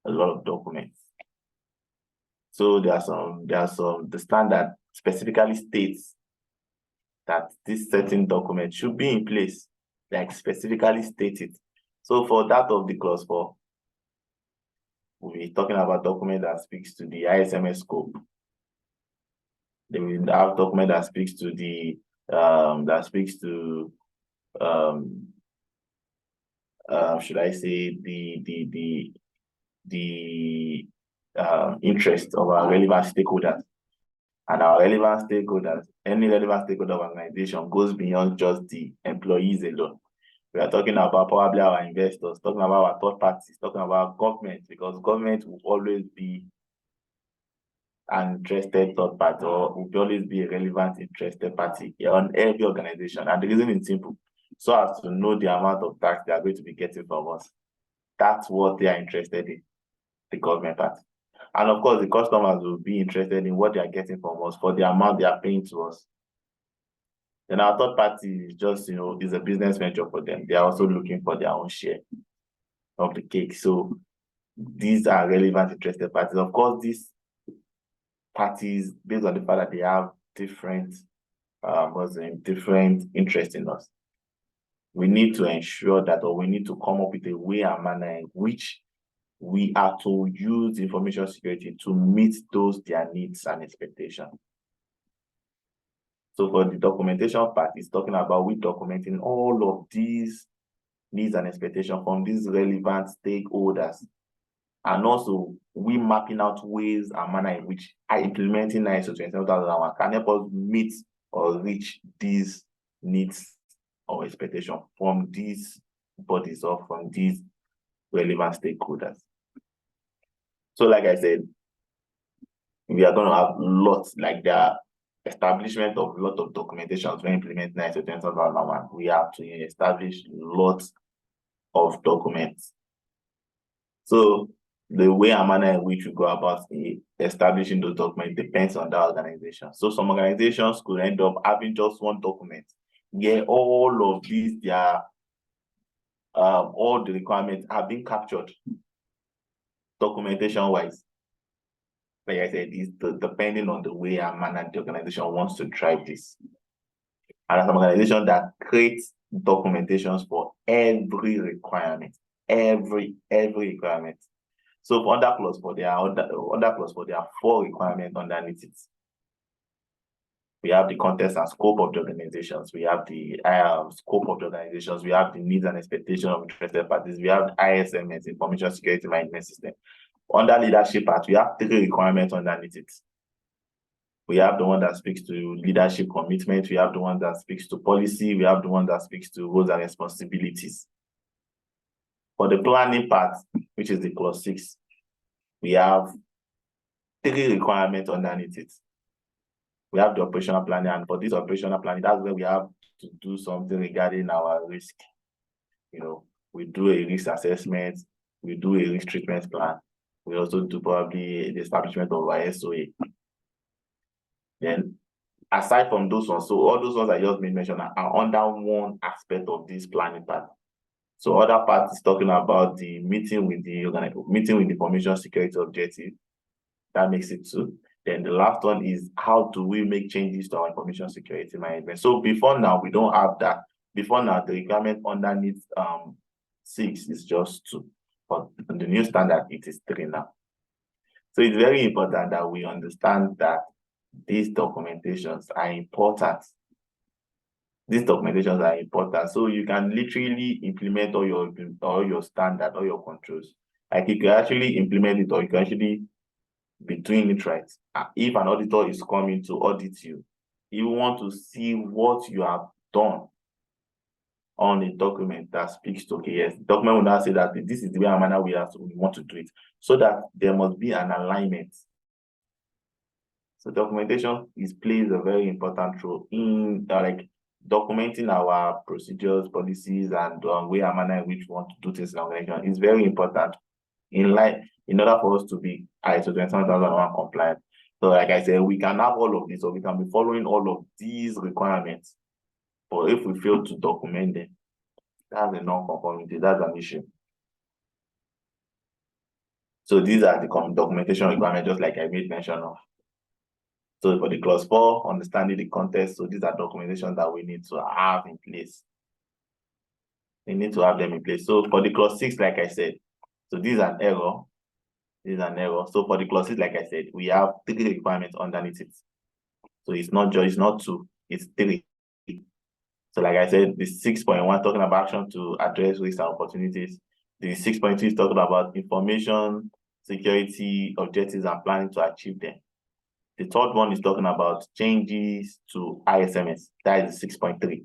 a lot of documents. So the standard specifically states that this certain document should be in place, like specifically stated. So for that of the clause 4, we'll be talking about document that speaks to the ISMS scope. Then we have document that speaks to the should I say the interest of our relevant stakeholders. And our relevant stakeholders, any relevant stakeholder organization goes beyond just the employees alone. We are talking about probably our investors, talking about our third parties, talking about government, because government will always be an interested third party, or will always be a relevant interested party on every organization. And the reason is simple. so as to know the amount of tax they are going to be getting from us. That's what they are interested in, the government part. And of course, the customers will be interested in what they are getting from us for the amount they are paying to us. Then our third party is just, is a business venture for them. They are also looking for their own share of the cake. So these are relevant interested parties. Of course, these parties, based on the fact that they have different different interests in us, we need to ensure that, or we need to come up with a way and manner in which we are to use information security to meet their needs and expectations. So for the documentation part, it's talking about we documenting all of these needs and expectations from these relevant stakeholders. And also we mapping out ways and manner in which implementing ISO 27001 can help us meet or reach these needs or expectations from these bodies or from these relevant stakeholders. So like I said, we are going to have lots, like the establishment of a lot of documentations when implementing ISO 27001. We have to establish lots of documents. So the way and manner in which we go about establishing those documents depends on that organization. So some organizations could end up having just one document. Yeah, all of these, all the requirements have been captured documentation-wise. Like I said, it's depending on the way and manner the organization wants to drive this. And as an organization that creates documentations for every requirement, every requirement. So for under clause for there are 4 requirements underneath it. We have the context and scope of the organizations. We have the scope of the organizations. We have the needs and expectations of interested parties. We have the ISMS, Information Security Management System. Under leadership part, we have 3 requirements underneath it. We have the one that speaks to leadership commitment. We have the one that speaks to policy. We have the one that speaks to roles and responsibilities. For the planning part, which is the clause 6, we have 3 requirements underneath it. We have the operational planning, and for this operational planning, that's where we have to do something regarding our risk. We do a risk assessment, we do a risk treatment plan. We also do probably the establishment of our SOA. Then, aside from those ones, so all those ones I just made mention are under one aspect of this planning part. So other part is talking about the meeting with the information security objective. That makes it 2. Then the last one is how do we make changes to our information security management. So before now, we don't have that. Before now, the requirement underneath 6 is just 2. But on the new standard, it is 3 now. So it's very important that we understand that these documentations are important. These documentations are important. So you can literally implement all your standard, all your controls. Like you can actually implement it, or you can actually be doing it right. If an auditor is coming to audit you, you want to see what you have done on a document that speaks to, okay, yes, the document will now say that this is the way and manner we want to do it, so that there must be an alignment. So documentation plays a very important role in documenting our procedures, policies, and way and manner in which we want to do things in our organization. Is very important in order for us to be ISO 27001 compliant. So like I said, we can have all of this, or we can be following all of these requirements. But if we fail to document them, that's a non-conformity, that's an issue. So these are the documentation requirements, just like I made mention of. So for the clause 4, understanding the context, so these are documentations that we need to have in place. We need to have them in place. So for the clause 6, like I said, so this is an error. This is an error. So for the clause 6, like I said, we have 3 requirements underneath it. So it's not 2, it's 3. So like I said, the 6.1 talking about action to address risks and opportunities. The 6.2 is talking about information security objectives and planning to achieve them. The third one is talking about changes to ISMS. That is 6.3.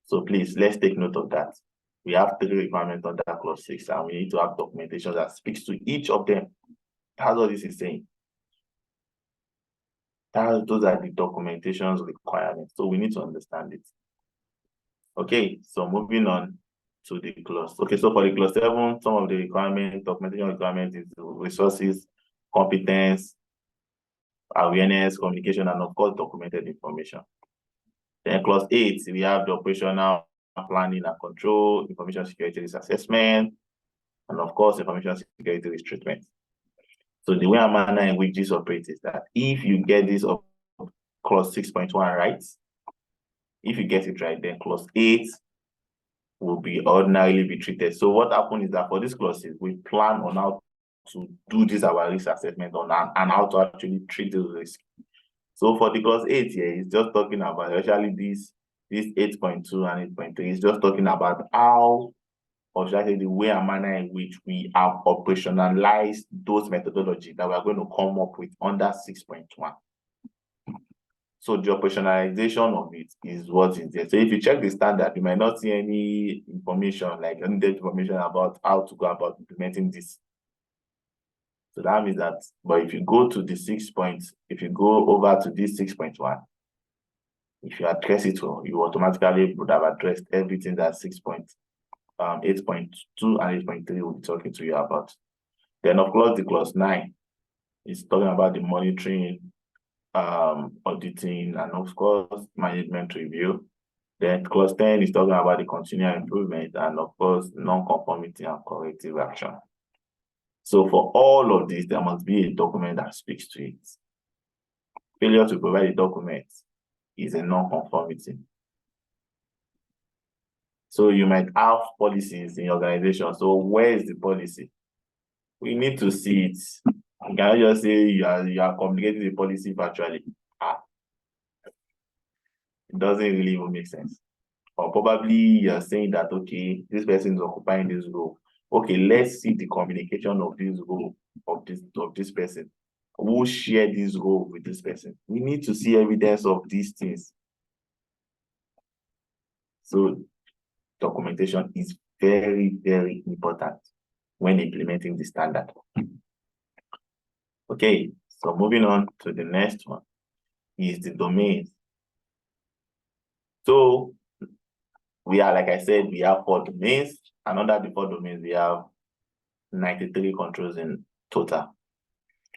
So please, let's take note of that. We have 3 requirements under clause 6, and we need to have documentation that speaks to each of them. That's what this is saying. Those are the documentation's requirements. So we need to understand it. Okay, so moving on to the clause. Okay, so for the clause 7, some of the requirements, documentation requirements is resources, competence, awareness, communication, and of course, documented information. Then clause 8, we have the operational planning and control, information security risk assessment, and of course, information security risk treatment. So the way and manner in which this operates is that if you get this clause 6.1 right, if you get it right, then clause 8 will be ordinarily be treated. So what happens is that for these clauses, we plan on how to do this our risk assessment on and how to actually treat the risk. So for the clause 8 here, it's just talking about actually this 8.2 and 8.3 is just talking about how, or should I say the way and manner in which we have operationalized those methodologies that we're going to come up with under 6.1. So the operationalization of it is what is there. So if you check the standard, you might not see any information, like in-depth information about how to go about implementing this. So that means that, but if you go to the 6 points, if you go over to this 6.1, if you address it well, you automatically would have addressed everything that 8.2 and 8.3 will be talking to you about. Then of course the clause 9 is talking about the monitoring, auditing, and of course management review. Then clause 10 is talking about the continual improvement and of course non-conformity and corrective action. So for all of this, there must be a document that speaks to it. Failure to provide a document is a non-conformity. So you might have policies in your organization. So where is the policy? We need to see it. You cannot just say you are communicating the policy virtually. It doesn't really even make sense. Or probably you're saying that, okay, this person is occupying this role. Okay, let's see the communication of this role of this person. Who shared this role with this person? We need to see evidence of these things. So documentation is very, very important when implementing the standard. Okay, so moving on to the next one is the domains. So we are, like I said, we have 4 domains, and under the 4 domains, we have 93 controls in total.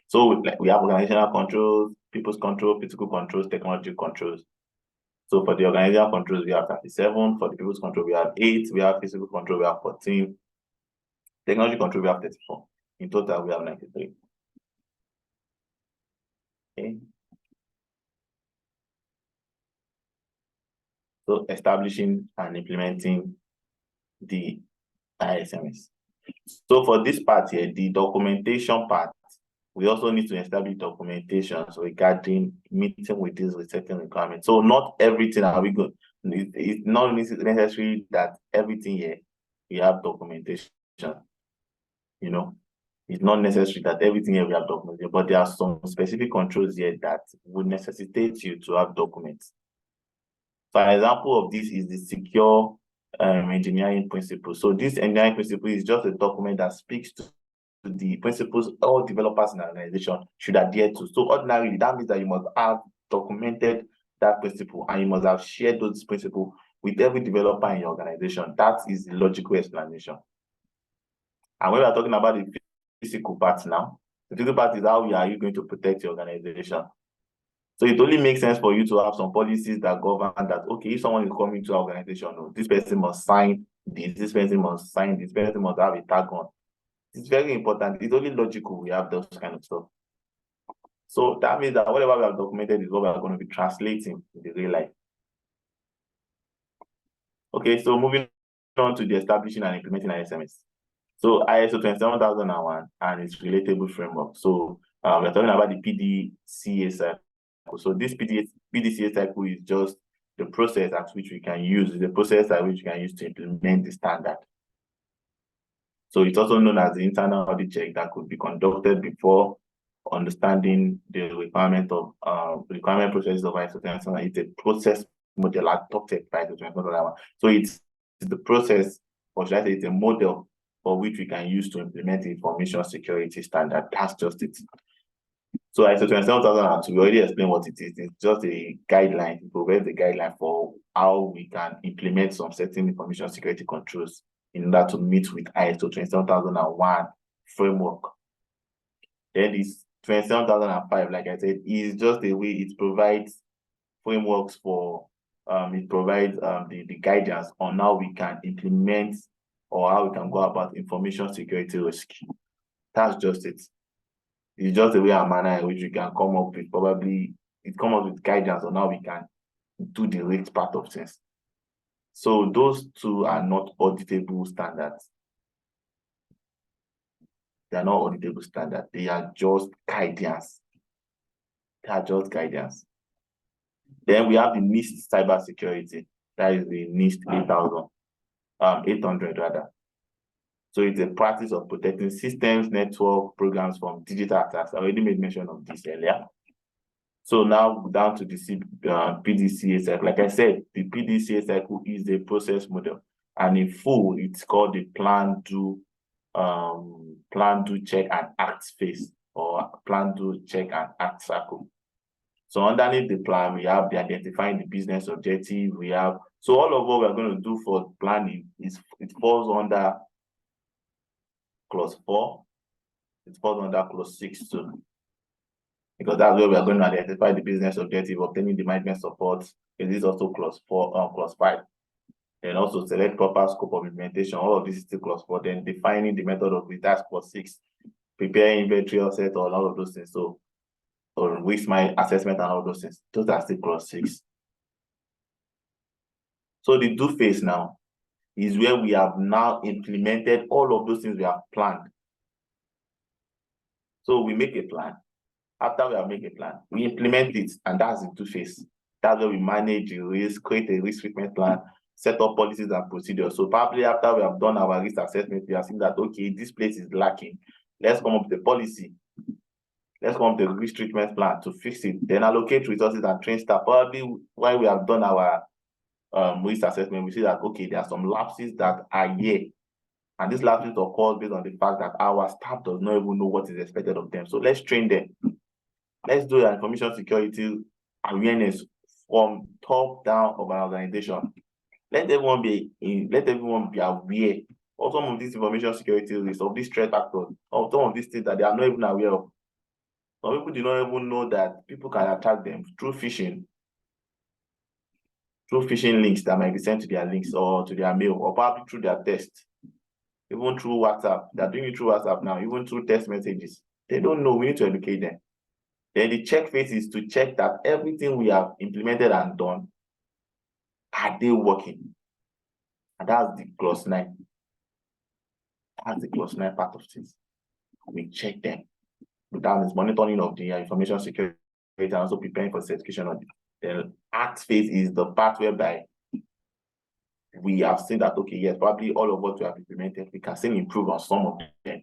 So we have organizational controls, people's control, physical controls, technology controls. So for the organizational controls, we have 37. For the people's control, we have 8. We have physical control, we have 14. Technology control, we have 34. In total, we have 93. Okay. So establishing and implementing the ISMS. So for this part here, the documentation part, we also need to establish documentations regarding meeting with these certain requirements. So not everything are we good. It's not necessary that everything here we have documentation. You know, it's not necessary that everything here we have documentation, but there are some specific controls here that would necessitate you to have documents. So an example of this is the secure engineering principle. So this engineering principle is just a document that speaks to the principles all developers in an organization should adhere to. So ordinarily, that means that you must have documented that principle and you must have shared those principles with every developer in your organization. That is the logical explanation. And when we are talking about the physical part now, the physical part is how are you going to protect your organization. So it only makes sense for you to have some policies that govern that, okay, if someone is coming to our organization, this person must sign this person must sign this person must have a tag on. It's very important. It's only logical we have those kind of stuff. So that means that whatever we have documented is what we are going to be translating in the real life. Okay, so moving on to the establishing and implementing ISMS. So ISO 27001 and its relatable framework. So we're talking about the PDCA cycle. So this PDCA cycle is just the process at which we can use, the process at which we can use to implement the standard. So it's also known as the internal audit check that could be conducted before understanding the requirement of requirement processes of ISO 27001. It's a process model adopted by the 27001. So it's the process, or should I say it's a model for which we can use to implement the information security standard. That's just it. So ISO 27002, we already explained what it is. It's just a guideline. It provides a guideline for how we can implement some certain information security controls in order to meet with ISO 27001 framework. Then this 27005, like I said, is just a way it provides frameworks for, it provides the guidance on how we can implement or how we can go about information security risk. That's just it. It's just a way and manner in which we can come up with with guidance on how we can do the risk part of things. So those two are not auditable standards. They are not auditable standards. They are just guidance. They are just guidance. Then we have the NIST cybersecurity. That is the NIST 800 rather. So it's a practice of protecting systems, network, programs from digital attacks. I already made mention of this earlier. So now down to the PDCA cycle. Like I said, the PDCA cycle is the process model, and in full, it's called the plan, do, check, and act phase, or plan, do, check, and act cycle. So underneath the plan, we have the identifying the business objective. We have, so all of what we're going to do for planning is, it falls under clause 4. It falls under clause 6 too, because that's where we are going to identify the business objective, obtaining the management support. It is also clause 4, clause 5. And also select proper scope of implementation. All of this is still clause 4. Then defining the method of it, that's clause 6. Prepare inventory offset, or all of those things. So, or risk my assessment and all those things. Those are still clause 6. So the do phase now is where we have now implemented all of those things we have planned. So we make a plan. After we have made a plan, we implement it, and that's the do phase. That's where we manage the risk, create a risk treatment plan, set up policies and procedures. So probably after we have done our risk assessment, we have seen that, okay, this place is lacking. Let's come up with a policy. Let's come up with a risk treatment plan to fix it. Then allocate resources and train staff. Probably while we have done our risk assessment, we see that, okay, there are some lapses that are here. And these lapses are caused based on the fact that our staff does not even know what is expected of them. So let's train them. Let's do an information security awareness from top down of an organization. Let everyone be aware of some of these information security risks, of these threat factors, of some of these things that they are not even aware of. Some people do not even know that people can attack them through phishing links that might be sent to their links or to their mail, or probably through their text, even through WhatsApp. They're doing it through WhatsApp now, even through text messages. They don't know. We need to educate them. Then the check phase is to check that everything we have implemented and done, are they working? And that's the clause 9. That's the clause 9 part of things. We check them. That is monitoring of the information security and also preparing for certification of it. The act phase is the part whereby we have seen that, okay, yes, probably all of what we have implemented, we can still improve on some of them.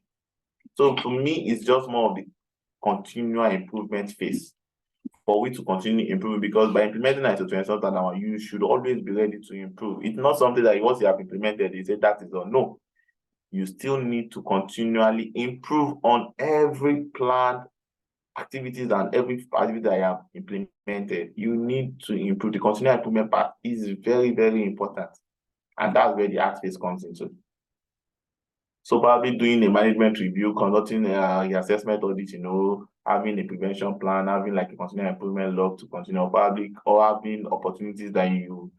So to me, it's just more of the continual improvement phase for we to continue improving, because by implementing ISO 27001, you should always be ready to improve. It's not something that once you have implemented, you say that is all. No, you still need to continually improve on every planned activities and every activity that I have implemented. You need to improve. The continual improvement part is very, very important. And that's where the act phase comes into. So probably doing a management review, conducting the assessment audit, having a prevention plan, having like a continual improvement log to continue, probably, or having opportunities that you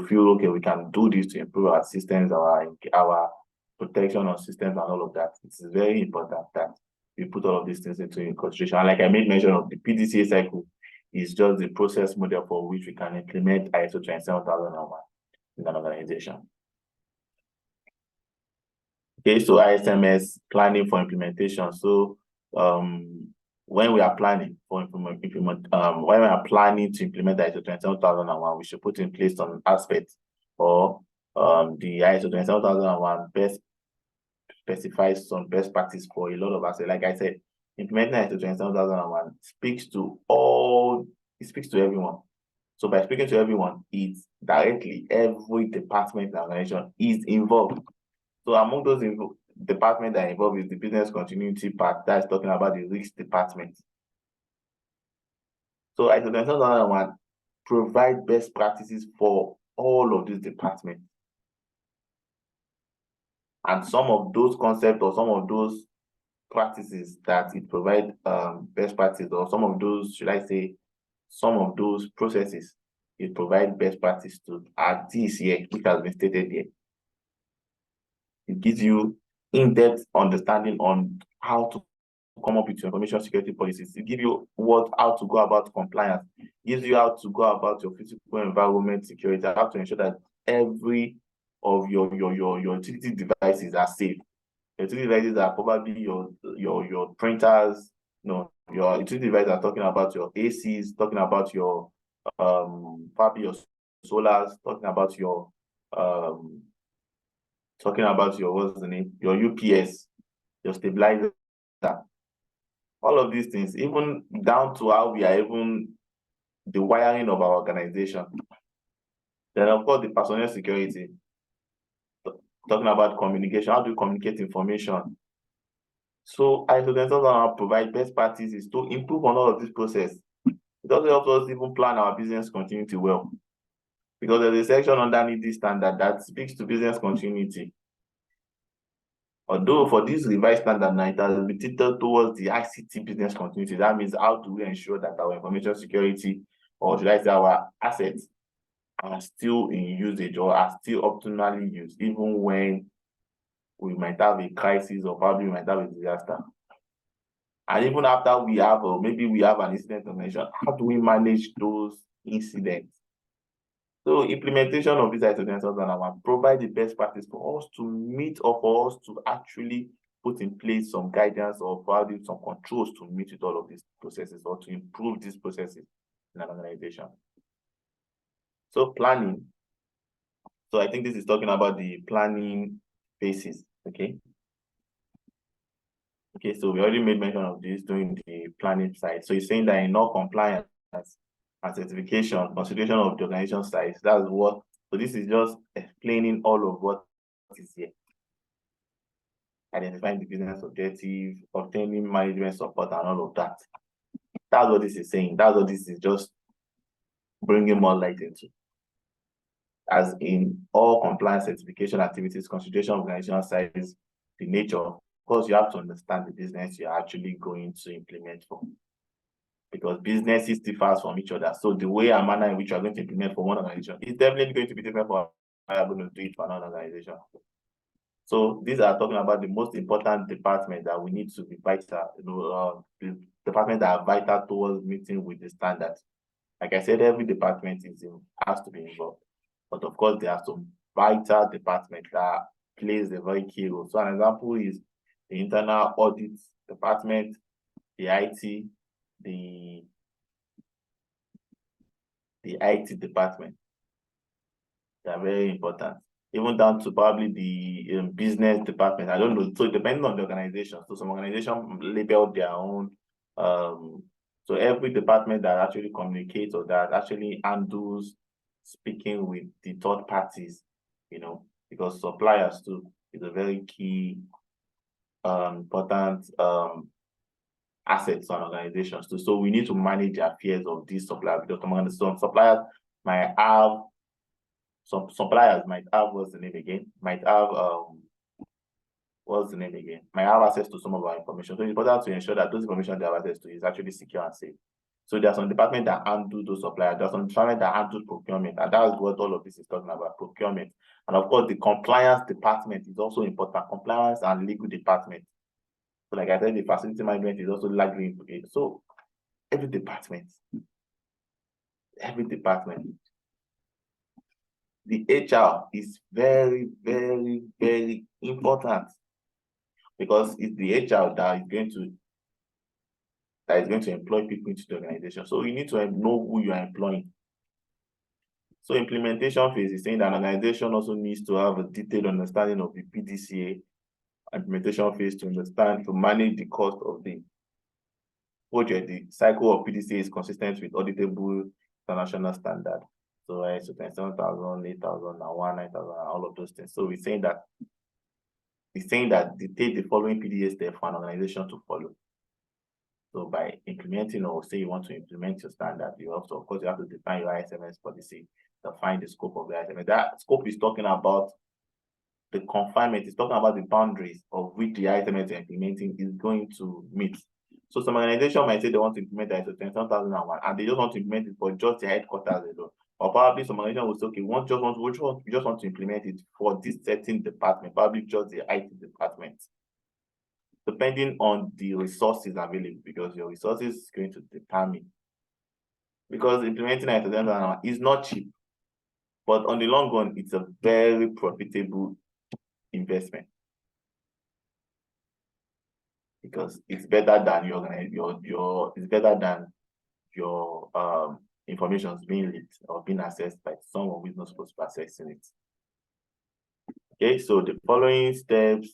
feel, okay, we can do this to improve our systems, our protection on systems and all of that. It's very important that we put all of these things into consideration. And like I made mention of, the PDCA cycle is just the process model for which we can implement ISO 27001 in an organization. Okay, so ISMS, planning for implementation. So when we are planning for when we are planning to implement ISO 27001, we should put in place some aspects, or the ISO 27001 best specifies some best practice for a lot of us. Like I said, implementing ISO 27001 speaks to everyone. So by speaking to everyone, it's directly every department in the organization is involved. So among those departments that are involved is the business continuity part. That's talking about the risk department. So ISO 27001 provide best practices for all of these departments. And some of those concepts or some of those practices that it provides best practices, or some of those, should I say, some of those processes it provides best practice to are this here, which has been stated here. It gives you in-depth understanding on how to come up with your information security policies. It gives you how to go about compliance. It gives you how to go about your physical environment security, how to ensure that every of your utility devices are safe. Your utility devices are probably your printers, your utility devices are talking about your ACs, talking about your probably your solars, talking about your what's the name, your UPS, your stabilizer, all of these things, even down to how we are even the wiring of our organization. Then of course the personnel security, talking about communication, how do you communicate information? So ISO 27001 provide best practices to improve on all of this process. It also helps us even plan our business continuity well, because there's a section underneath this standard that speaks to business continuity. Although for this revised standard now, it has been tilted towards the ICT business continuity. That means how do we ensure that our information security, or should I say our assets, are still in usage or are still optimally used, even when we might have a crisis or probably we might have a disaster. And even after we have, or maybe we have an incident of mention, how do we manage those incidents? So implementation of this ISO 27001 provide the best practice for us to meet, or for us to actually put in place some guidance or probably some controls to meet with all of these processes, or to improve these processes in an organization. So planning. So I think this is talking about the planning phases, okay? Okay, so we already made mention of this during the planning side. So it's saying that in all compliance and certification, consideration of the organization size, that's what, so this is just explaining all of what is here. Identifying the business objective, obtaining management support, and all of that. That's what this is saying. That's what this is just bringing more light into. As in all compliance certification activities, consideration of organizational size, the nature, of course, you have to understand the business you're actually going to implement for. Because businesses differ from each other. So the way and manner in which you're going to implement for one organization is definitely going to be different from how you're going to do it for another organization. So these are talking about the most important departments that we need to be vital, the departments that are vital towards meeting with the standards. Like I said, every department has to be involved. But of course, there are some vital departments that plays a very key role. So an example is the internal audit department, the IT, the IT department. They are very important. Even down to probably the business department. I don't know. So depending on the organization. So some organizations label their own. So every department that actually communicates or that actually handles speaking with the third parties, because suppliers too is a very key, important assets on organizations too. So we need to manage the affairs of these suppliers, because some suppliers might have, what's the name again? Might have might have access to some of our information. So it's important to ensure that those information they have access to is actually secure and safe. So there are some departments that handle those suppliers, there are some departments that handle procurement, and that's what all of this is talking about, procurement. And of course, the compliance department is also important, compliance and legal department. So like I said, the facility management is also largely implicated. So every department, the HR is very, very, very important, because it's the HR that is going to employ people into the organization. So you need to know who you are employing. So implementation phase is saying that an organization also needs to have a detailed understanding of the PDCA. Implementation phase to manage the cost of the project. The cycle of PDCA is consistent with auditable international standard. So ISO 27000, 8001, 9000, all of those things. So it's saying that dictate the following PDCA step for an organization to follow. So by implementing, or say you want to implement your standard, you also, of course, you have to define your ISMS policy, define the scope of the ISMS. That scope is talking about the confinement, it's talking about the boundaries of which the ISMS you're implementing is going to meet. So some organization might say they want to implement ISO 27001 and they just want to implement it for just their headquarters alone. Or probably some organization will say, okay, we just want to implement it for this certain department, probably just the IT department. Depending on the resources available, because your resources is going to determine. Because implementing ISO 27001 is not cheap, but on the long run, it's a very profitable investment. Because it's better than your information is being leaked or being accessed by someone who is not supposed to be accessing it. Okay, so the following steps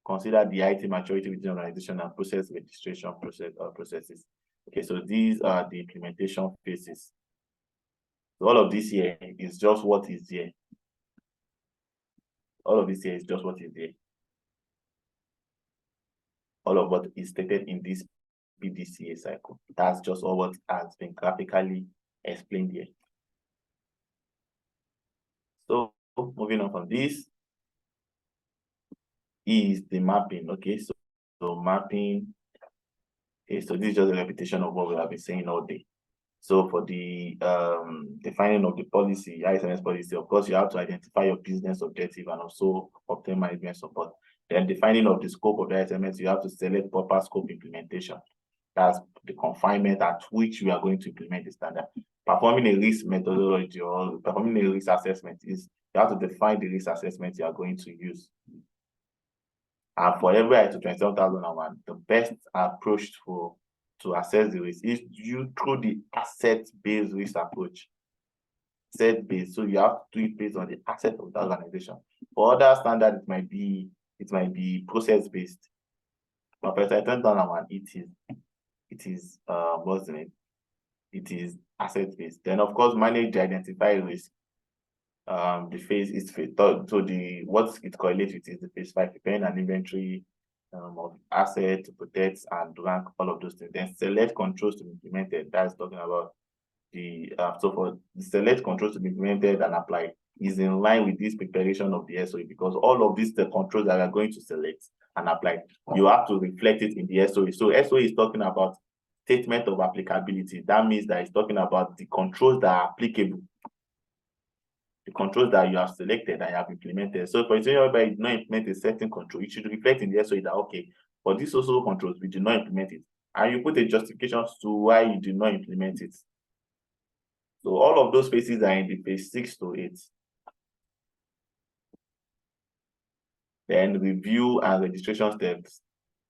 consider the IT maturity within organization and process registration processes. Okay, so these are the implementation phases. So all of this here is just what is there. All of this here is just what is there. All of what is stated in this PDCA cycle. That's just all what has been graphically explained here. So moving on from this is the mapping. Okay, so mapping. Okay, so this is just a repetition of what we have been saying all day. So for the defining of the policy, ISMS policy, of course, you have to identify your business objective and also obtain management support. Then defining of the scope of the ISMS, you have to select proper scope implementation. That's the confinement at which we are going to implement the standard. Performing a risk methodology or performing a risk assessment is you have to define the risk assessment you are going to use. And for every ISO 27001, the best approach to assess the risk is through the asset-based risk approach. Asset-based, so you have to do it based on the asset of the organization. For other standards, it might be process-based. But for ISO 27001, it is what's the name? It is asset-based. Then of course, manage the identified risk. The phase is so what it correlates with is the phase 5, preparing an inventory of assets to protect and rank all of those things. Then select controls to be implemented. That's talking about the so for the select controls to be implemented and applied is in line with this preparation of the SOE, because all of these the controls that we are going to select and apply, you have to reflect it in the SOE. So SOE is talking about statement of applicability. That means that it's talking about the controls that are applicable, the controls that you have selected and you have implemented. So for example, whereby you did not implement a certain control, you should reflect in the SOE that, okay, for these also controls, we did not implement it. And you put a justification to why you did not implement it. So all of those phases are in the phase 6 to 8. Then review and registration steps.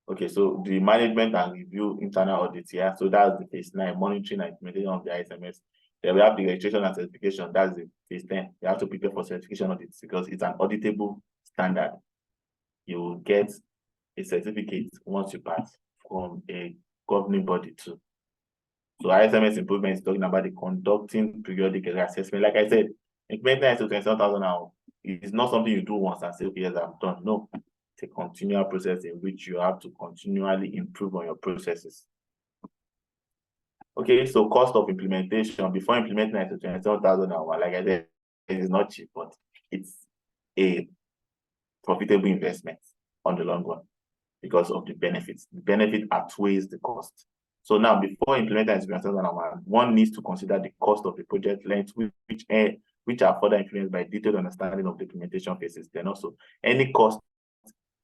Okay, so the management and review internal audit here. So that's the phase 9, monitoring and implementation of the ISMS. Then we have the registration and certification. That's the phase 10. You have to prepare for certification audits because it's an auditable standard. You will get a certificate once you pass from a governing body too. So ISMS improvement is talking about the conducting periodic assessment. Like I said, implementing ISO 27000 now is not something you do once and say, okay, yes, I'm done. No, it's a continual process in which you have to continually improve on your processes. Okay, so cost of implementation before implementing ISO 27001, like I said, it is not cheap, but it's a profitable investment on the long run because of the benefits. The benefit outweighs the cost. So now, before implementing ISO 27001, one needs to consider the cost of the project length, which are further influenced by detailed understanding of the implementation phases. Then also, any cost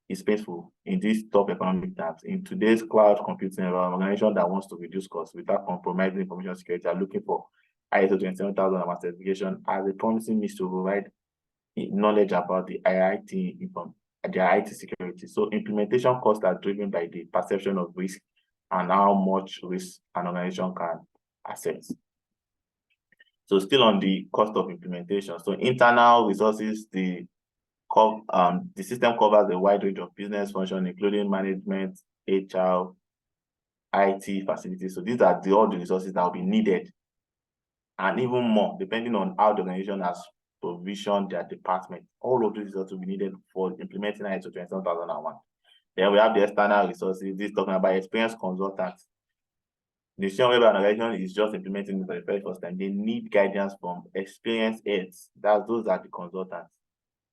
is painful in these top economic times. In today's cloud computing environment, organizations that wants to reduce costs without compromising information security are looking for ISO 27001 certification as a promising means to provide knowledge about the IT security. So implementation costs are driven by the perception of risk and how much risk an organization can accept. So still on the cost of implementation. So internal resources, the system covers a wide range of business functions, including management, HR, IT, facilities. So these are all the resources that will be needed, and even more, depending on how the organization has provisioned their department. All of these resources will be needed for implementing ISO 27001. Then we have the external resources. This is talking about experienced consultants Decision whereby an organization is just implementing it for the very first time, they need guidance from experienced heads. Those are the consultants.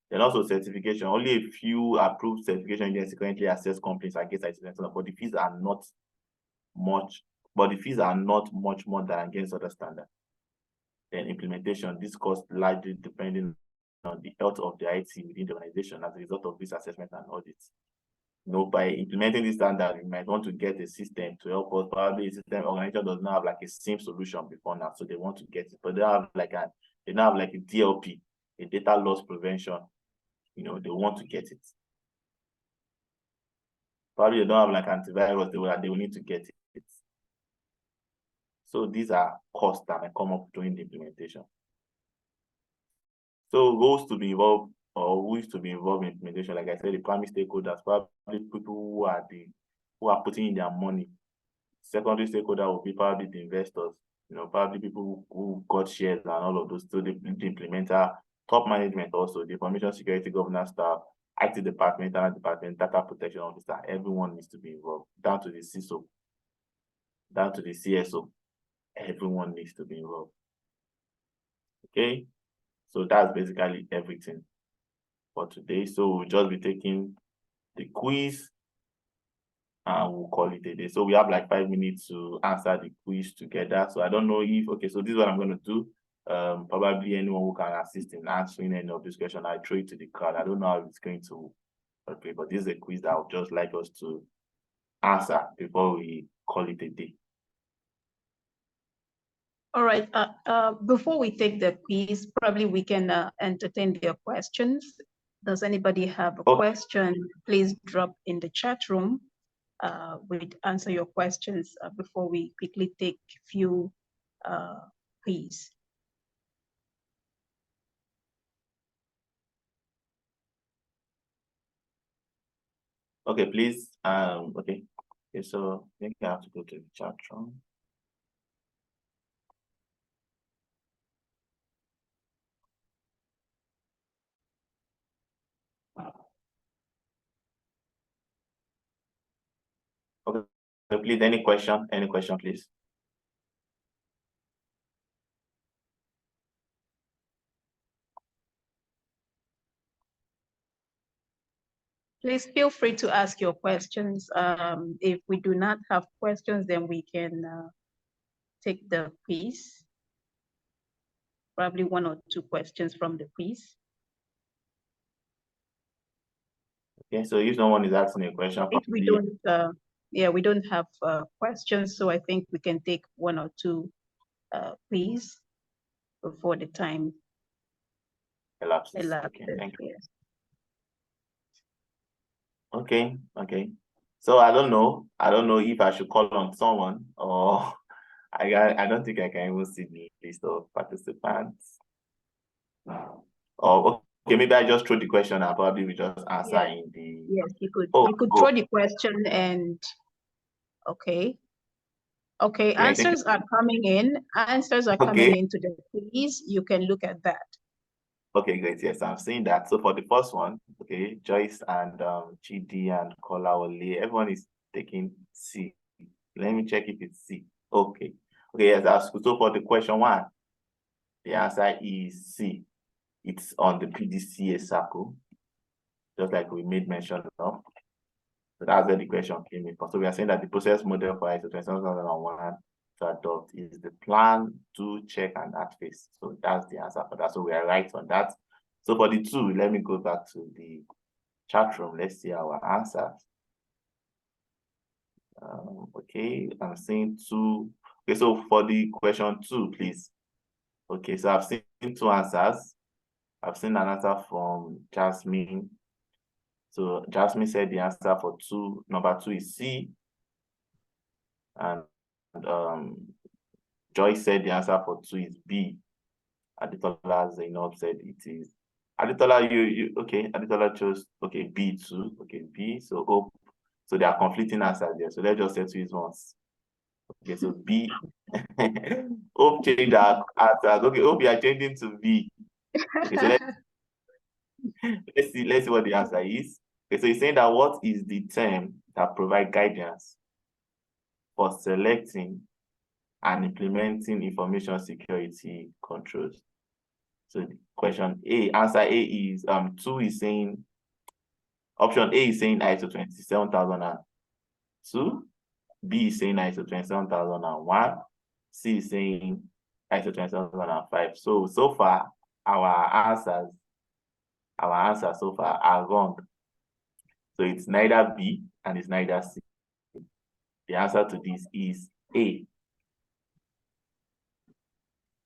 Then also certification. Only a few approved certification agencies currently assess companies against ISO, but the fees are not much. But the fees are not much more than against other standards. Then implementation. This cost largely depending on the health of the IT within the organization as a result of this assessment and audits. By implementing this standard, you might want to get a system to help us. Probably a system organization does not have like a SIM solution before now, so they want to get it, but they don't have like a DLP, a data loss prevention. They want to get it. Probably they don't have like antivirus, they will need to get it. So these are costs that may come up during the implementation. So roles to be involved, or who is to be involved in implementation, like I said, the primary stakeholders, probably people who are putting in their money. Secondary stakeholder will be probably the investors, probably people who got shares and all of those. So the implementer, top management also, the information security governance staff, IT department, internal department, data protection officer, everyone needs to be involved, down to the CISO, down to the CSO, everyone needs to be involved. Okay, so that's basically everything for today. So we'll just be taking the quiz and we'll call it a day. So we have like 5 minutes to answer the quiz together. So I don't know if, okay, so this is what I'm going to do. Probably anyone who can assist in answering any of this question, I throw it to the crowd. I don't know how it's going to okay, but this is a quiz that I would just like us to answer before we call it a day. All right. Before we take the quiz, probably we can entertain their questions. Does anybody have a question? Please drop in the chat room. We'll answer your questions before we quickly take a few quiz. Okay, please. Okay, so I think I have to go to the chat room. Okay, so please, any question, please. Please feel free to ask your questions. If we do not have questions, then we can take the quiz. Probably 1 or 2 questions from the quiz. Okay, so if no one is asking a question, if we don't, we don't have questions, so I think we can take 1 or 2 quiz before the time elapses. Okay, thank you. Yes. Okay. So I don't know if I should call on someone or I don't think I can even see the list of participants. Or okay, maybe I just throw the question and probably we just answer in the. Yes, you could. You could throw the question and okay. Okay, yeah, answers are coming in. Answers are coming into the quiz. You can look at that. Okay, great. Yes, I'm seeing that. So for the first one, okay, Joyce and GD and Kolawole, everyone is taking C. Let me check if it's C. Okay. Okay, yes, that's good. So for the question 1, the answer is C. It's on the PDCA circle, just like we made mention of. So that's where the question came in. So we are saying that the process model for ISO 27001 to adopt is the plan, do, check, and act phase. So that's the answer for that. So we are right on that. So for the 2, let me go back to the chat room. Let's see our answers. Okay, I'm seeing 2. Okay, so for the question 2, please. Okay, so I've seen 2 answers. I've seen an answer from Jasmine. So Jasmine said the answer for number 2 is C. And Joyce said the answer for 2 is B. Aditola Zainab said it is. Aditola, okay, Aditola chose, okay, B too. Okay, B. So hope. So there are conflicting answers there. So let's just say 2 is once. Okay, so B. Hope change our answers. Okay, hope you are changing to B. Okay, so let's see what the answer is. Okay, so he's saying that what is the term that provide guidance for selecting and implementing information security controls. So question A, answer A is 2 is saying, option A is saying ISO 27002, B is saying ISO 27001, C is saying ISO 27005. So far, our answers so far are wrong. So it's neither B and it's neither C. The answer to this is A.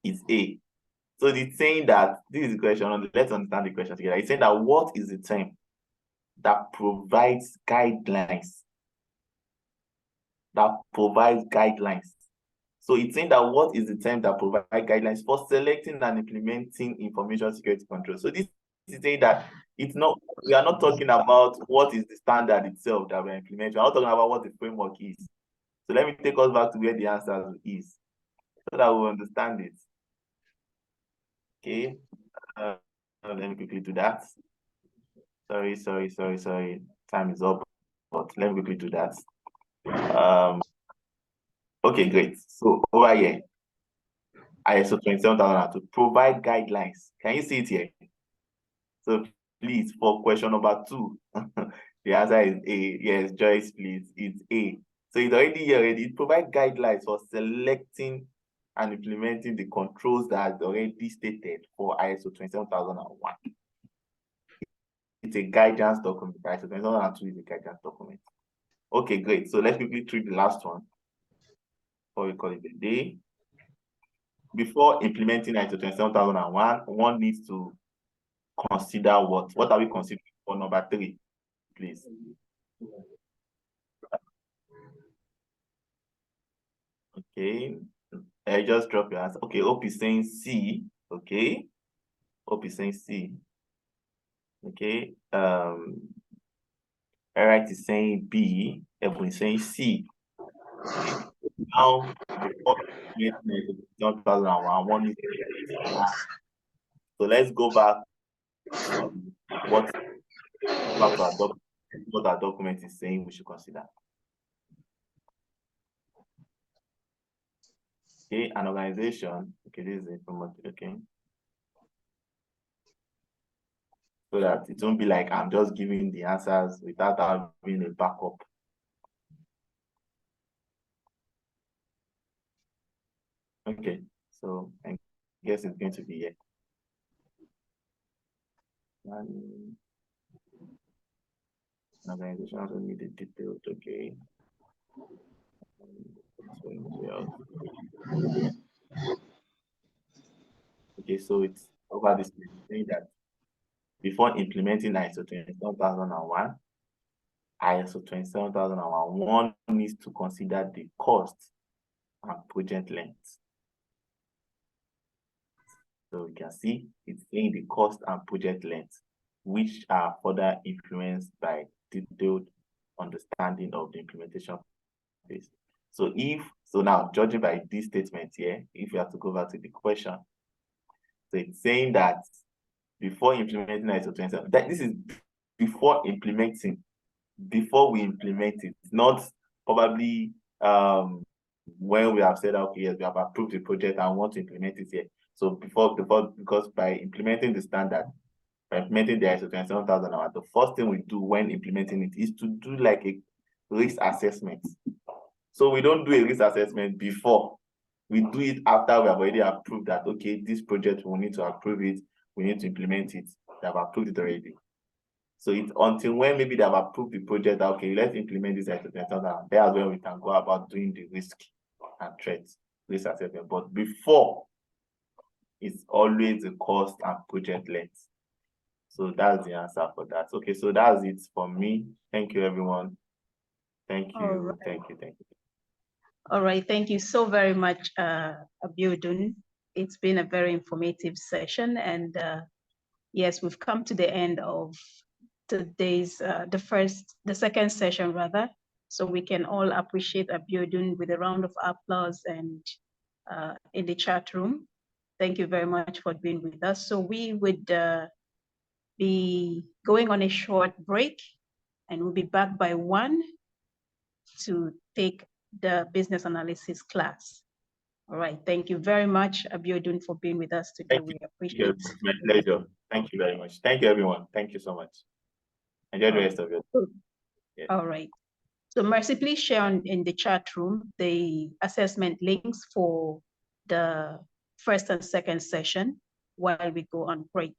It's A. So it's saying that, this is the question, let's understand the question together. It's saying that what is the term that provides guidelines? That provides guidelines. So it's saying that what is the term that provides guidelines for selecting and implementing information security control. So this is saying that it's not, we are not talking about what is the standard itself that we're implementing. We're not talking about what the framework is. So let me take us back to where the answer is, so that we'll understand it. Okay, let me quickly do that. Sorry. Time is up, but let me quickly do that. Okay, great. So over here, ISO 27002 provide guidelines. Can you see it here? So please, for question number 2, the answer is A. Yes, Joyce, please. It's A. So it's already here. It provides guidelines for selecting and implementing the controls that are already stated for ISO 27001. It's a guidance document. ISO 27002 is a guidance document. Okay, great. So let's quickly treat the last one before we call it a day. Before implementing ISO 27001, one needs to consider what? What are we considering for number 3, please? Okay, I just drop your answer. Okay, Hope is saying C. Okay, Hope is saying C. Okay, Eric is saying B. Ebony is saying C. Now, before 2001, one is so let's go back to what our document is saying we should consider. Okay, an organization. Okay, this is informative. Okay, so that it won't be like I'm just giving the answers without having a backup. Okay, so I guess it's going to be here. An organization also need the details. Okay. Okay, so it's over this saying that before implementing ISO 27001, ISO 27001, one needs to consider the cost and project length. So you can see it's saying the cost and project length, which are further influenced by detailed understanding of the implementation phase. So now judging by this statement here, if you have to go back to the question, so it's saying that before implementing ISO 27001, that this is before implementing, before we implement it, not probably when we have said, okay, yes, we have approved the project and want to implement it here. So before, because by implementing the standard, by implementing the ISO 27001, the first thing we do when implementing it is to do like a risk assessment. So we don't do a risk assessment before. We do it after we have already approved that, okay, this project, we need to approve it, we need to implement it. They have approved it already. So it's until when maybe they have approved the project, okay, let's implement this ISO 27001. That's when we can go about doing the risk and threats, risk assessment. But before, it's always the cost and project length. So that's the answer for that. Okay, so that's it for me. Thank you, everyone. Thank you. Right. Thank you. All right, thank you so very much, Abiodun. It's been a very informative session, and yes, we've come to the end of today's the second session rather. So we can all appreciate Abiodun with a round of applause and in the chat room. Thank you very much for being with us. So we would be going on a short break, and we'll be back by 1 to take the business analysis class. All right. Thank you very much, Abiodun, for being with us today. Thank you. We appreciate it. My pleasure. Thank you very much. Thank you, everyone. Thank you so much. Enjoy the rest of your day. Yeah. All right. So Mercy, please share in the chat room the assessment links for the first and second session while we go on break.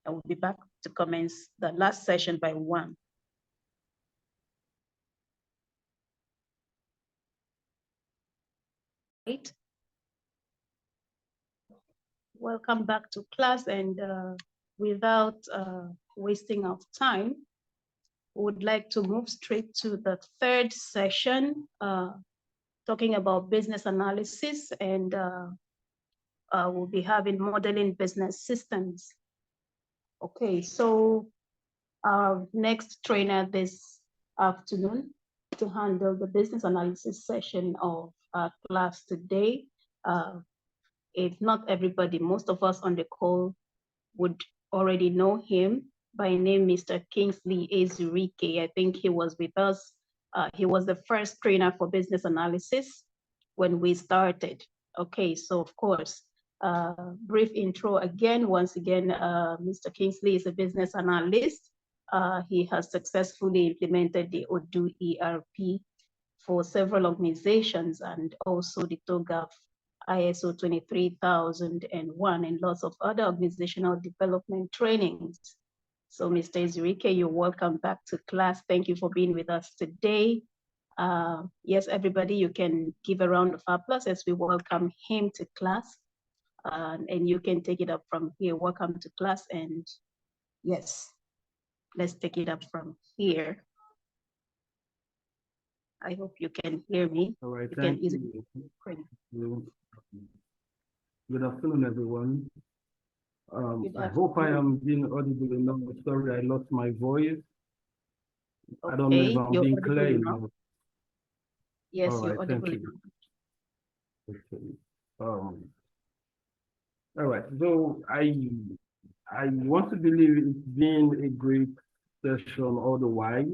I will be back to commence the last session by 1. Right. Welcome back to class, and without wasting of time, we would like to move straight to the third session, talking about business analysis, and we'll be having modeling business systems. Okay, so our next trainer this afternoon to handle the business analysis session of our class today. If not everybody, most of us on the call would already know him by name, Mr. Kingsley Ezurike. I think he was with us. He was the first trainer for business analysis when we started. Okay, so of course, brief intro again. Once again, Mr. Kingsley is a business analyst. He has successfully implemented the Odoo ERP for several organizations and also the TOGAF ISO 23001 and lots of other organizational development trainings. So Mr. Ezurike, you're welcome back to class. Thank you for being with us today. Yes, everybody, you can give a round of applause as we welcome him to class. And you can take it up from here. Welcome to class, and yes, let's take it up from here. I hope you can hear me. All right, you thank can easily you. Good afternoon, everyone. I hope I am being audible enough. Sorry, I lost my voice. Okay, I don't know if I'm being clear enough. Yes, all you're right, audible. thank you. Okay. All right, so I want to believe it's been a great session all the while.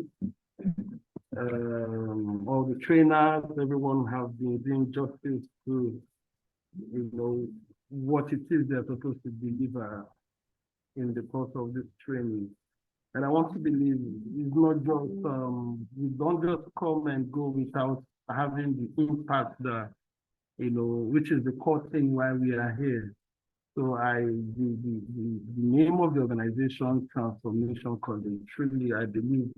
All the trainers, everyone have been doing justice to, what it is they're supposed to deliver in the course of this training. And I want to believe it's not just, we don't just come and go without having the impact that, which is the core thing why we are here. So the name of the organization, Transformation College, truly, I believe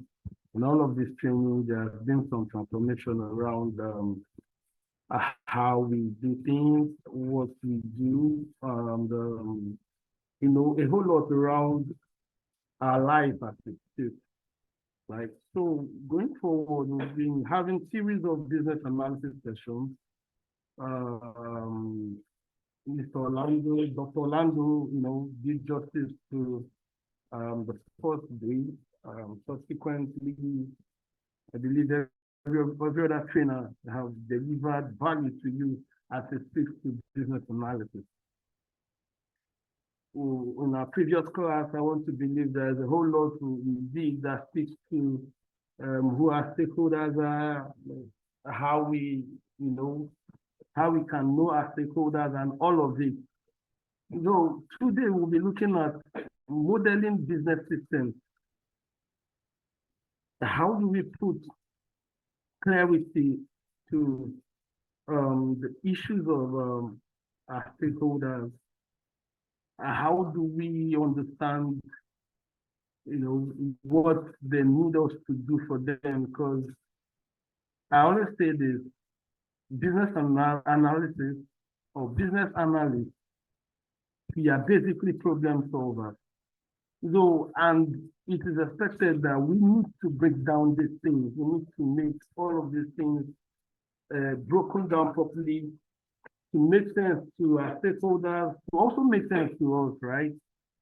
in all of this training, there has been some transformation around how we do things, what we do, and a whole lot around our life as it is. Right. So going forward, we've been having series of business analysis sessions. Mr. Orlando, Dr. Orlando, did justice to the first day. Subsequently, I believe every other trainer have delivered value to you as it speaks to business analysis. In our previous class, I want to believe there's a whole lot to indeed that speaks to who our stakeholders are, how we can know our stakeholders and all of it. So today we'll be looking at modeling business systems. How do we put clarity to the issues of our stakeholders? How do we understand, what they need us to do for them? Because I always say this, business analysis or business analysts, we are basically problem solvers. So, and it is expected that we need to break down these things. We need to make all of these things broken down properly to make sense to our stakeholders, to also make sense to us, right?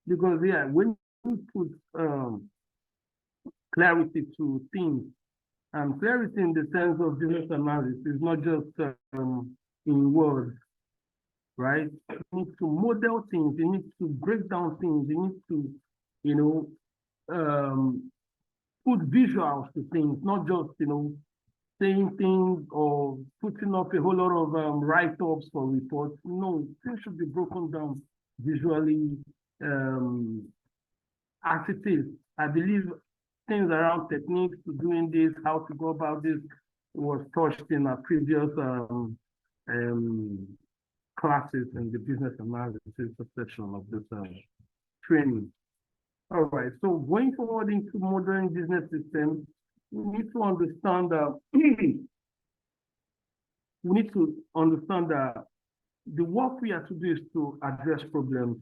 Because, yeah, when we put clarity to things, and clarity in the sense of business analysis is not just in words, right? You need to model things, you need to break down things, you need to, put visuals to things, not just, saying things or putting up a whole lot of write-ups for reports. No, things should be broken down visually as it is. I believe things around techniques to doing this, how to go about this, was touched in our previous classes in the business analysis section of this training. All right, so going forward into modern business systems, we need to understand that the work we have to do is to address problems.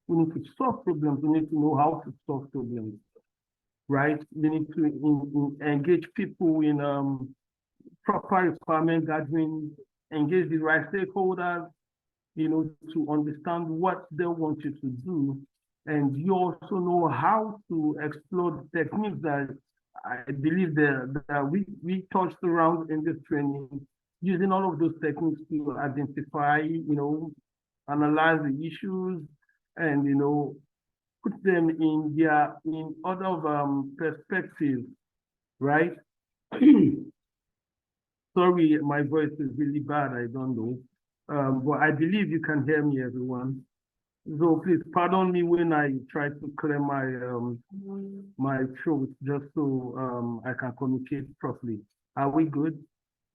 We need to solve problems. We need to know how to solve problems, right? We need to engage people in proper requirement gathering, engage the right stakeholders, to understand what they want you to do. And you also know how to explore the techniques that I believe that we touched around in this training, using all of those techniques to identify, analyze the issues and, put them in other perspectives, right? Sorry, my voice is really bad, I don't know. But I believe you can hear me, everyone. So please pardon me when I try to clear my throat, just so I can communicate properly. Are we good?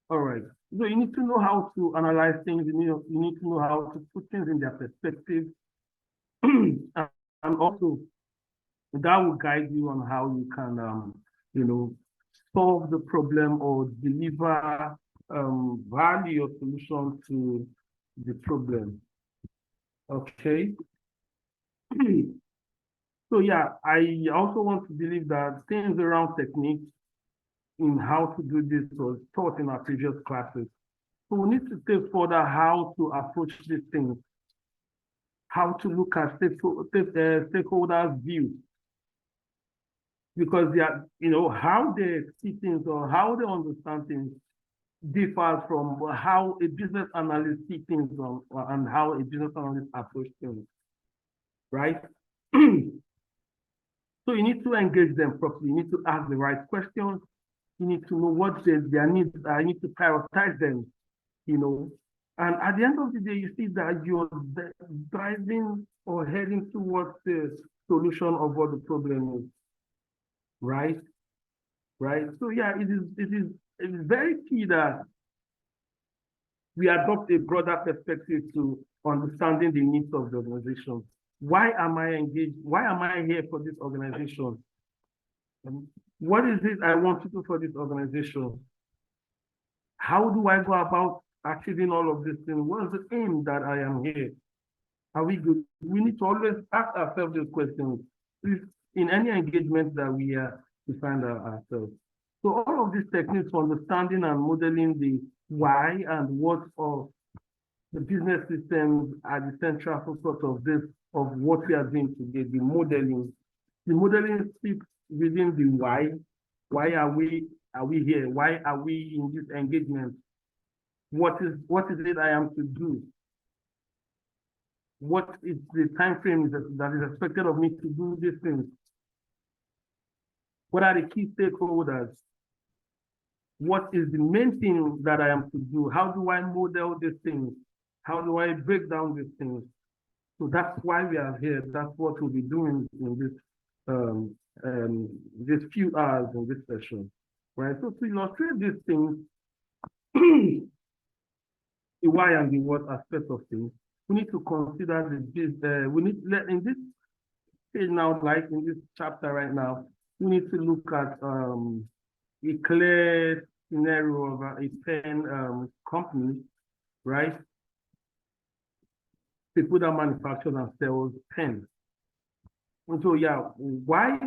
All right. So you need to know how to analyze things. You need to know how to put things in their perspective, and also that will guide you on how you can, solve the problem or deliver value or solution to the problem. Okay. So yeah, I also want to believe that things around techniques in how to do this was taught in our previous classes. So we need to take further how to approach these things, how to look at stakeholders' view, because they are, how they see things or how they understand things differs from how a business analyst sees things and how a business analyst approaches things, right? So you need to engage them properly. You need to ask the right questions. You need to know what their needs are. You need to prioritize them, And at the end of the day, you see that you're driving or heading towards the solution of what the problem is, right? Right. So yeah, it is very key that we adopt a broader perspective to understanding the needs of the organization. Why am I engaged? Why am I here for this organization? What is it I want to do for this organization? How do I go about achieving all of these things? What is the aim that I am here? Are we good? We need to always ask ourselves these questions in any engagement that we find ourselves. So all of these techniques for understanding and modeling the why and what of the business systems are the central focus of what we are doing today, the modeling. The modeling speaks within the why. Why are we here? Why are we in this engagement? What is it I am to do? What is the time frame that is expected of me to do these things? What are the key stakeholders? What is the main thing that I am to do? How do I model these things? How do I break down these things? So that's why we are here. That's what we'll be doing in this few hours in this session, right? So to illustrate these things, the why and the what aspect of things, we need to consider in this page now, like in this chapter right now, we need to look at a clear scenario of a pen company, right? People that manufacture and sell pens. And so yeah, why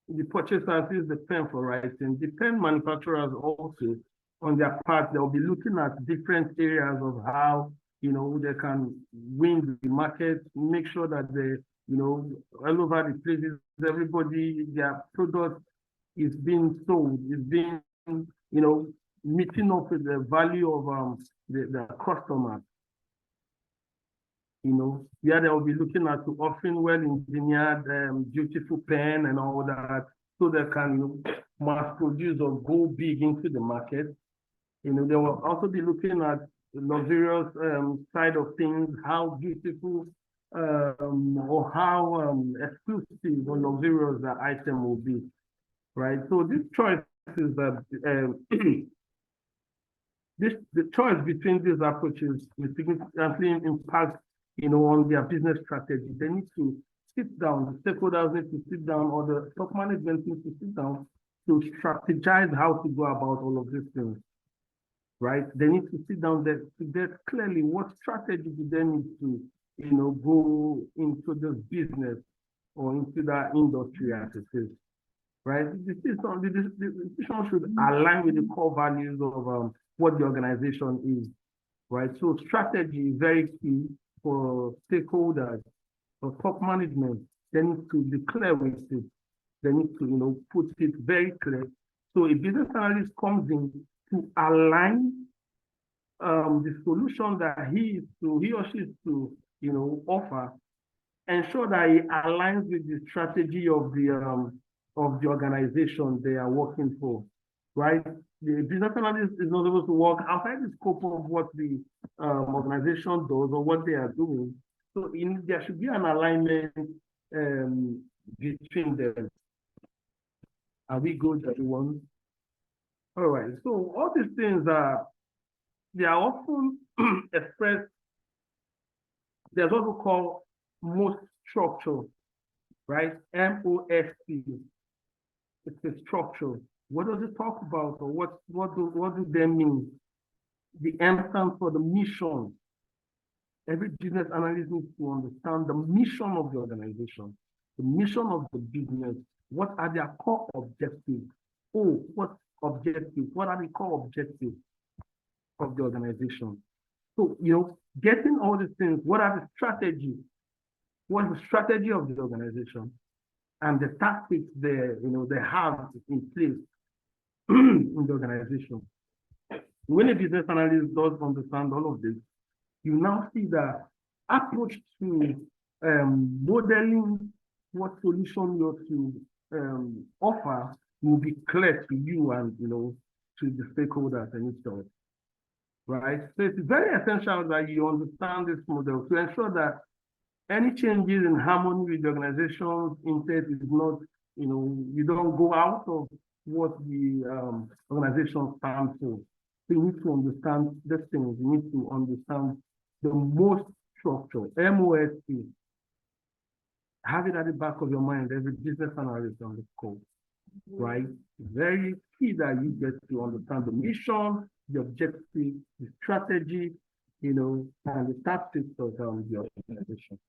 the purchaser sees the pen for writing, the pen manufacturers also on their part, they'll be looking at different areas of how they can win the market, make sure that they, all over the places, everybody, their product is being sold, is being, meeting up with the value of the customer. Yeah, they'll be looking at offering well-engineered, beautiful pen and all that, so they can mass produce or go big into the market. You know, they will also be looking at the luxurious side of things, how beautiful or how exclusive or luxurious the item will be, right? So this choice is that the choice between these approaches will significantly impact, you know, on their business strategy. They need to sit down, the stakeholders need to sit down, or the top management needs to sit down to strategize how to go about all of these things, right? They need to sit down there to get clearly what strategy do they need to, you know, go into this business or into that industry as it is, right? The decision should align with the core values of what the organization is, right? So strategy is very key for stakeholders, for top management. They need to be clear with it. They need to, you know, put it very clear. So a business analyst comes in to align the solution that he or she is to, you know, offer, ensure that it aligns with the strategy of the organization they are working for, right? The business analyst is not supposed to work outside the scope of what the organization does or what they are doing. So there should be an alignment between them. Are we good, everyone? All right. So all these things they are often expressed. There's what we call most structure, right? MOST. It's a structure. What does it talk about, or what do they mean? The M stands for the mission. Every business analyst needs to understand the mission of the organization, the mission of the business. What are their core objectives? Oh, what objectives? What are the core objectives of the organization? So, you know, getting all these things, what are the strategies? What is the strategy of the organization? And the tactics they have in place in the organization. When a business analyst does understand all of this, you now see the approach to modeling what solution you're to offer will be clear to you and, you know, to the stakeholders and each other, right? So it's very essential that you understand this model to ensure that any changes in harmony with the organization's intent is not, you know, you don't go out of what the organization stands for. So you need to understand these things. You need to understand the most structure, MOST. Have it at the back of your mind, every business analyst on the call, right? Very key that you get to understand the mission, the objective, the strategy, you know, and the tactics of the organization.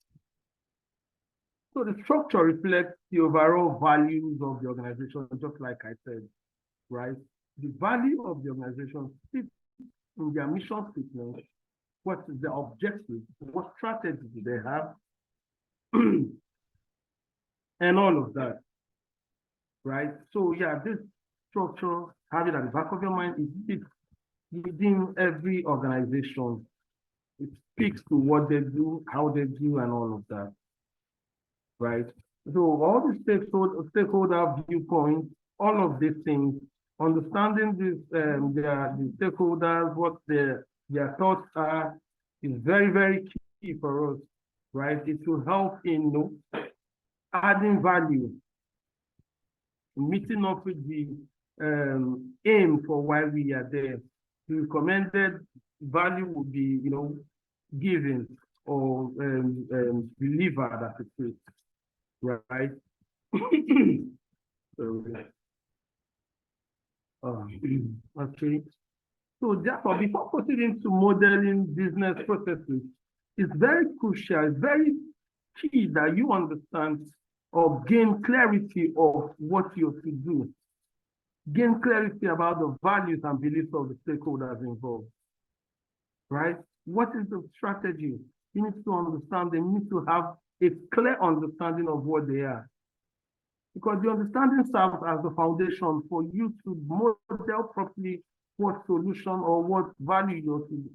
So the structure reflects the overall values of the organization, just like I said, right? The value of the organization sits in their mission statement. What is the objective? What strategy do they have? And all of that, right? So yeah, this structure, have it at the back of your mind, it sits within every organization. It speaks to what they do, how they do, and all of that, right? So all the stakeholder viewpoints, all of these things, understanding this, the stakeholders, what their thoughts are, is very, very key for us, right? It will help in, you know, adding value, meeting up with the aim for why we are there. The recommended value will be, you know, given or delivered as it is, right? Okay. So therefore, before proceeding to modeling business processes, it's very crucial, it's very key that you understand or gain clarity of what you're to do. Gain clarity about the values and beliefs of the stakeholders involved, right? What is the strategy? You need to understand, they need to have a clear understanding of what they are. Because the understanding serves as the foundation for you to model properly what solution or what value you're to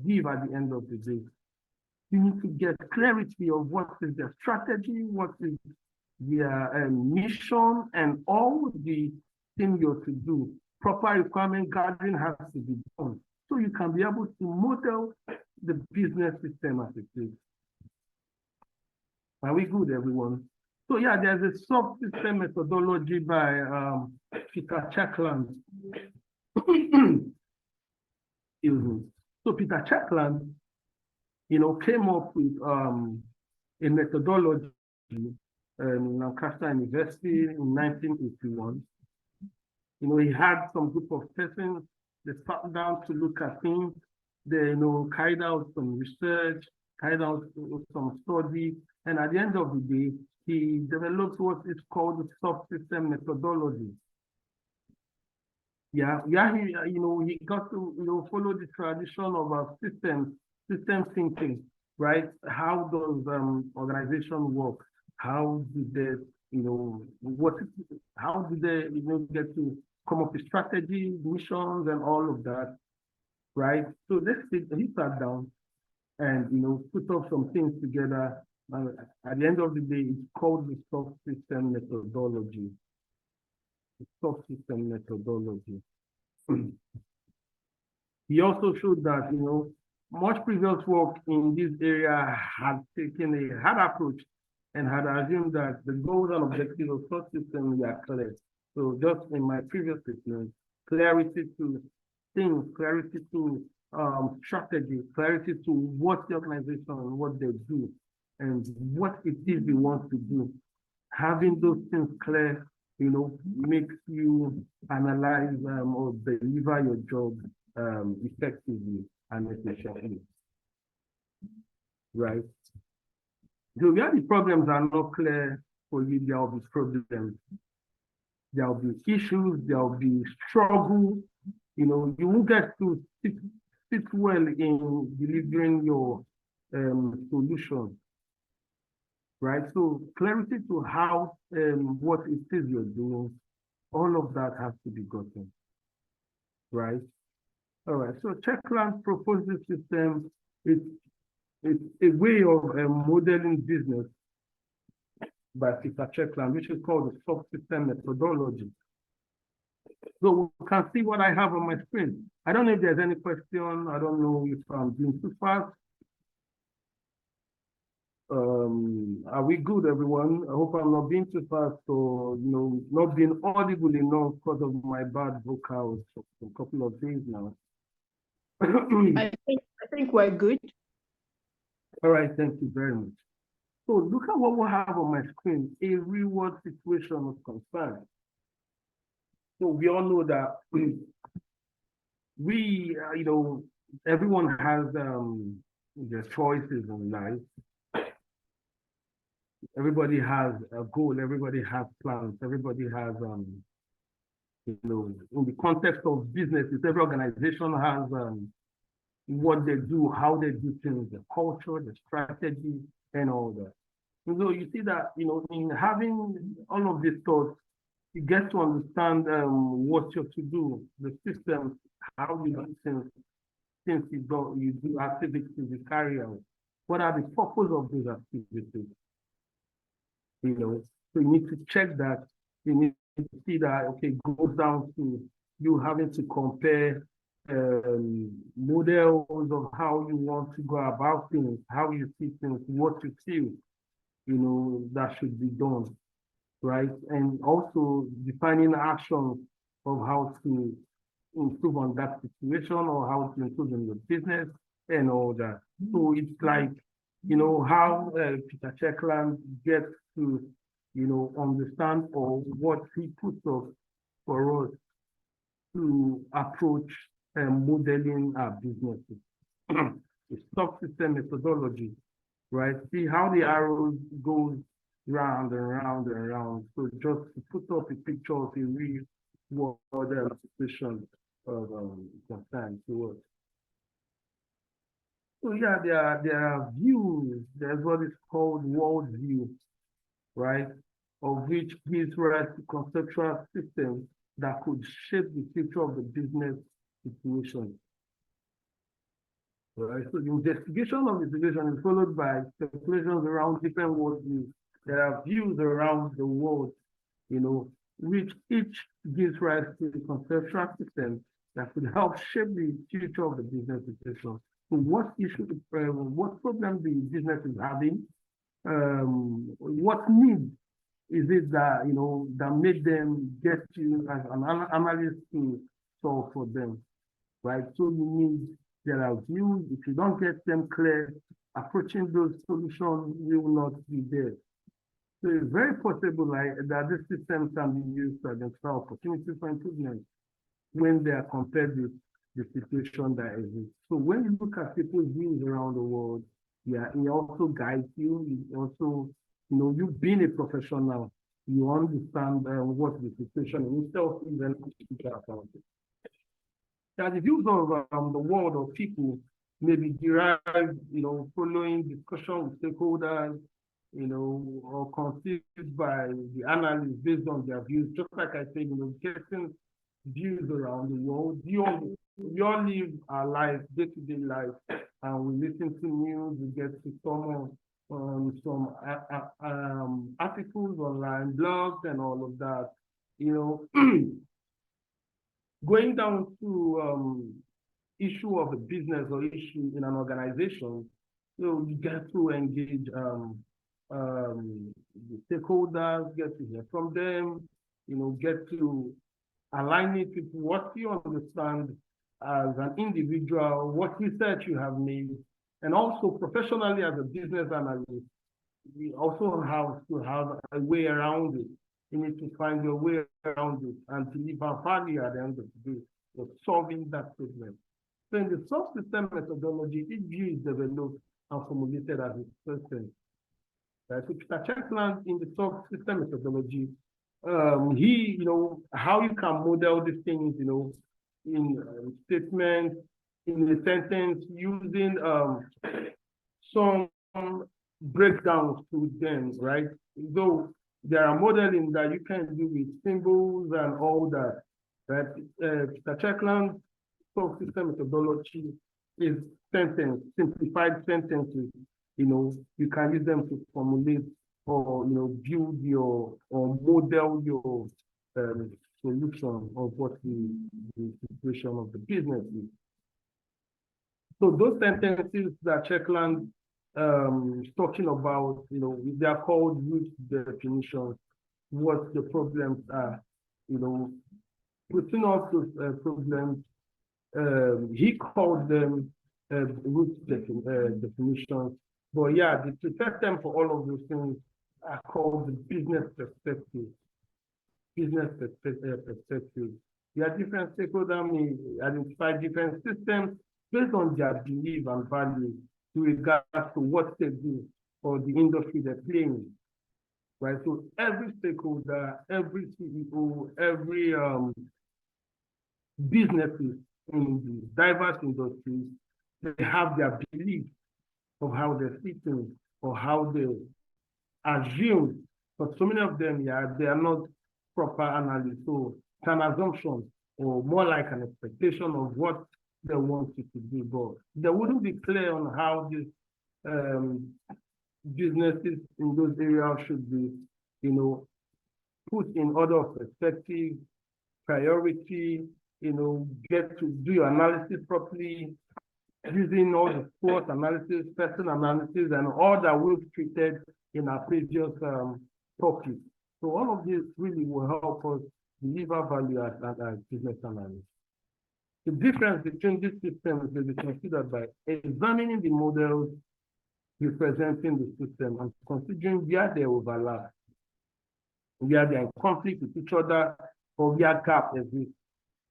give at the end of the day. You need to get clarity of what is their strategy, what is their mission, and all the senior to do. Proper requirement gathering has to be done. So you can be able to model the business system as it is. Are we good, everyone? So yeah, there's a subsystem methodology by Peter Checkland. So Peter Checkland, came up with a methodology in Lancaster University in 1981. He had some group of persons that sat down to look at things. They, carried out some research, carried out some study, and at the end of the day, he developed what is called the subsystem methodology. He got to, follow the tradition of our system thinking, right? How does organization work? How did they, how did they, get to come up with strategy, missions, and all of that, right? So he sat down and, put up some things together. At the end of the day, it's called the subsystem methodology. The subsystem methodology. He also showed that, much previous work in this area had taken a hard approach and had assumed that the goals and objectives of subsystems were clear. So just in my previous statement, clarity to things, clarity to strategy, clarity to what the organization and what they do, and what it is they want to do. Having those things clear, makes you analyze or deliver your job effectively and efficiently, right? So where the problems are not clear for you, there will be problems. There will be issues, there will be struggle. You won't get to sit well in delivering your solution, right? So clarity to how what it is you're doing, all of that has to be gotten, right? All right, so Checkland proposed this system. It's a way of modeling business by Peter Checkland, which is called the subsystem methodology. So we can see what I have on my screen. I don't know if there's any question. I don't know if I'm being too fast. Are we good, everyone? I hope I'm not being too fast or, not being audible enough because of my bad vocals for a couple of days now. I think we're good. All right, thank you very much. So look at what we have on my screen, a real-world situation of concern. So we all know that everyone has their choices in life. Everybody has a goal, everybody has plans, everybody has, in the context of businesses, every organization has what they do, how they do things, the culture, the strategy, and all that. So you see that, in having all of these thoughts, you get to understand what you're to do, the system, how you do things, since you do activities you carry out. What are the purpose of those activities? So you need to check that. You need to see that, okay, it goes down to you having to compare models of how you want to go about things, how you see things, what you feel, that should be done, right? And also defining actions of how to improve on that situation or how to improve in your business and all that. So it's like, how Peter Checkland gets to, understand or what he puts up for us to approach modeling our businesses. It's subsystem methodology, right? See how the arrows goes round and round and round. So just to put up a picture of a real world situation of concern to us. So yeah, there are views. There's what is called world view, right? Of which gives rise to conceptual systems that could shape the future of the business situation. Right? So the investigation of the situation is followed by speculations around different world views. There are views around the world, which each gives rise to a conceptual system that could help shape the future of the business situation. So what issue, what problem the business is having, what need is it that, that made them get you as an analyst to solve for them, right? So you need, there are views, if you don't get them clear, approaching those solutions will not be there. So it's very possible that this system can be used to identify opportunities for improvement when they are compared with the situation that exists. So when you look at people's views around the world, yeah, it also guides you. It also, you being a professional, you understand what the situation is instead of even speaking about it. Now, the views of the world of people may be derived, following discussion with stakeholders, or conceived by the analysts based on their views. Just like I said, getting views around the world. We all live our life, day-to-day life, and we listen to news, we get to some articles online, blogs, and all of that. Going down to issue of a business or issue in an organization, you get to engage the stakeholders, get to hear from them, get to align it with what you understand as an individual, what research you have made, and also professionally as a business analyst, we also have to have a way around it. You need to find your way around it and deliver value at the end of the day of solving that problem. So in the subsystem methodology, each view is developed and formulated as a person. So Peter Checkland in the subsystem methodology, he, how you can model these things, in statements, in a sentence, using some breakdowns to them, right? Though there are modeling that you can do with symbols and all that, right? Peter Checkland's subsystem methodology is simplified sentences. You can use them to formulate or build your or model your solution of what the situation of the business is. So those sentences that Checkland is talking about, they are called root definitions, what the problems are, putting up those problems, he called them root definitions. But yeah, the preferred term for all of those things are called the business perspective. Business perspective. There are different stakeholders may identify different systems based on their belief and values with regards to what they do or the industry they're playing. Right. So every stakeholder, every CEO, every businesses in the diverse industries, they have their belief of how they're thinking or how they assume. But so many of them, yeah, they are not proper analysis. So it's an assumption or more like an expectation of what they want you to do. But they wouldn't be clear on how these businesses in those areas should be, put in order of perspective, priority, get to do your analysis properly, using all the SWOT analysis, person analysis, and all that we've treated in our previous topic. So all of this really will help us deliver value as business analysts. The difference between these systems will be considered by examining the models representing the system and considering where they overlap, where they are in conflict with each other, or where gap exists.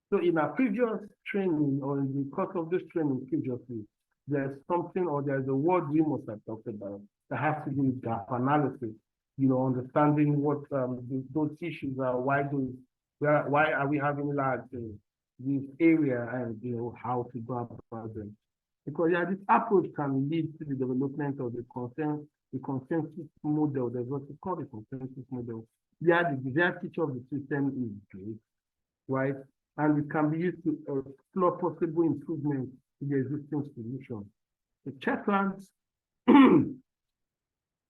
So in our previous training, or in the course of this training previously, there's something or there's a word we must have talked about that has to do with gap analysis, understanding what those issues are, why are we having large this area, and how to go about them. Because yeah, this approach can lead to the development of the consensus model. There's what is called a consensus model. Yeah, the desired feature of the system is good, right? And it can be used to explore possible improvements in the existing solution. The Checkland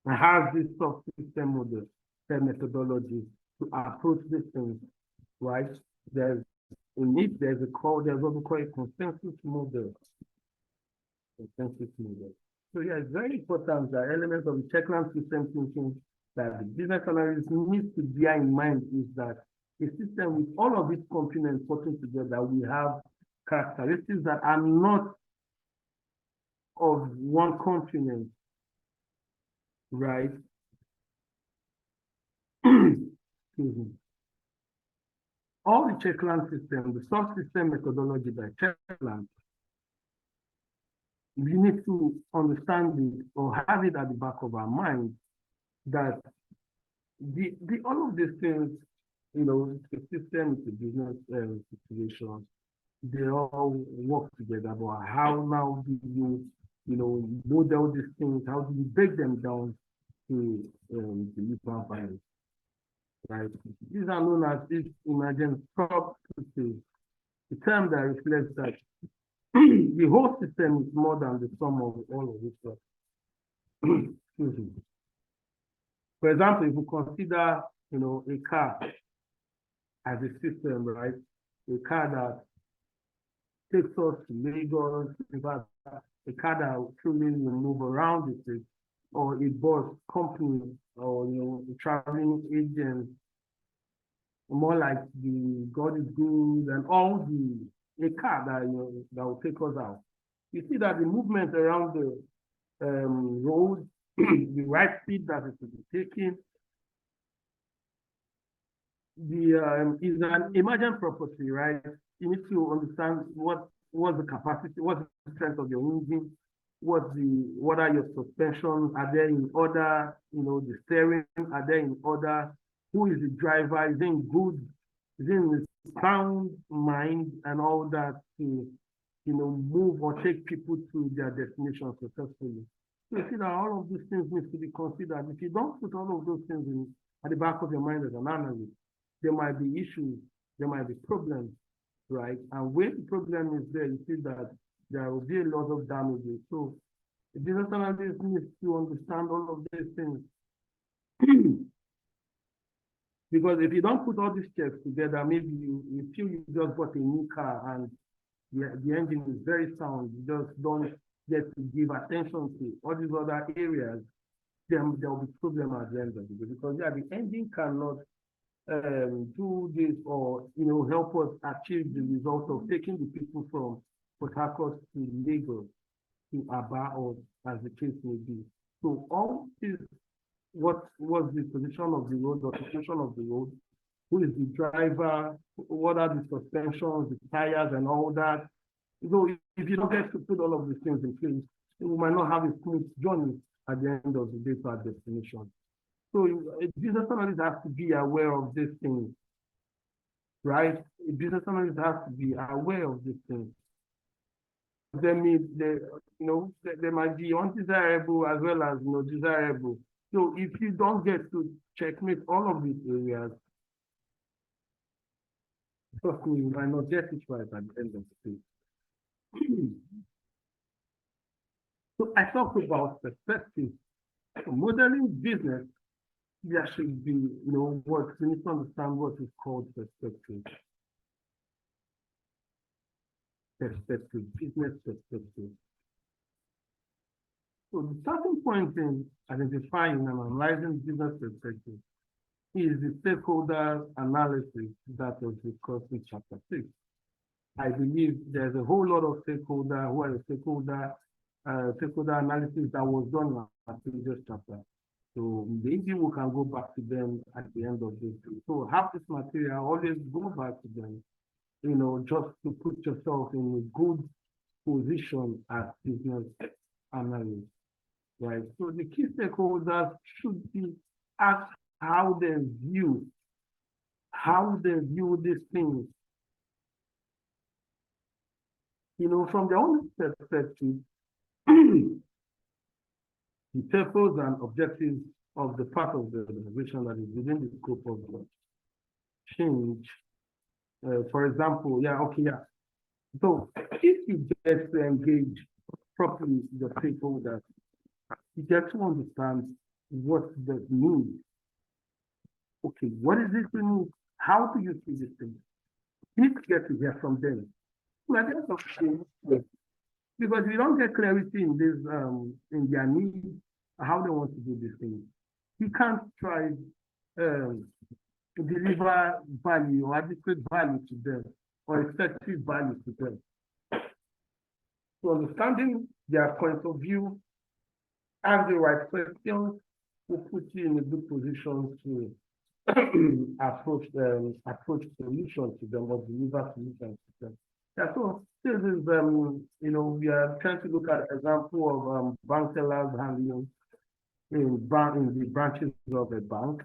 has this subsystem model methodology to approach these things, right? There's there's what we call a consensus model. Consensus model. So yeah, it's very important that elements of the checkline system thinking that the business analyst needs to bear in mind is that a system with all of its components working together, we have characteristics that are not of one component, right? Excuse me. All the checkline system, the subsystem methodology by checkline, we need to understand it or have it at the back of our mind that all of these things, you know, the system, the business situation, they all work together. But how now do you know, model these things? How do you break them down to deliver value? Right? These are known as emergent properties, the term that reflects that the whole system is more than the sum of all of its parts. Excuse me. For example, if we consider, you know, a car as a system, right? A car that takes us to Lagos, a car that truly will move around the city, or a bus company, or, you know, a traveling agent, more like the God is good and all a car that, you know, that will take us out. You see that the movement around the road, the right speed that it will be taking, is an emergent property, right? You need to understand what's the capacity, what's the strength of your engine, what are your suspensions, are they in order, you know, the steering, are they in order, who is the driver, is in sound mind and all that to, you know, move or take people to their destination successfully. So you see that all of these things need to be considered. If you don't put all of those things at the back of your mind as an analyst, there might be issues, there might be problems, right? And when the problem is there, you see that there will be a lot of damages. So the business analyst needs to understand all of these things. Because if you don't put all these checks together, maybe you feel you just bought a new car and the engine is very sound, you just don't get to give attention to all these other areas, then there will be problem at the end of the day. Because yeah, the engine cannot do this or, you know, help us achieve the result of taking the people from Port Harcourt to Lagos to Aba, or as the case may be. So all this, what was the position of the road, the situation of the road, who is the driver, what are the suspensions, the tires and all that. So if you don't get to put all of these things in place, we might not have a smooth journey at the end of the day to our destination. So a business analyst has to be aware of these things, right? A business analyst has to be aware of these things. There might be undesirable as well as, you know, desirable. So if you don't get to checkmate all of these areas, trust me, you might not get it right at the end of the day. So I talked about perspective. So modeling business, there should be, you know, what we need to understand what is called perspective. Perspective, business perspective. So the starting point in identifying and analyzing business perspective is the stakeholder analysis that was discussed in chapter 6. I believe there's a whole lot of stakeholder analysis that was done in our previous chapter. So maybe we can go back to them at the end of this. So have this material, always go back to them, you know, just to put yourself in a good position as business analyst, right? So the key stakeholders should be asked how they view these things. You know, from their own perspective, the purpose and objectives of the part of the organization that is within the scope of the change. For example, so if you get to engage properly the stakeholders, you get to understand what the need okay, what is this thing? How do you see this thing? You need to get to hear from them. Because we don't get clarity in this, in their needs, how they want to do this thing. You can't try to deliver value or adequate value to them or effective value to them. So understanding their point of view, ask the right questions, will put you in a good position to approach solutions to them or deliver solutions to them. Yeah, so this is we are trying to look at an example of bank tellers handling in the branches of a bank.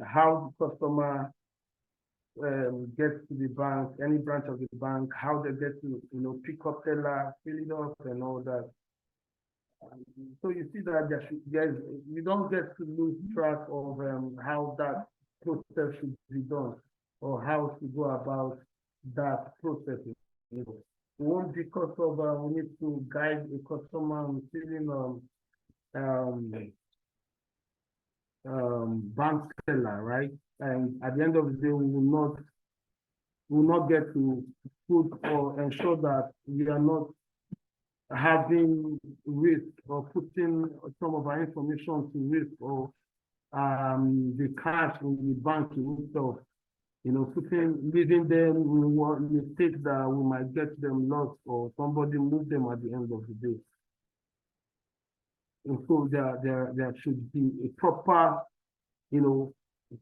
How the customer gets to the bank, any branch of the bank, how they get to pick up teller, fill it up, and all that. So you see that we don't get to lose track of how that process should be done or how to go about that process. One, because of we need to guide a customer on filling bank teller, right? And at the end of the day, we will not get to put or ensure that we are not having risk or putting some of our information to risk or the cash in the bank itself, leaving them in one mistake that we might get them lost or somebody move them at the end of the day. And so there should be a proper,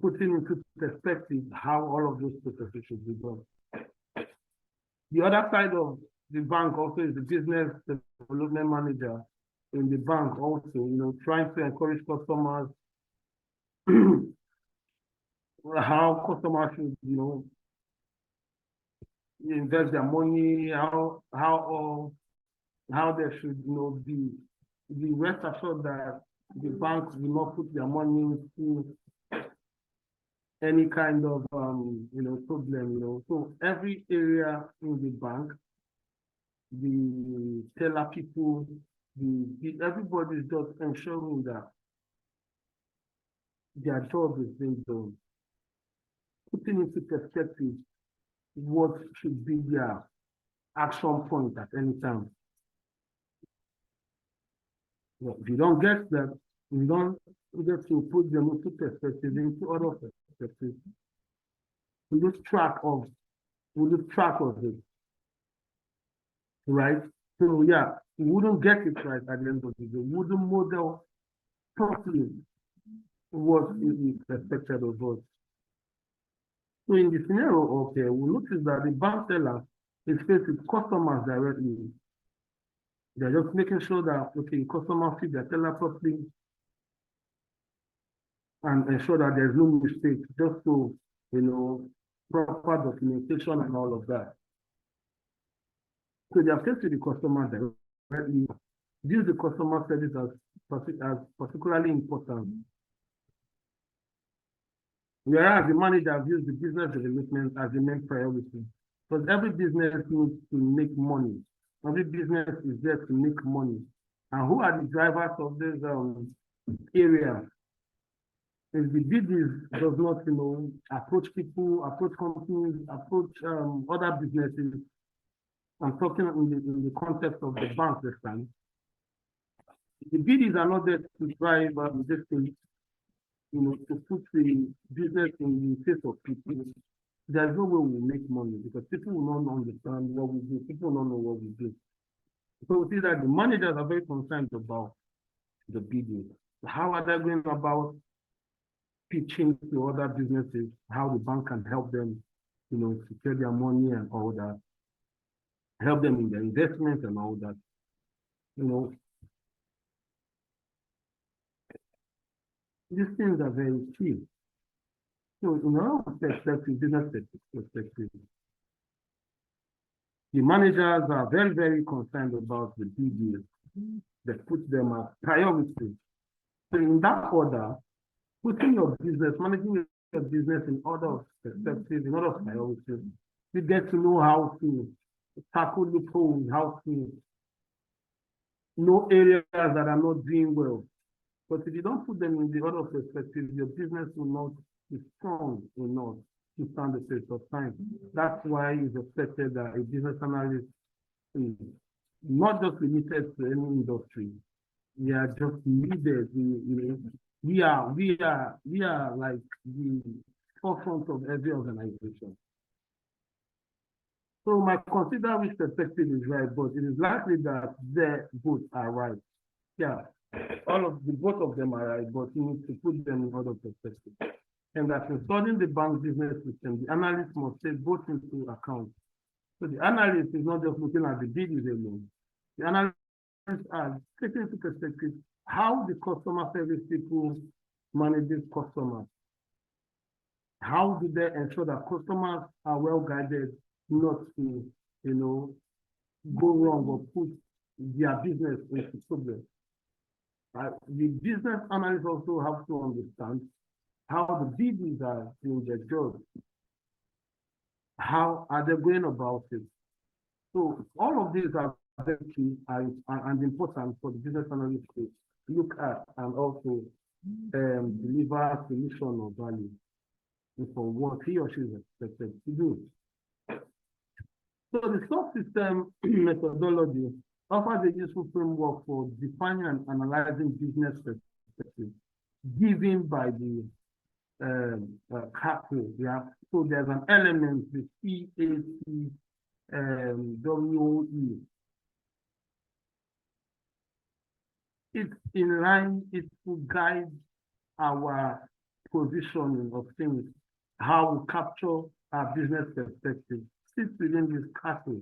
putting into perspective how all of those processes should be done. The other side of the bank also is the business development manager in the bank also, trying to encourage customers how customers should, invest their money, how they should, be rest assured that the banks will not put their money into any kind of problem, So every area in the bank, the teller people, everybody is just ensuring that their job is being done. Putting into perspective what should be their action point at any time. If you don't get that, you don't get to put them into perspective, into other perspectives. We lose track of it. Right? So yeah, we wouldn't get it right at the end of the day. We wouldn't model properly what is expected of us. So in the scenario, okay, we notice that the bank teller is faced with customers directly. They're just making sure that, okay, customers feed their teller properly and ensure that there's no mistake, just so, proper documentation and all of that. So they are faced with the customer directly. View the customer service as particularly important. Whereas the manager views the business development as the main priority. Because every business needs to make money. Every business is there to make money. And who are the drivers of this area? If the BD does not, approach people, approach companies, approach other businesses, I'm talking in the context of the bank this time. The BDs are not there to drive this thing, to put the business in the face of people. There's no way we make money because people will not understand what we do. People will not know what we do. So we see that the managers are very concerned about the BDs. How are they going about pitching to other businesses, how the bank can help them, secure their money and all that, help them in their investments and all that, These things are very key. So in our perspective, business perspective, the managers are very, very concerned about the BDs. They put them as priority. So in that order, putting your business, managing your business in order of perspective, in order of priorities, you get to know how to tackle loopholes, how to know areas that are not doing well. But if you don't put them in the other perspective, your business will not be strong enough to stand the test of time. That's why it's expected that a business analyst is not just limited to any industry. We are just needed. We are like the forefront of every organization. So my consider which perspective is right, but it is likely that their both are right. Yeah, both of them are right, but you need to put them in other perspective. And that in studying the bank business system, the analyst must take both into account. So the analyst is not just looking at the business alone. The analysts are taking into perspective how the customer service people manage customers. How do they ensure that customers are well guided not to, go wrong or put their business into problem? The business analysts also have to understand how the BDs are doing their job. How are they going about it? So all of these are very key and important for the business analyst to look at and also deliver a solution of value for what he or she is expected to do. So the subsystem methodology offers a useful framework for defining and analyzing business perspectives given by the CAPO. Yeah. So there's an element, the CACWE. It's in line, it will guide our positioning of things, how we capture our business perspective, sits within this CAPO.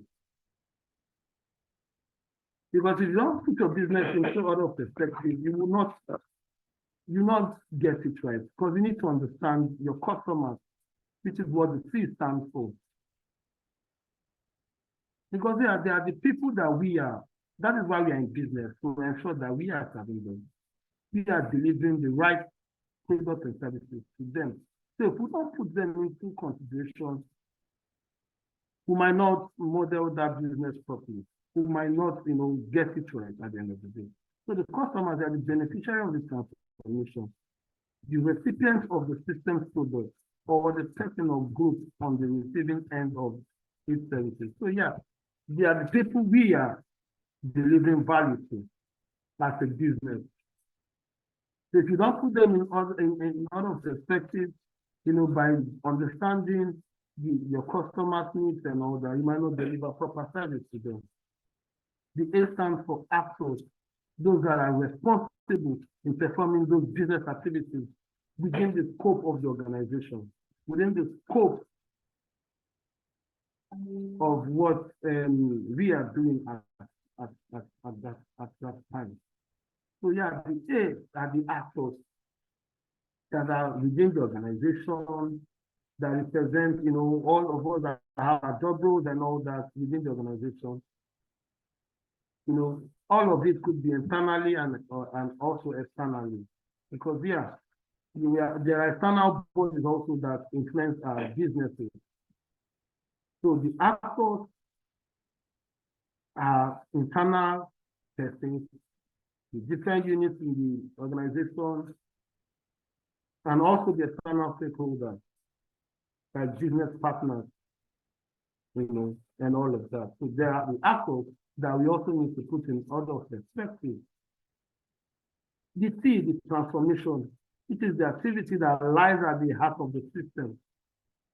Because if you don't put your business into other perspective, you will not get it right. Because you need to understand your customers, which is what the C stands for. Because they are the people that we are. That is why we are in business, to ensure that we are serving them. We are delivering the right products and services to them. So if we don't put them into consideration, we might not model that business properly. We might not, get it right at the end of the day. So the customers are the beneficiary of the transformation, the recipients of the system's product, or the person or group on the receiving end of its services. So yeah, they are the people we are delivering value to as a business. So if you don't put them in other perspectives, by understanding your customers' needs and all that, you might not deliver proper service to them. The A stands for actors, those that are responsible in performing those business activities within the scope of the organization, within the scope of what we are doing at that time. So yeah, the A are the actors that are within the organization, that represent, all of us that have our job roles and all that within the organization. All of it could be internally and also externally, because there are external bodies also that influence our businesses. So the actors are internal persons, the different units in the organization, and also the external stakeholders, like business partners, and all of that. So there are the actors that we also need to put in other perspectives. The T, the transformation, it is the activity that lies at the heart of the system.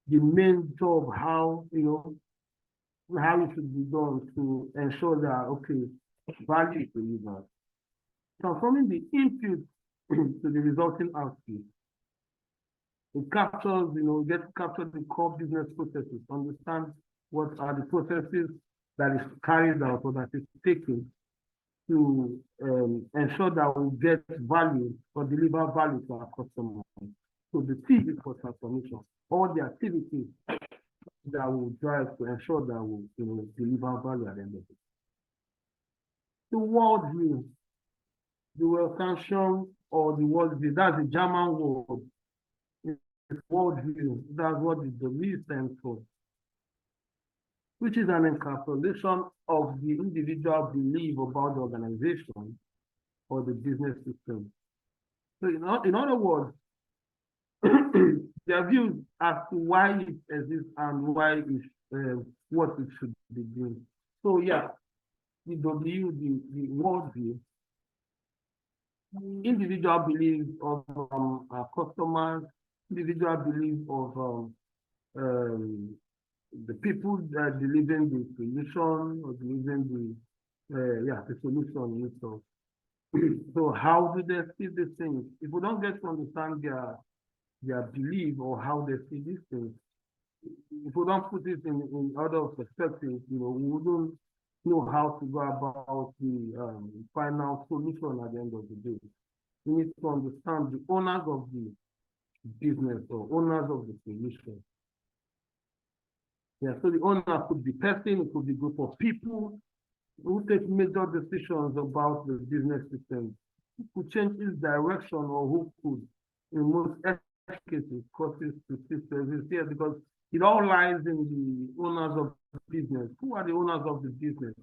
The main job, how it should be done to ensure that, value is delivered. Transforming the input to the resulting output. It captures, get to capture the core business processes, understand what are the processes that is carried out or that is taken to ensure that we get value or deliver value to our customers. So the T is for transformation. All the activities that will drive to ensure that we deliver value at the end of it. The world view, the Weltanschauung or the world view, that's the German word. It's world view, that's what the W stands for. which is an encapsulation of the individual belief about the organization or the business system. So in other words, their views as to why it exists and why it what it should be doing. So yeah, the worldview, individual beliefs of our customers, individual beliefs of the people that delivering the solution or delivering the solution itself. So how do they see these things? If we don't get to understand their belief or how they see these things, if we don't put it in other perspectives, we wouldn't know how to go about the final solution at the end of the day. We need to understand the owners of the business or owners of the solution. Yeah, so the owner could be person, it could be a group of people who take major decisions about the business system, who could change its direction or who could, in most cases, cause it to exist here, because it all lies in the owners of the business. Who are the owners of the business?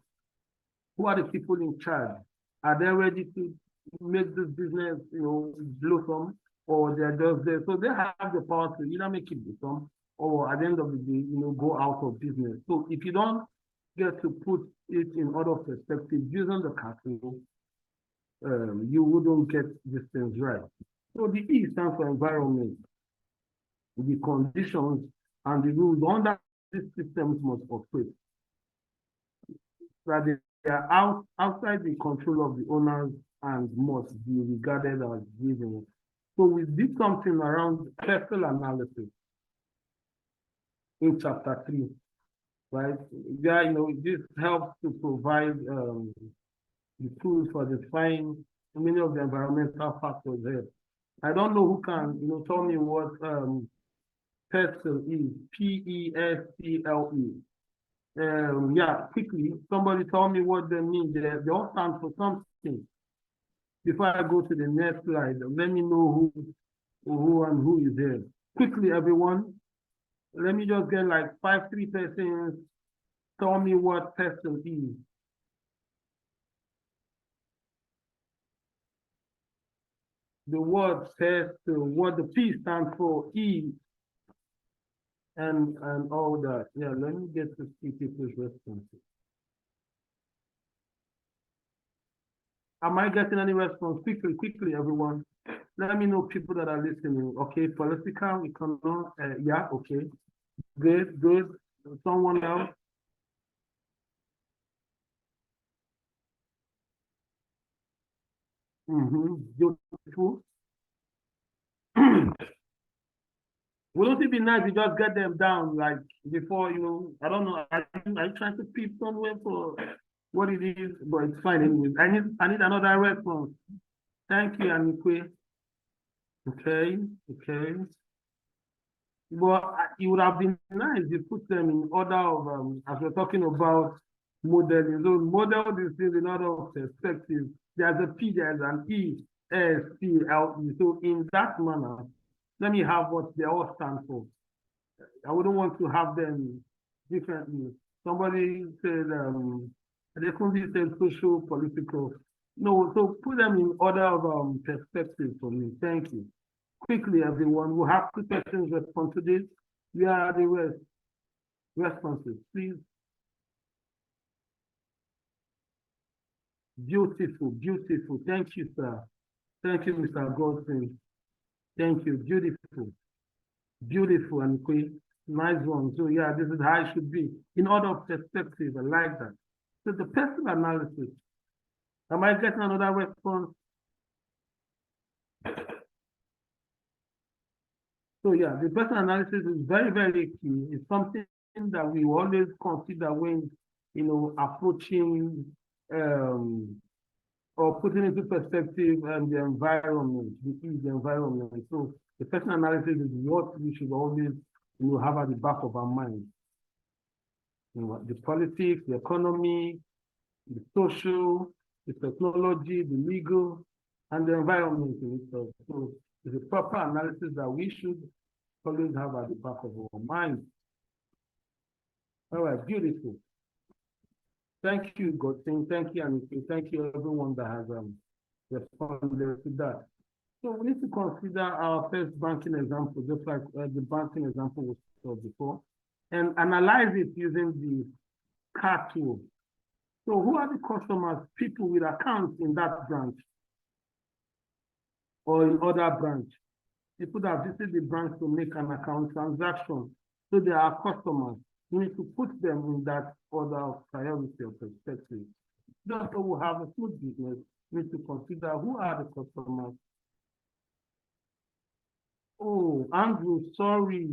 Who are the people in charge? Are they ready to make this business, blossom, or they're just there? So they have the power to either make it blossom, or at the end of the day, go out of business. So if you don't get to put it in other perspectives using the capital, you wouldn't get these things right. So the E stands for environment, the conditions and the rules under these systems must operate. That they are outside the control of the owners and must be regarded as given. So we did something around personal analysis in chapter 3, right? Yeah, this helps to provide the tools for defining many of the environmental factors there. I don't know who can, tell me what PESTLE is, P-E-S-T-L-E. Yeah, quickly, somebody tell me what they mean. They all stand for something. Before I go to the next slide, let me know who is there. Quickly, everyone. Let me just get like 3 persons. Tell me what PESTLE is. The word PESTLE, what the P stands for, E, and all that. Yeah, let me get to see people's responses. Am I getting any response? Quickly, everyone. Let me know people that are listening. Okay, political, economic, yeah, okay. Good. Someone else? Beautiful. Wouldn't it be nice to just get them down, like, before, I don't know, I'm trying to peep somewhere for what it is, but it's fine anyways. I need another response. Thank you, Anikwe. Okay. But it would have been nice if you put them in order of, as we're talking about modeling. So model these things in order of perspective. There's a P, there's an E, S, T, L, E. So in that manner, let me have what they all stand for. I wouldn't want to have them differently. Somebody said, they couldn't say social, political. No, so put them in order of perspective for me. Thank you. Quickly, everyone, we'll have 2 questions respond to this. Where are the responses, please? Beautiful. Thank you, sir. Thank you, Mr. Goldstein. Thank you. Beautiful and quick. Nice one. So yeah, this is how it should be. In order of perspective, I like that. So the personal analysis. Am I getting another response? So yeah, the personal analysis is very, very key. It's something that we always consider when, approaching or putting into perspective the environment, the environment. So the personal analysis is what we should always, have at the back of our mind. The politics, the economy, the social, the technology, the legal, and the environment in itself. So it's a proper analysis that we should always have at the back of our mind. All right, beautiful. Thank you, Godson. Thank you, and thank you everyone that has responded to that. So we need to consider our first banking example, just like the banking example was told before, and analyze it using the CAR tool. So who are the customers, people with accounts in that branch or in other branch? People that visit the branch to make an account transaction. So they are customers. We need to put them in that order of priority or perspective. Just so we have a smooth business, we need to consider who are the customers. Oh, Andrew, sorry.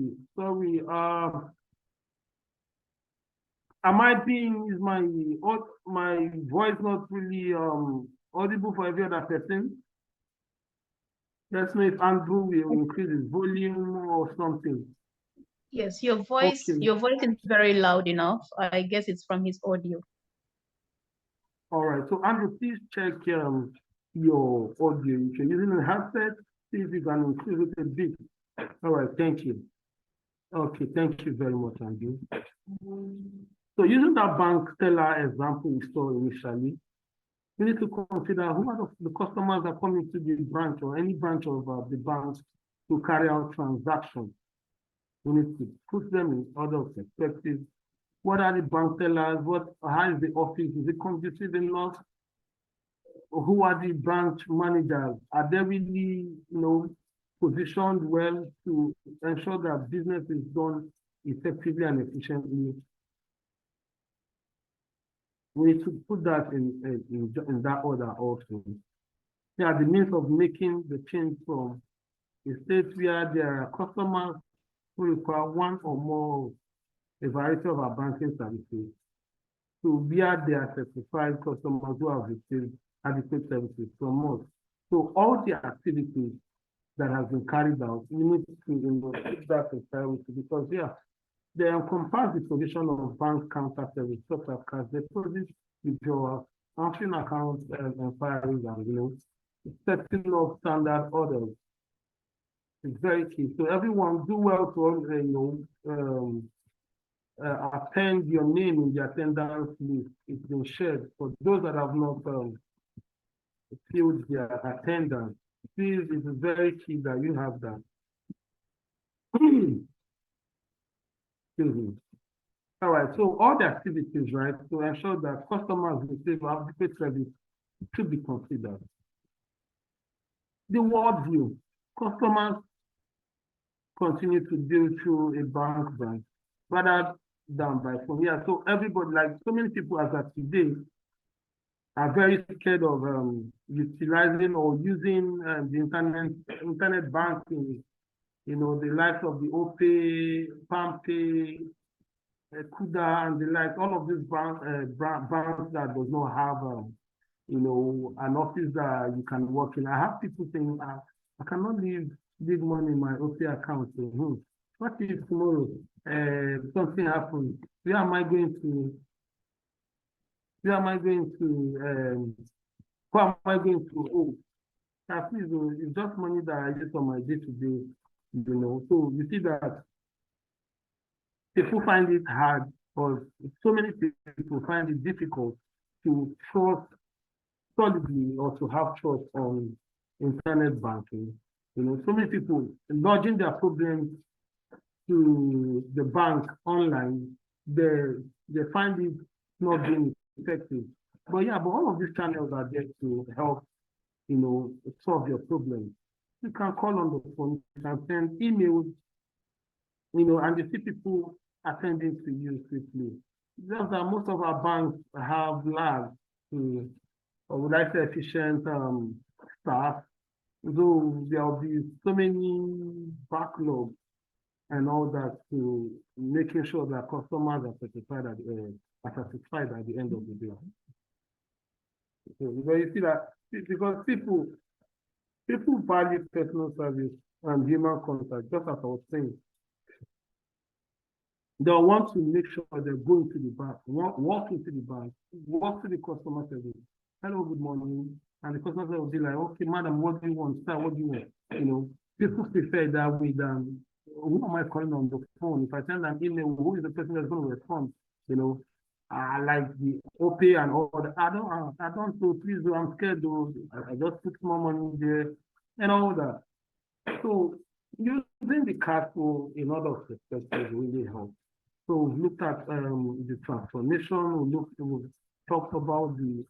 Am I being, is my voice not really audible for every other person? Let's know if Andrew will increase his volume or something. Yes, your voice is very loud enough. I guess it's from his audio. All right, so Andrew, please check your audio. If you're using a headset, see if you can increase it a bit. All right, thank you. Okay, thank you very much, Andrew. So using that bank teller example we saw initially, we need to consider who are the customers that come into the branch or any branch of the bank to carry out transactions. We need to put them in order of perspective. What are the bank tellers? How is the office? Is it conducive enough? Who are the branch managers? Are they really, positioned well to ensure that business is done effectively and efficiently? We need to put that in that order also. They are the means of making the change from a state where there are customers who require one or more a variety of our banking services to where they are certified customers who have received adequate services from us. So all the activities that have been carried out, we need to put that in priority because they encompass the provision of bank counter service, such as cash deposit, withdrawal, answering accounts and inquiries, and setting up standard orders. It's very key. So everyone do well to append your name in the attendance list. It's been shared. For those that have not filled their attendance, please, it is very key that you have that. Excuse me. All right, so all the activities, right, to ensure that customers receive adequate service should be considered. The world view, customers continue to deal through a bank branch rather than by phone. Yeah, so everybody, like so many people as of today, are very scared of utilizing or using the internet banking, the likes of the OPay, PalmPay, Kuda, and the like, all of these banks that does not have, an office that you can work in. I have people saying, I cannot leave money in my OPay account. So, what if tomorrow something happens? Where am I going to? Who am I going to owe? Please, it's just money that I use for my day-to-day, So you see that people find it hard, or so many people find it difficult to trust solidly or to have trust on internet banking. So many people lodging their problems to the bank online, they find it not being effective. But all of these channels are there to help, solve your problems. You can call on the phone, you can send emails, and you see people attending to you quickly. Just that most of our banks have labs or would I say efficient staff, though there will be so many backlogs and all that to making sure that customers are satisfied at the end of the day. So you see that because people value personal service and human contact, just as I was saying. They'll want to make sure they're going to the bank, walk into the bank, walk to the customer service. Hello, good morning. And the customer service will be like, okay, madam, what do you want? Sir, what do you want? People prefer that way than who am I calling on the phone? If I send an email, who is the person that's going to respond? You know, like the OP and all that. I don't so please do, I'm scared though. I just put more money there and all that. So using the castle in other perspectives really helps. So we looked at the transformation, we talked about the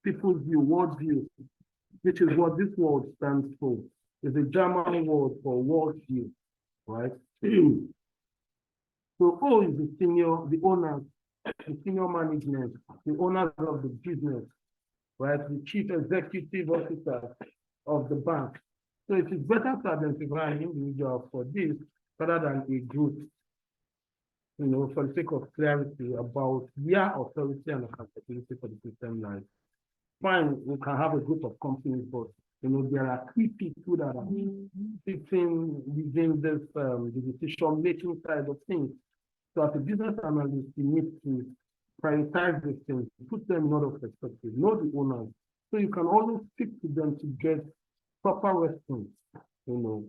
people's view, world view, which is what this word stands for. It's a German word for world view, right? So O is the senior, the owners, the senior management, the owners of the business, right? The chief executive officer of the bank. So it is better to identify an individual for this rather than a group, you know, for the sake of clarity about their authority and accountability for the system line. Fine, we can have a group of companies, but you know, there are key people that are sitting within this the decision-making side of things. So as a business analyst, you need to prioritize these things, put them in order of perspective, know the owners, so you can always speak to them to get proper response, you know,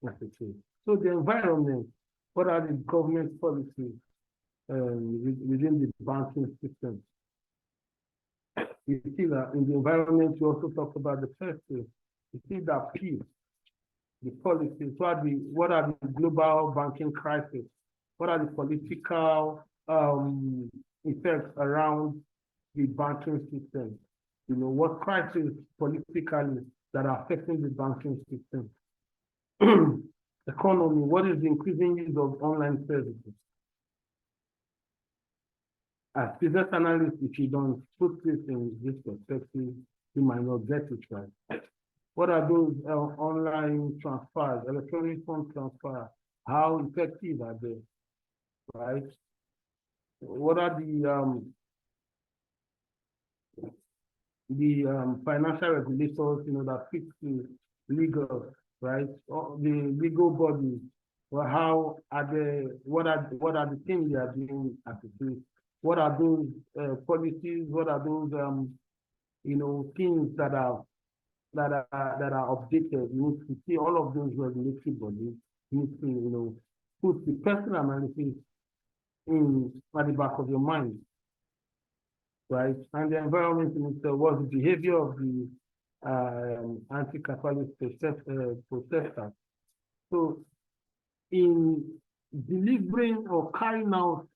as it is. So the environment, what are the government policies within the banking system? You see that in the environment, you also talk about the first thing. You see that P, the policies, what are the global banking crisis? What are the political effects around the banking system? You know, what crises politically that are affecting the banking system? Economy, what is the increasing use of online services? As business analysts, if you don't put this in this perspective, you might not get it right. What are those online transfers, electronic fund transfer? How effective are they, right? What are the financial regulators, you know, that fix the legal, right? Or the legal bodies, or how are they? What are the things they are doing at the What are those policies? What are those you know, things that are updated? You need to see all of those regulatory bodies. You need to, you know, put the personal analysis in at the back of your mind, right? And the environment in itself was the behavior of the anti-capitalist protesters. So in delivering or carrying out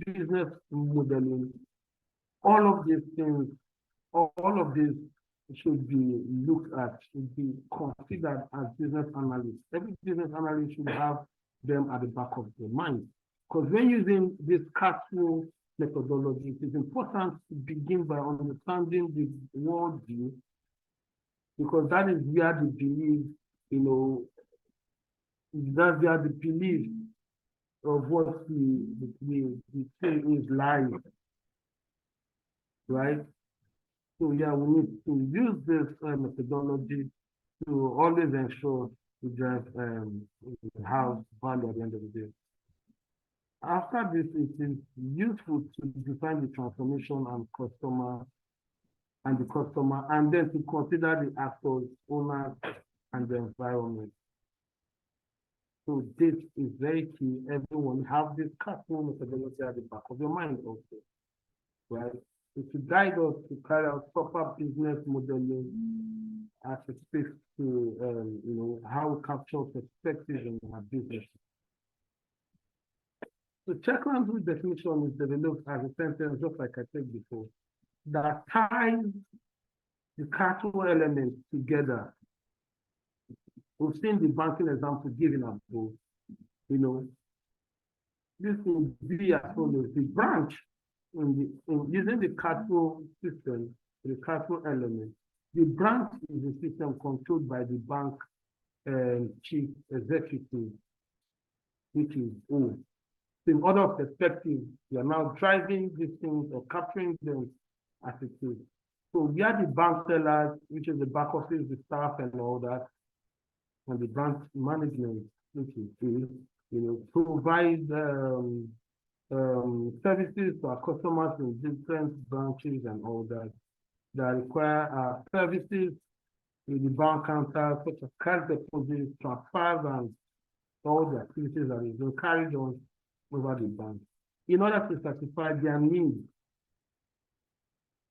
business modeling, all of these things, all of these should be looked at, should be considered as business analysts. Every business analyst should have them at the back of their mind. Because when using this castle methodology, it is important to begin by understanding the worldview, because that is where the belief, you know, that's where the belief of what the thing is live, right? So yeah, we need to use this methodology to always ensure we drive house value at the end of the day. After this, it is useful to define the transformation and the customer, and then to consider the actors, owners, and the environment. So this is very key. Everyone have this customer methodology at the back of your mind also, right? It will guide us to carry out proper business modeling as it speaks to you know, how we capture perspectives in our business. So checkland definition is developed as a sentence, just like I said before, that ties the castle elements together. We've seen the banking example given above. You know, this will be as follows: the branch in using the castle system, the castle element. The branch is a system controlled by the bank chief executive, which is O. So in other perspectives, we are now driving these things or capturing them as it is. So we are the bank tellers, which is the back office, the staff and all that, and the branch management, which is you know, provide services to our customers in different branches and all that require services with the bank counter, such as cash deposits, transfers, and all the activities that is being carried on over the bank in order to satisfy their needs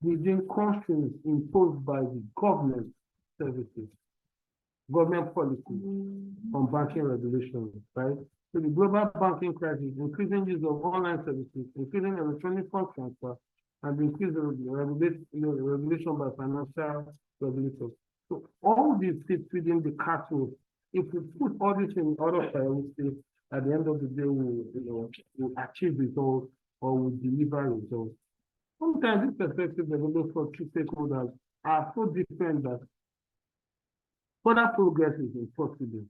within constraints imposed by the government services, government policy on banking regulations, right? So the global banking crisis, increasing use of online services, increasing electronic fund transfer, and increasing regulation by financial regulators. So all these fit within the castle. If we put all this in order priority, at the end of the day, we'll achieve results or we'll deliver results. Sometimes this perspective developed for key stakeholders are so different that further progress is impossible.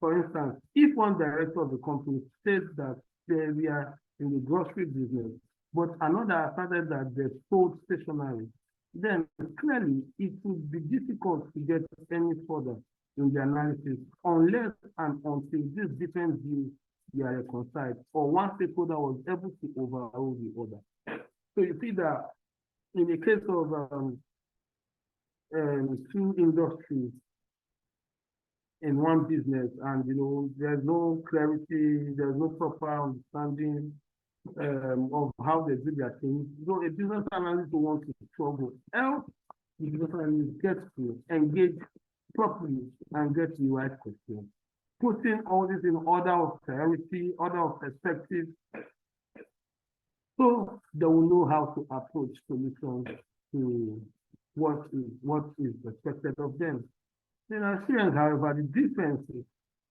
For instance, if one director of the company says that they are in the grocery business, but another asserted that they sold stationery, then clearly it would be difficult to get any further in the analysis unless and until these different views are reconciled or one stakeholder was able to overrule the other. So you see that in the case of two industries in one business, and there's no clarity, there's no proper understanding of how they do their things. So a business analyst will want to struggle. Else, the business analyst gets to engage properly and get the right question. Putting all this in order of priority, order of perspective, so they will know how to approach solutions to what is expected of them. In Nigerians, however, the differences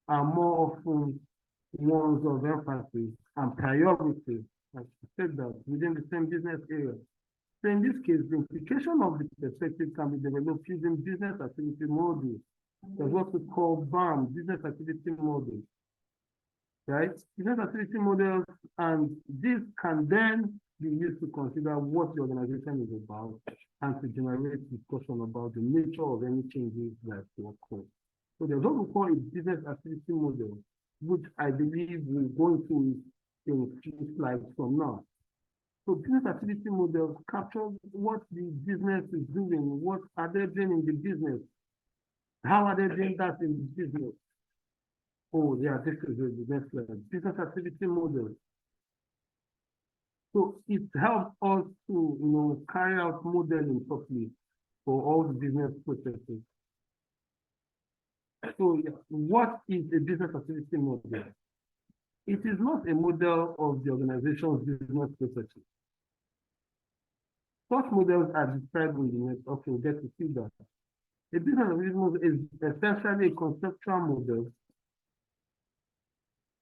are more often ones of emphasis and priority, as I said, that within the same business area. So in this case, the implication of the perspective can be developed using business activity models. There's what we call BAM, business activity models, right? Business activity models, and this can then be used to consider what the organization is about and to generate discussion about the nature of any changes that will occur. So there's what we call a business activity model, which I believe we'll go into in a few slides from now. So business activity models capture what the business is doing, what are they doing in the business, how are they doing that in the business. Oh yeah, this is the next slide. Business activity model. So it helps us to carry out modeling properly for all the business processes. So what is a business activity model? It is not a model of the organization's business processes. Such models are described in the next. Okay, we'll get to see that. A business activity model is essentially a conceptual model,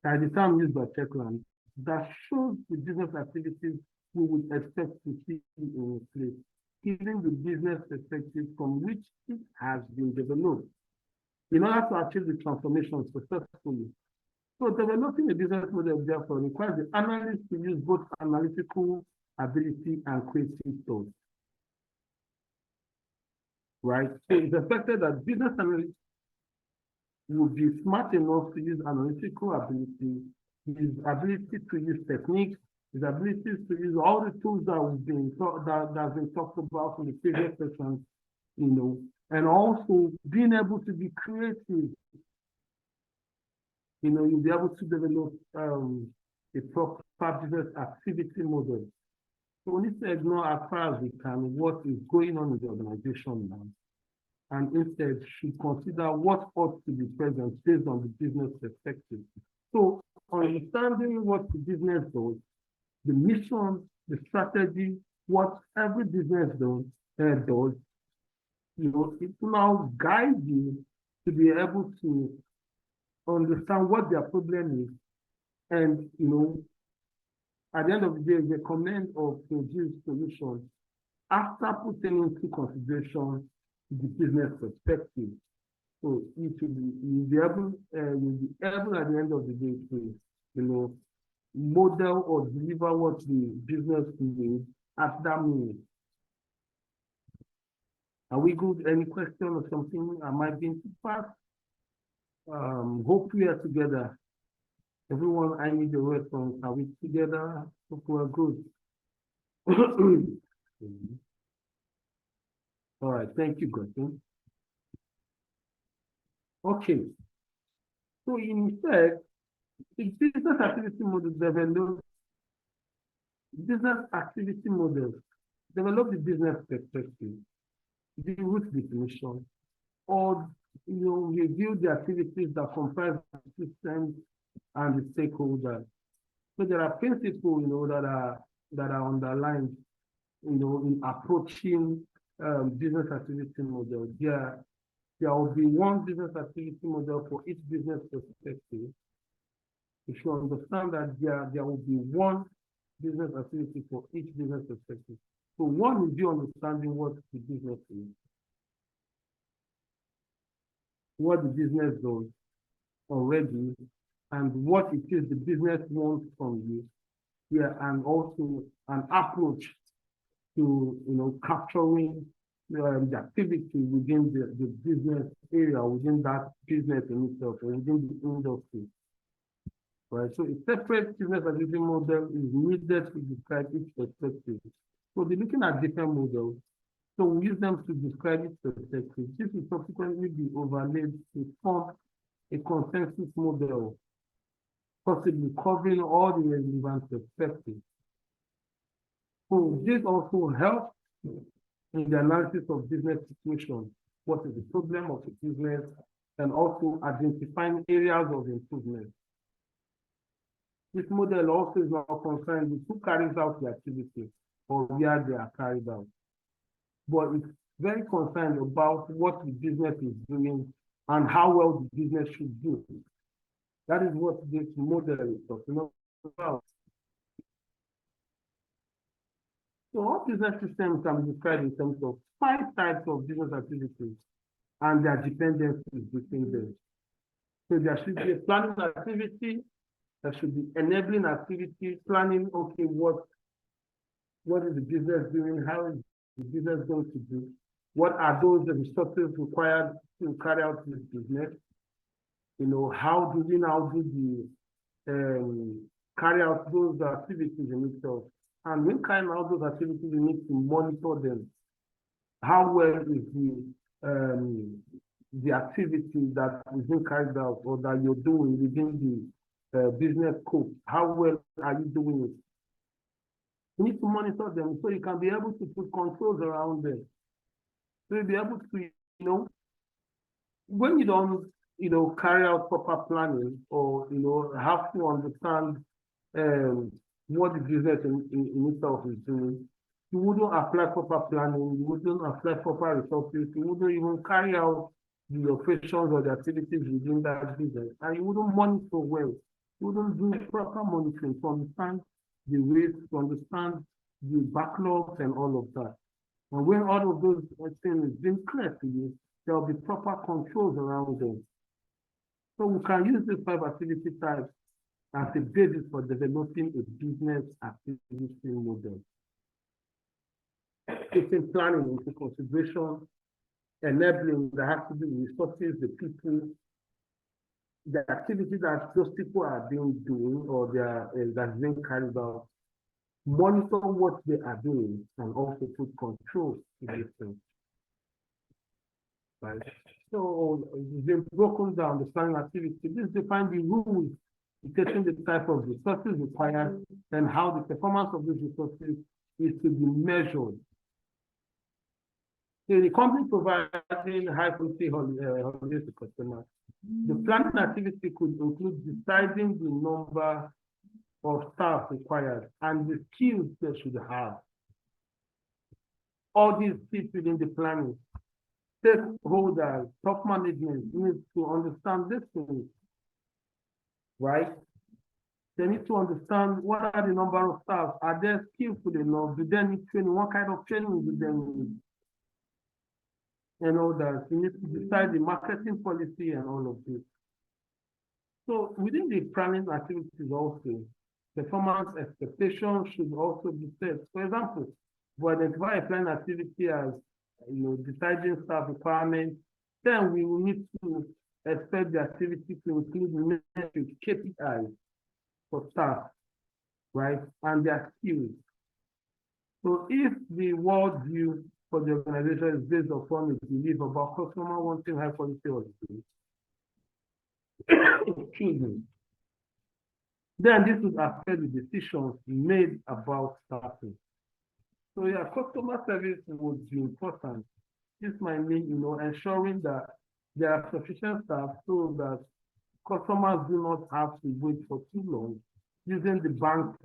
at the term used by Techland, that shows the business activities we would expect to see in place, given the business perspective from which it has been developed, in order to achieve the transformation successfully. So developing a business model, therefore, requires the analyst to use both analytical ability and creative thought. Right? So it's expected that business analysts will be smart enough to use analytical ability, his ability to use techniques, his ability to use all the tools that have been talked about in the previous sessions, and also being able to be creative. You'll be able to develop a proper business activity model. So we need to ignore as far as we can what is going on in the organization now, and instead should consider what ought to be present based on the business perspective. So understanding what the business does, the mission, the strategy, what every business does, it will now guide you to be able to understand what their problem is, and at the end of the day, recommend or produce solutions after putting into consideration the business perspective. So you'll be able at the end of the day to model or deliver what the business needs at that moment. Are we good? Any question or something? Am I being too fast? Hope we are together. Everyone, I need the response. Are we together? Hope we are good. All right, thank you, Gordon. Okay. So in fact, The business activity model develop the business perspective, the root definition, or review the activities that comprise the systems and the stakeholders. So there are principles, that are underlined, in approaching business activity model. There will be one business activity model for each business perspective. You should understand that there will be one business activity for each business perspective. So one is you understanding what the business is, what the business does already, and what it is the business wants from you. And also an approach to capturing the activity within the business area, within that business in itself, or within the industry. Right. So a separate business activity model is needed to describe each perspective. So we're looking at different models. So we use them to describe each perspective. This will subsequently be overlaid to form a consensus model, possibly covering all the relevant perspectives. So this also helps in the analysis of business situation. What is the problem of the business, and also identifying areas of improvement. This model also is not concerned with who carries out the activity or where they are carried out, but it's very concerned about what the business is doing and how well the business should do. That is what this model is talking about. So all business systems can be described in terms of 5 types of business activities and their dependencies between them. So there should be a planning activity, there should be enabling activity, planning, okay, what is the business doing, how is the business going to do, what are those resources required to carry out this business, how do we now do the carry out those activities in itself. And when carrying out those activities, we need to monitor them. How well is the activity that is being carried out or that you're doing within the business scope? How well are you doing it? You need to monitor them so you can be able to put controls around them. So you'll be able to, when you don't, carry out proper planning or, have to understand what the business in itself is doing, you wouldn't apply proper planning, you wouldn't apply proper resources, you wouldn't even carry out the operations or the activities within that business, and you wouldn't monitor well. You wouldn't do proper monitoring to understand the risks, to understand the backlogs and all of that. And when all of those things is being clear to you, there will be proper controls around them. So we can use these 5 activity types as a basis for developing a business activity model. Taking planning into consideration, enabling that has to do with resources, the people, the activity that those people are doing or that's being carried out, monitor what they are doing, and also put controls to these things. Right. So they've broken down the planning activity. This defines the rules, dictating the type of resources required and how the performance of these resources is to be measured. So the company providing high quality holidays to customers. The planning activity could include deciding the number of staff required and the skills they should have. All these fit within the planning. Stakeholders, top management needs to understand this thing, right? They need to understand what are the number of staff, are they skillful enough, do they need training, what kind of training do they need? And all that. You need to decide the marketing policy and all of this. So within the planning activities also, performance expectations should also be set. For example, we identify a planning activity as deciding staff requirements, then we will need to expect the activity to include metrics, KPIs for staff, right, and their skills. So if the worldview for the organization is based upon a belief about customer wanting high quality holidays, excuse me, Then this would affect the decisions made about staffing. So yeah, customer service would be important. This might mean, ensuring that there are sufficient staff so that customers do not have to wait for too long. Using the bank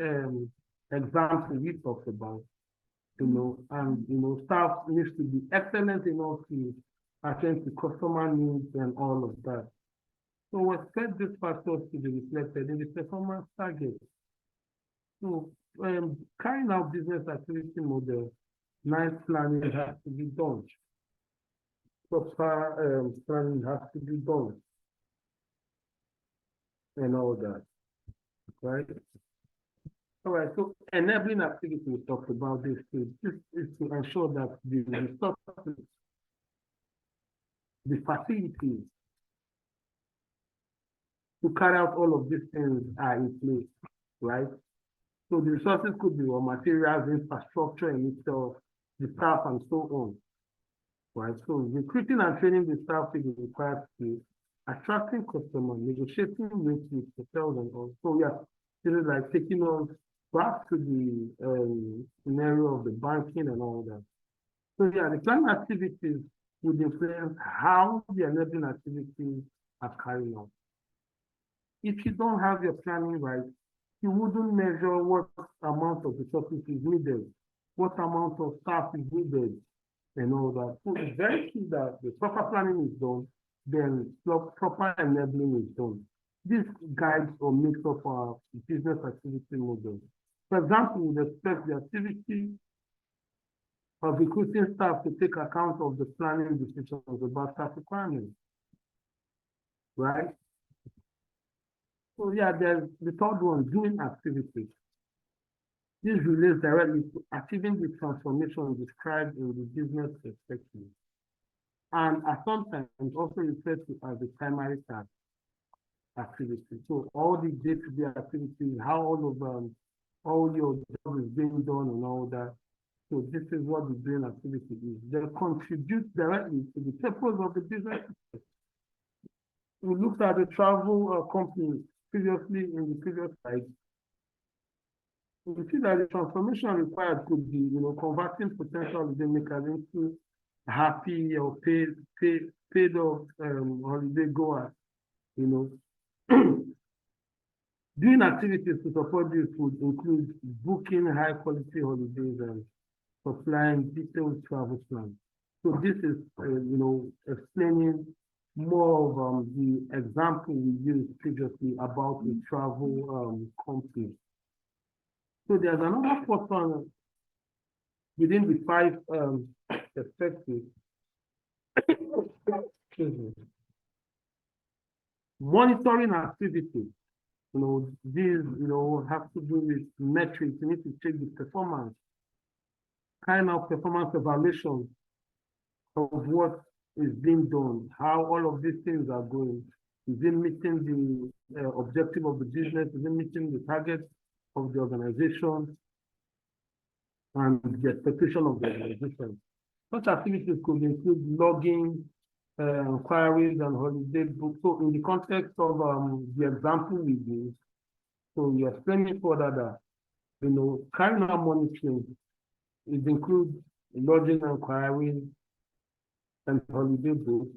example we talked about, and staff needs to be excellent enough to attend to customer needs and all of that. So we expect these factors to be reflected in the performance target. So carrying out business activity model, nice planning has to be done. Proper planning has to be done. And all that, right? All right, so enabling activity, we talked about this too. This is to ensure that the resources, the facilities to carry out all of these things are in place, right? So the resources could be raw materials, infrastructure in itself, the staff, and so on, right? So recruiting and training the staff to be required to attracting customers, negotiating rates with hotels and all. So yeah, this is like taking us back to the scenario of the banking and all that. So yeah, the planning activities would influence how the enabling activities are carried out. If you don't have your planning right, you wouldn't measure what amount of resources is needed, what amount of staff is needed, and all that. So it's very key that the proper planning is done, then proper enabling is done. This guides or makes up our business activity model. For example, we expect the activity of recruiting staff to take account of the planning decisions about staff requirements, right? So yeah, there's the third one, doing activities. This relates directly to achieving the transformation described in the business perspective, and are sometimes also referred to as the primary task activity. So all the day-to-day activities, how all your job is being done and all that. So this is what the doing activity is. They contribute directly to the purpose of the business. We looked at the travel company previously in the previous slide. We see that the transformation required could be, converting potential holiday makers into happy or paid off holiday goers, Doing activities to support this would include booking high quality holidays and supplying detailed travel plans. So this is, explaining more of the example we used previously about the travel company. So there's another fourth one within the 5 perspectives. Monitoring activity. These, have to do with metrics. You need to check the performance, kind of performance evaluation of what is being done, how all of these things are going. Is it meeting the objective of the business? Is it meeting the target of the organization and the expectation of the organization? Such activities could include logging, inquiries and holiday books. So in the context of the example we use, so we explain it further that, carrying out monitoring, it includes logging inquiries and holiday books,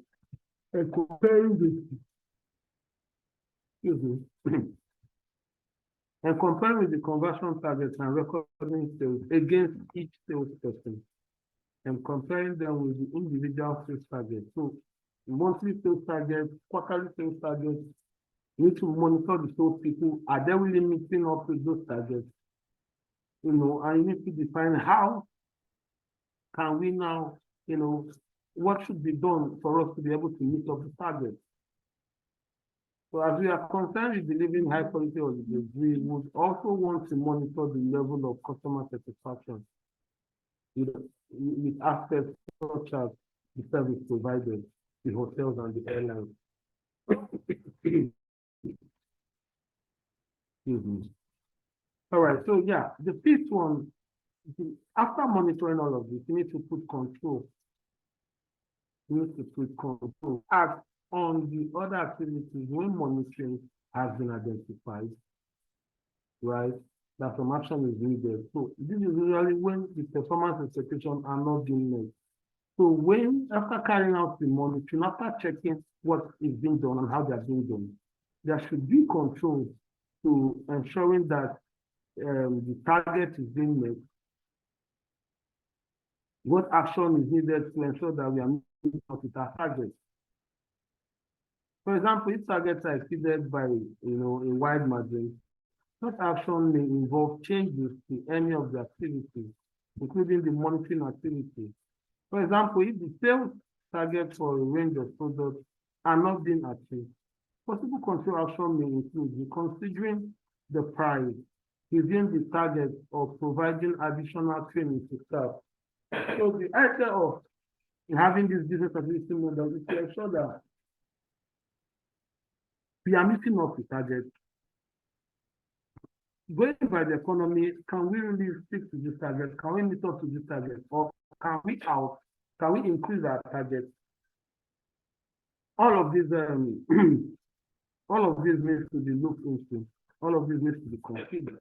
and comparing with the conversion targets and recording sales against each salesperson, and comparing them with the individual sales targets. So monthly sales targets, quarterly sales targets, you need to monitor the sales people. Are they really meeting up with those targets? And you need to define how can we now, what should be done for us to be able to meet up the targets. So as we are concerned with delivering high quality holidays, we would also want to monitor the level of customer satisfaction with aspects such as the service provided, the hotels and the airlines. All right, so yeah, the fifth one, after monitoring all of this, you need to put control. You need to put control. On the other activities, when monitoring has been identified, right? That some action is needed. So this is usually when the performance expectations are not being met. So when, after carrying out the monitoring, after checking what is being done and how they are being done, there should be control to ensuring that the target is being met. What action is needed to ensure that we are meeting up with our targets? For example, if targets are exceeded by a wide margin, such action may involve changes to any of the activities, including the monitoring activity. For example, if the sales targets for a range of products are not being achieved, possible control action may include reconsidering the price, within the target of providing additional training to staff. So the idea of having this business ability model is to ensure that we are meeting up the target. Going by the economy, can we really stick to this target? Can we meet up to this target? Or can we increase our target? All of these all of this needs to be looked into. All of this needs to be considered.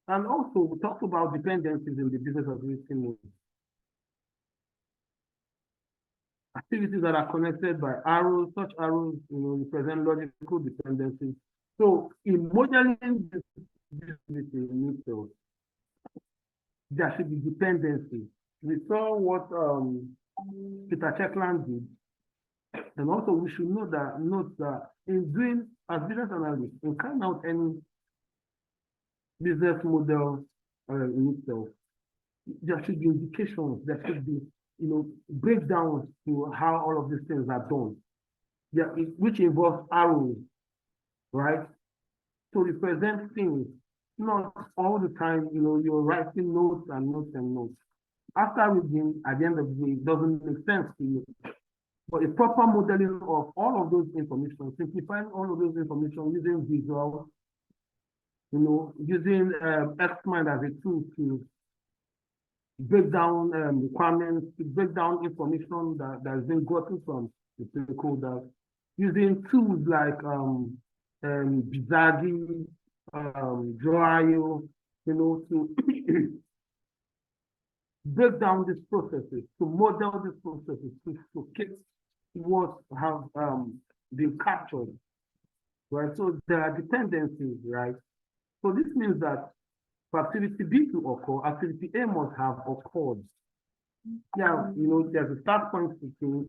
And also, we talked about dependencies in the business ability model. Activities that are connected by arrows, such arrows, represent logical dependencies. So in modeling this business itself, there should be dependencies. We saw what Peter Checkland did. And also we should note that in doing, as business analysts, in carrying out any business model in itself, there should be indications, there should be breakdowns to how all of these things are done. Yeah, which involves arrows, right? To represent things, not all the time, you're writing notes and notes and notes. After reading, at the end of the day, it doesn't make sense to you. But a proper modeling of all of those information, simplifying all of those information using visual, using Xmind as a tool to break down requirements, to break down information that has been gotten from the stakeholders, using tools like Bizagi, Draw.io, to break down these processes, to model these processes, to showcase what have been captured, right? So there are dependencies, right? So this means that for activity B to occur, activity A must have occurred. Yeah, there's a start point to things,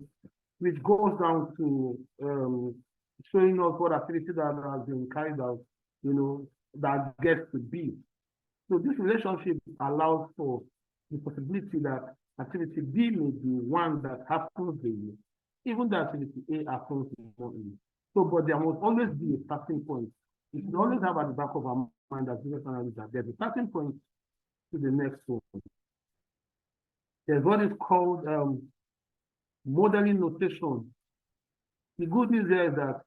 which goes down to showing us what activity that has been carried out, that gets to B. So this relationship allows for the possibility that activity B may be one that happens daily, even though activity A happens daily. So, but there must always be a starting point. We should always have at the back of our mind as business analysts that there's a starting point to the next one. There's what is called modeling notation. The good news here is that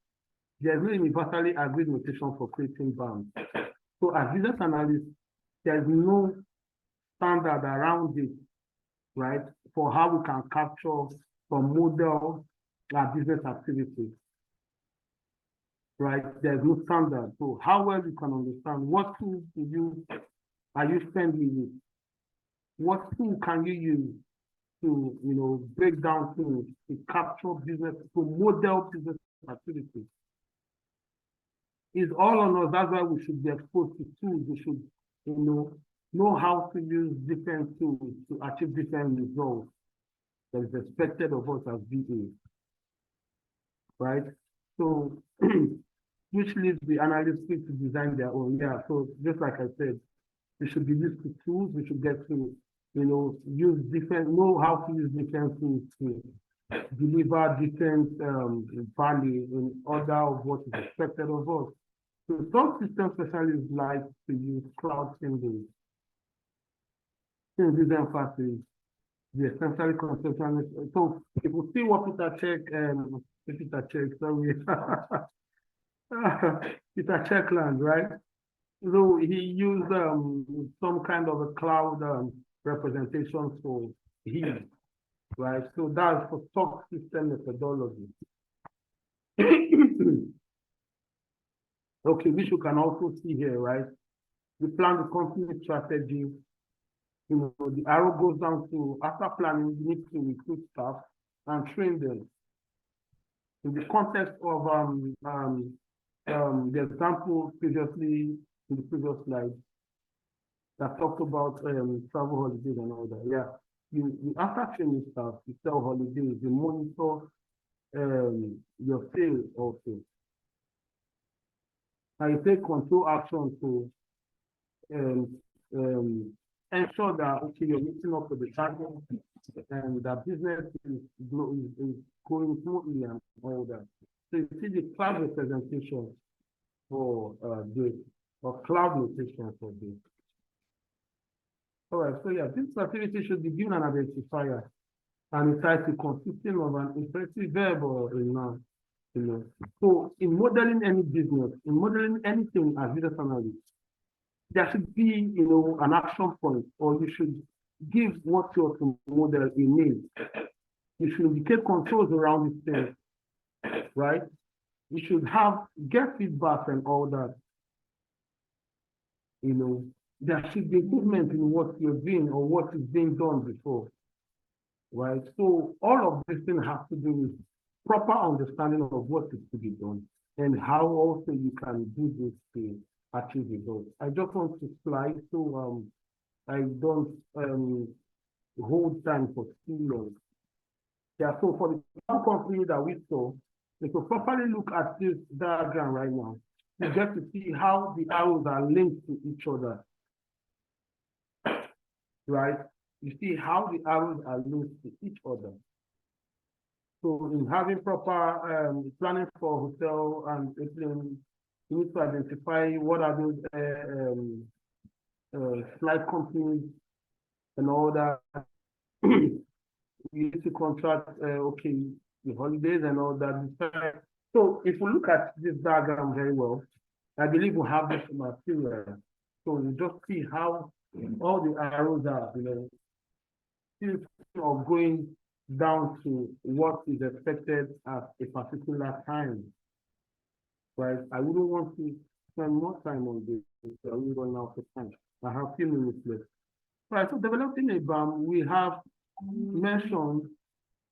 there's no universally agreed notation for creating bounds. So as business analysts, there's no standard around it, right, for how we can capture or model our business activities. Right, there's no standard. So how well you can understand what tools are you friendly with? What tool can you use to break down things, to capture business, to model business activities? It's all on us. That's why we should be exposed to tools. We should know how to use different tools to achieve different results that is expected of us as BAs. Right? So which leads the analysts to design their own. Yeah, so just like I said, we should be used to tools, we should get to, know how to use different tools to deliver different value in order of what is expected of us. So some system specialists like to use cloud symbols. Since this emphasis, the essentially conceptual. So if we see what Peter Checkland, right? So he used some kind of a cloud representation for him, right? So that's for stock system methodology. Okay, which you can also see here, right? You plan the company strategy. You know, the arrow goes down to, after planning, you need to recruit staff and train them. In the context of the example previously, in the previous slide, that talked about travel holidays and all that. Yeah, you after training staff, you sell holidays, you monitor your sales also. And you take control action to ensure that, okay, you're meeting up with the target and that business is going smoothly and all that. So you see the cloud representation for this, or cloud notation for this. All right, so yeah, this activity should be given an identifier and it tries to consisting of an imperative verb or a noun. You know. So in modeling any business, in modeling anything as business analyst, there should be, you know, an action point, or you should give what you're to model a name. You should indicate controls around this thing, right? You should get feedback and all that. You know, there should be improvement in what you're doing or what is being done before, right? So all of this thing has to do with proper understanding of what is to be done and how also you can do this to achieve results. I just want to slide so I don't hold time for too long. Yeah, so for the company that we saw, if you properly look at this diagram right now, you get to see how the arrows are linked to each other, right? You see how the arrows are linked to each other. So in having proper planning for hotel and airplane, you need to identify what are those flight companies and all that. You need to contract, okay, the holidays and all that. So if we look at this diagram very well, I believe we have this material. So you just see how all the arrows are, you know, of going down to what is expected at a particular time. Right? I wouldn't want to spend more time on this. So I will run out of time. I have a few minutes left. Right, so developing a BAM, we have mentioned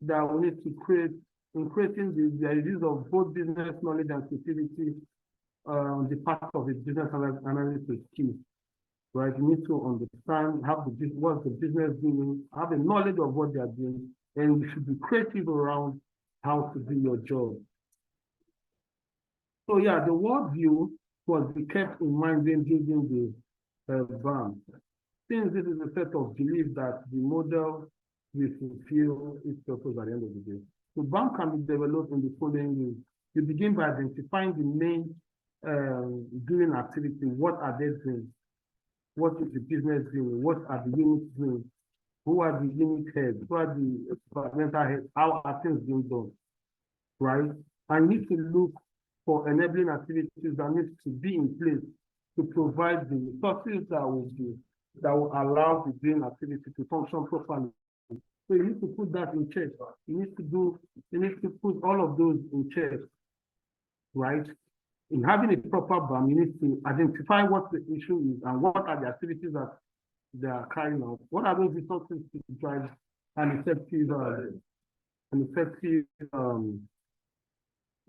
that we need to create, in creating the use of both business knowledge and creativity on the part of the business analysis team. Right, you need to understand what the business doing, have a knowledge of what they are doing, and you should be creative around how to do your job. So yeah, the worldview was be kept in mind when building the BAM. Since this is a set of beliefs that the model will fulfill its purpose at the end of the day. So BAM can be developed in the following ways. You begin by identifying the main doing activity. What are they doing? What is the business doing? What are the units doing? Who are the unit heads? Who are the departmental heads? How are things being done? Right? I need to look for enabling activities that need to be in place to provide the resources that will allow the doing activity to function properly. So you need to put that in check. You need to put all of those in check, right? In having a proper BAM, you need to identify what the issue is and what are the activities that they are carrying out. What are those resources to drive an effective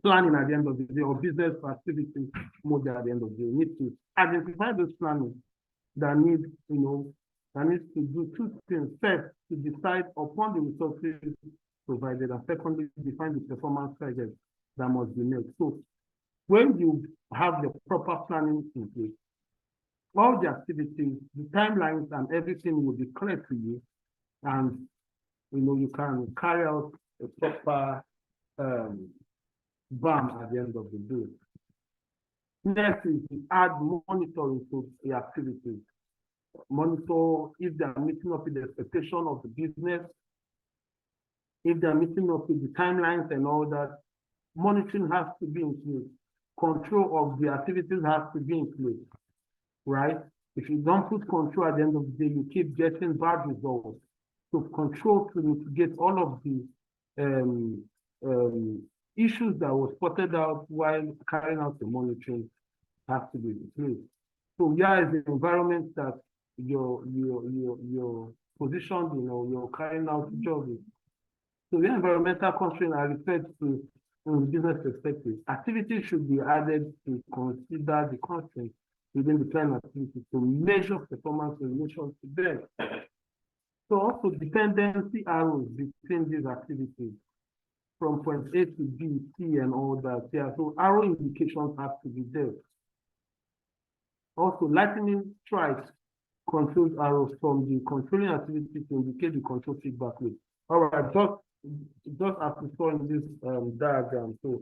planning at the end of the day, or business activity model at the end of the day? You need to identify those planning that need, that needs to do two things. First, to decide upon the resources provided, and secondly, define the performance targets that must be made. So when you have the proper planning in place, all the activities, the timelines and everything will be clear to you, and you can carry out a proper BAM at the end of the day. Next is to add monitoring to the activities. Monitor if they are meeting up with the expectation of the business, if they are meeting up with the timelines and all that. Monitoring has to be in place. Control of the activities has to be in place, right? If you don't put control at the end of the day, you keep getting bad results. So control to mitigate all of the issues that were spotted out while carrying out the monitoring has to be replaced. So here is the environment that you're positioned in, or you're carrying out job in. So the environmental constraints are referred to in the business perspective. Activities should be added to consider the constraints within the plan activity to measure performance in relation to them. So also dependency arrows between these activities from point A to B, C, and all that. Yeah, so arrow indications have to be there. Also, lightning strikes controls arrows from the controlling activity to indicate the control feedback loop. All right, just as we saw in this diagram, so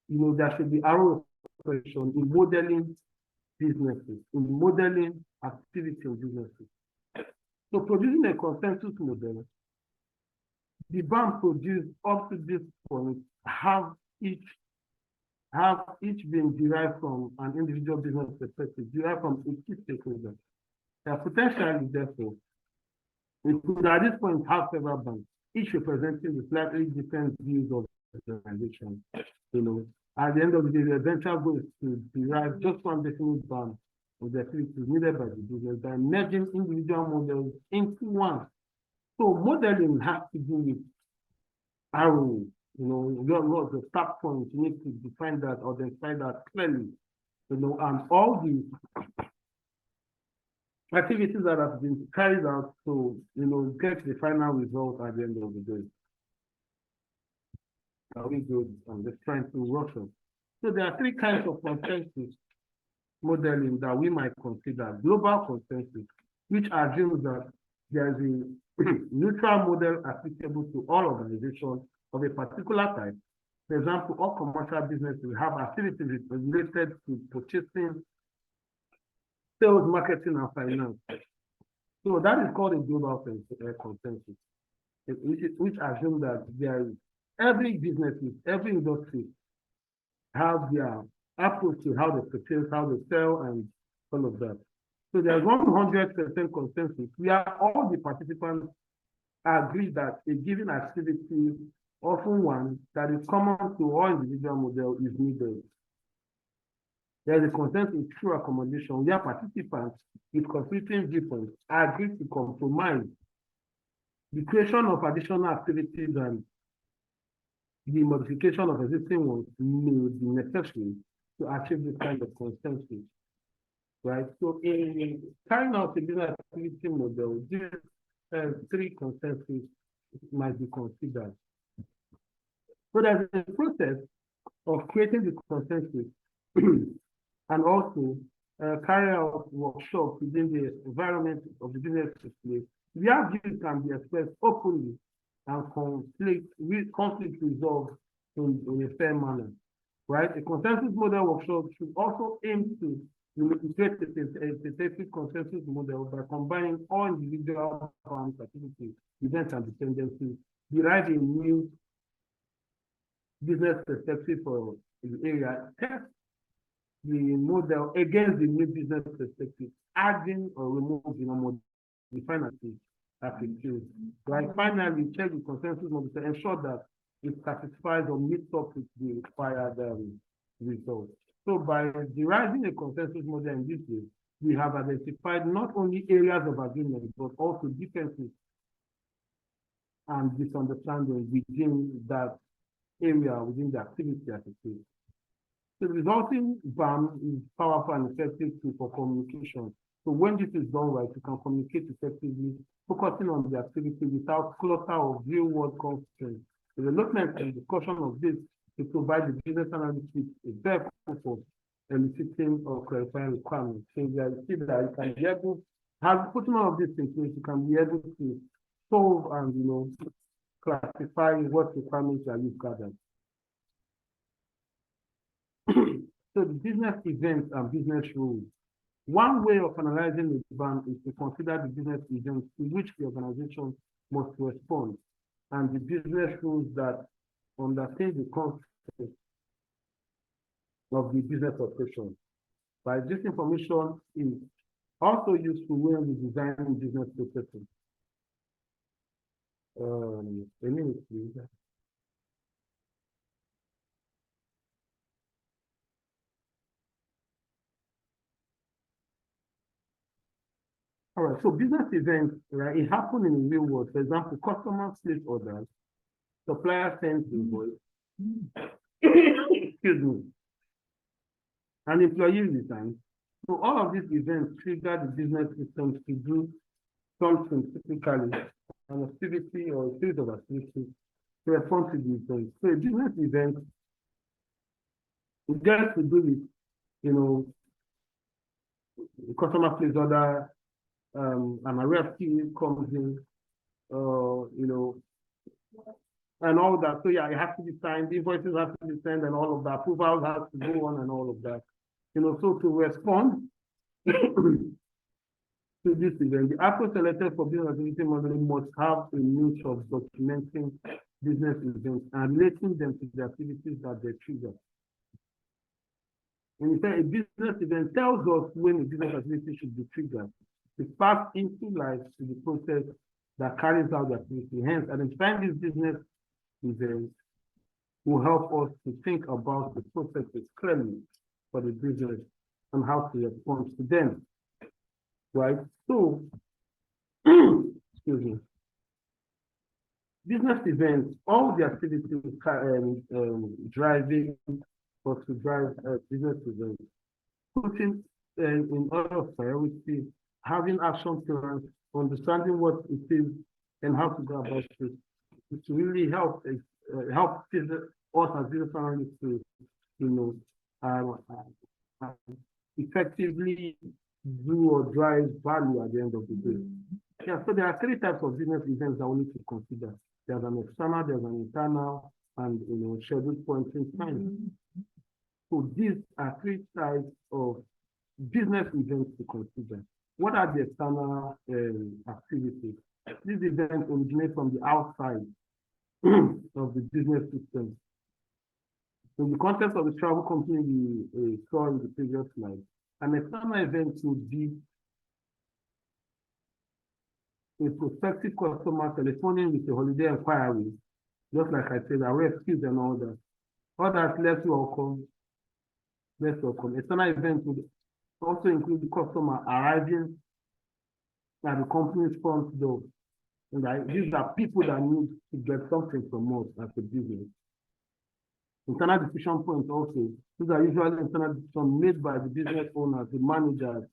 there should be arrow expression in modeling businesses, in modeling activity in businesses. So producing a consensus model, the BAM produced up to this point have each been derived from an individual business perspective, derived from a key stakeholder. Potentially, therefore, we could at this point have several banks, each representing the slightly different views of the organization. At the end of the day, the eventual goal is to derive just one definite BAM of the activities needed by the business by merging individual models into one. So modeling has to do with arrows. Your the start point, you need to define that or identify that clearly. And all the activities that have been carried out to get the final result at the end of the day. Are we good? I'm just trying to rush on. So there are three kinds of consensus modeling that we might consider. Global consensus, which assumes that there is a neutral model applicable to all organizations of a particular type. For example, all commercial businesses have activities related to purchasing, sales, marketing, and finance. So that is called a global consensus, which assumes that there is every business, every industry have their approach to how they purchase, how they sell, and all of that. So there's 100% consensus where all the participants agree that a given activity, often one that is common to all individual models, is needed. There is a consensus through accommodation where participants with conflicting viewpoints agree to compromise the creation of additional activities and the modification of existing ones may be necessary to achieve this kind of consensus. Right? So in carrying out a business activity model, these three consensus might be considered. So there's a process of creating the consensus and also carry out workshops within the environment of the business display. Where views can be expressed openly and conflict resolved in a fair manner. Right? A consensus model workshop should also aim to create a synthetic consensus model by combining all individual activities, events, and dependencies, derive a new business perspective for the area, test the model against the new business perspective, adding or removing the finances as it is. Right? Finally, check the consensus model to ensure that it satisfies or meets up with the required results. So by deriving a consensus model in this way, we have identified not only areas of agreement, but also differences and misunderstanding within that area, within the activity as it is. The resulting BAM is powerful and effective tool for communication. So when this is done right, you can communicate effectively, focusing on the activity without clutter of real-world constraints. The development and discussion of this to provide the business analyst with a better for eliciting or clarifying requirements. So you see that you can be able, putting all of these in place, you can be able to solve and classify what requirements are you've gathered. So the business events and business rules. One way of analyzing the BAM is to consider the business events to which the organization must respond and the business rules that underpin the concept of the business operation. But this information is also useful when we design business processes. A minute, please. All right, so business events, right, it happened in the real world. For example, customers place orders, supplier sends invoice, excuse me, and employee resigns. So all of these events trigger the business systems to do something, typically an activity or a series of activities to respond to the event. So a business event, it gets to do with, you know, the customer places order, an RFP comes in, you know, and all that. So yeah, it has to be signed, invoices have to be sent and all of that, approvals have to go on and all of that. You know, so to respond to this event, the approach selected for business activity modeling must have a niche of documenting business events and relating them to the activities that they trigger. And in fact, a business event tells us when a business activity should be triggered. It sparks into life to the process that carries out the activity. Hence, identifying these business events will help us to think about the processes clearly for the business and how to respond to them. Right? So, excuse me. Business events, all the activities driving or to drive business events, putting in order of priority, having action plans, understanding what it is and how to go about it. It really help us as business analysts to, you know, effectively do or drive value at the end of the day. Yeah, so there are three types of business events that we need to consider. There's an external, there's an internal, and, you know, scheduled points in time. So these are three types of business events to consider. What are the external activities? These events originate from the outside of the business system. In the context of the travel company we saw in the previous slide, an external event would be a prospective customer telephoning with a holiday inquiry, just like I said, RFQs and all that. Others, let's welcome. External events would also include the customer arriving at the company's front door. And these are people that need to get something from us as a business. Internal decision points also, these are usually internal decisions made by the business owners, the managers,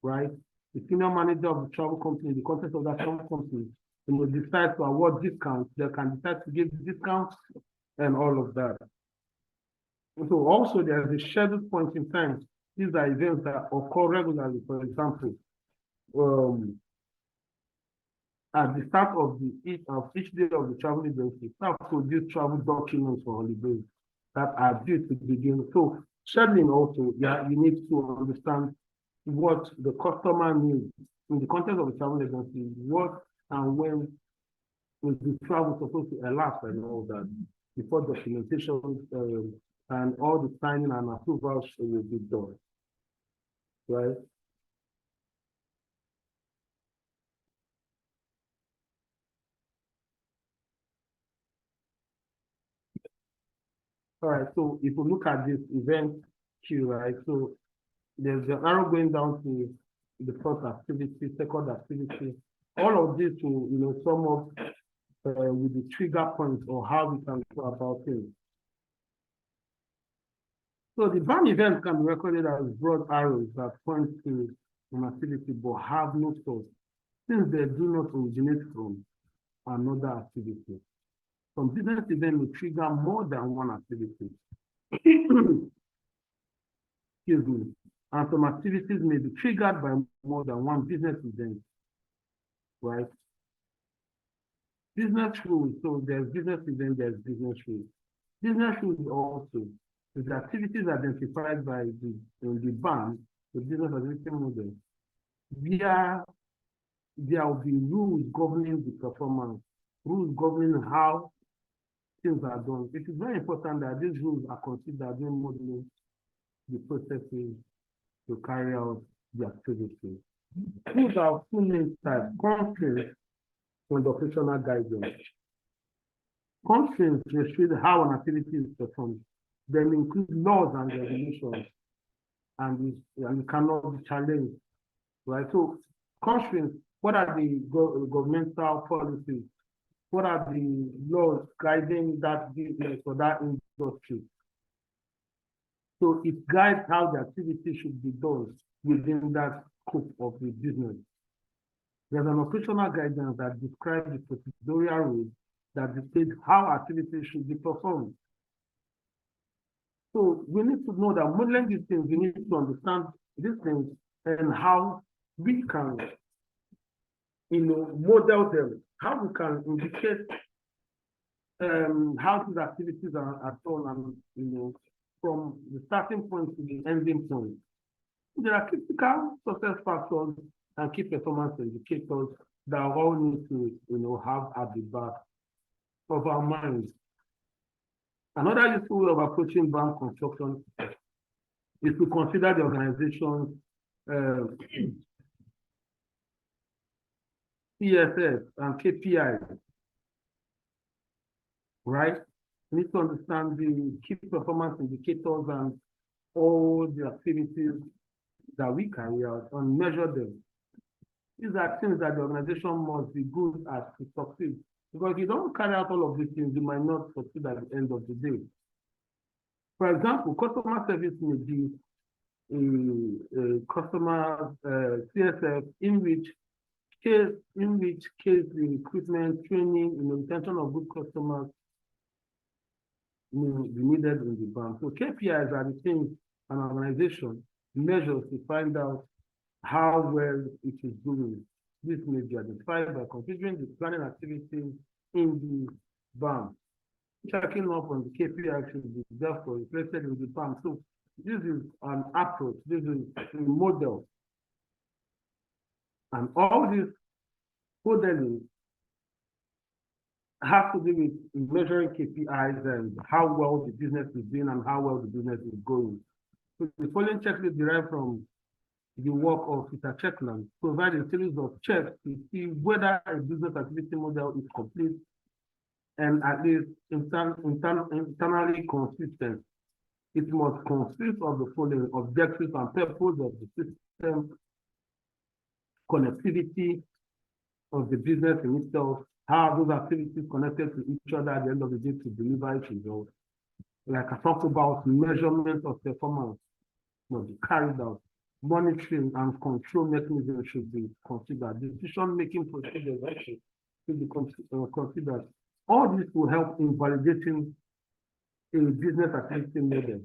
right? The senior manager of the travel company, in the context of that travel company, you know, decide to award discounts, they can decide to give discounts and all of that. And so also there's a scheduled point in time. These are events that occur regularly. For example, at the start of each day of the travel agency, staff produce travel documents for holidays that are due to begin. So scheduling also, yeah, you need to understand what the customer needs in the context of the travel agency, what and when is the travel supposed to elapse and all that before documentation and all the signing and approvals will be done, right? All right, so if we look at this event queue, right, so there's the arrow going down to the first activity, second activity. All of this will, you know, sum up with the trigger points or how we can go about things. So the BAM event can be recorded as broad arrows that point to an activity but have no source, since they do not originate from another activity. Some business events will trigger more than one activity. Excuse me. And some activities may be triggered by more than one business event, right? Business rules, so there's business event, there's business rules. Business rules also is the activities identified by the BAM, the business activity model. There will be rules governing the performance, rules governing how things are done. It is very important that these rules are considered in modeling the processes to carry out the activity. These are two main types: constraints and operational guidance. Constraints restrict how an activity is performed. They include laws and regulations, and it cannot be challenged, right? So constraints, what are the governmental policies, what are the laws guiding that business or that industry. So it guides how the activity should be done within that scope of the business. There's an operational guidance that describes the procedural rules that dictate how activities should be performed. So we need to know that modeling these things, we need to understand these things and how we can, model them, how we can indicate how these activities are done, and from the starting point to the ending point. There are critical success factors and key performance indicators that all need to have at the back of our minds. Another useful way of approaching bank construction is to consider the organization's CSS and KPIs, right? We need to understand the key performance indicators and all the activities that we carry out and measure them. These are things that the organization must be good at to succeed. Because if you don't carry out all of these things, you might not succeed at the end of the day. For example, customer service may be a customer CSF in which case the recruitment, training, retention of good customers will be needed in the bank. So KPIs are the things an organization measures to find out how well it is doing. This may be identified by considering the planning activities in the bank. Checking up on the KPI should be therefore reflected in the bank. So this is an approach, this is a model. And all this modeling has to do with measuring KPIs and how well the business is doing and how well the business is going. So the following checklist derived from the work of Peter Checkland provide a series of checks to see whether a business activity model is complete and at least internally consistent. It must consist of the following: objectives and purpose of the system, connectivity of the business in itself, how those activities connected to each other at the end of the day to deliver each result. Like I talked about, measurement of performance must be carried out. Monitoring and control mechanisms should be considered. Decision-making procedures should be considered. All this will help in validating a business activity model.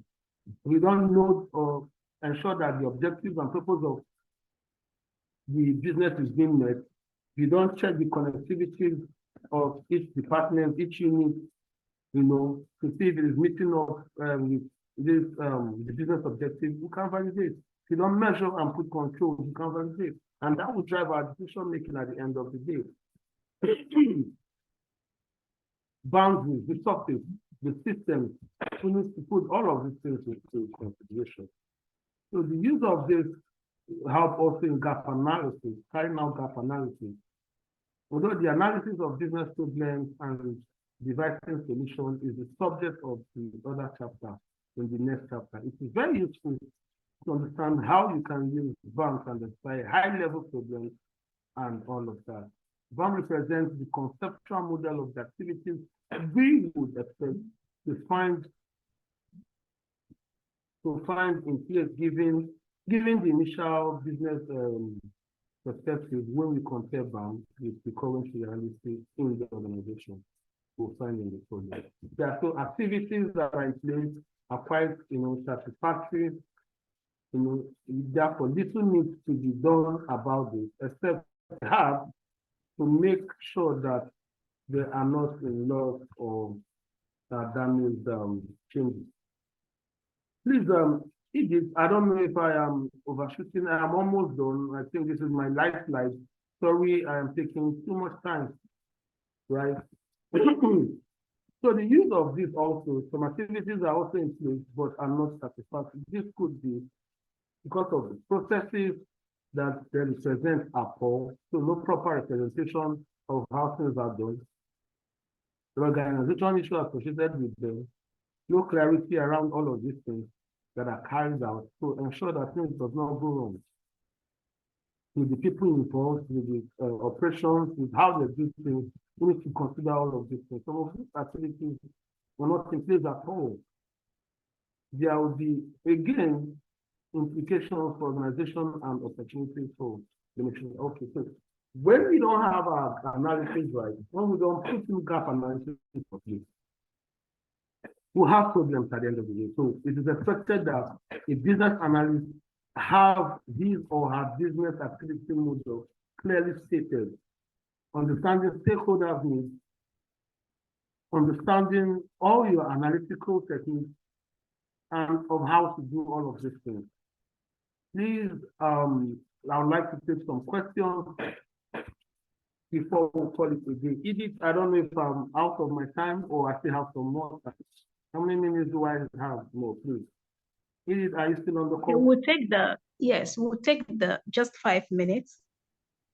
We don't know or ensure that the objectives and purpose of the business is being met. We don't check the connectivity of each department, each unit, to see if it is meeting up with this the business objective. We can validate. If you don't measure and put control, you can validate. And that will drive our decision making at the end of the day. Boundaries, the software, the systems, we need to put all of these things into consideration. So the use of this help also in gap analysis, carrying out gap analysis. Although the analysis of business problems and devising solutions is the subject of the other chapter in the next chapter, it is very useful to understand how you can use BAM to identify high-level problems and all of that. BAM represents the conceptual model of the activities we would expect to find in place given the initial business perspective when we compare BAM with the current reality in the organization. We'll find in the project. There are so activities that are in place are quite satisfactory. Therefore, little needs to be done about this, except perhaps to make sure that they are not in loss or damaged changes. Please, Edith, I don't know if I am overshooting. I am almost done. I think this is my last slide. Sorry, I am taking too much time, right? So the use of this also, some activities are also in place, but are not satisfactory. This could be because of the processes that they represent are poor, so no proper representation of how things are done. The organization issue associated with them, no clarity around all of these things that are carried out to ensure that things does not go wrong. with the people involved, with the operations, with how they do things. We need to consider all of these things. Some of these activities were not in place at all. There will be, again, implications for organization and opportunities for the nation. Okay, so when we don't have our analysis right, when we don't put in gap analysis for place, we'll have problems at the end of the day. So it is expected that a business analyst have his or her business activity model clearly stated, understanding stakeholders' needs, understanding all your analytical techniques, and of how to do all of these things. Please, I would like to take some questions before we call it a day. Edith, I don't know if I'm out of my time or I still have some more time. How many minutes do I have more, please? Edith, are you still on the call? We'll take just 5 minutes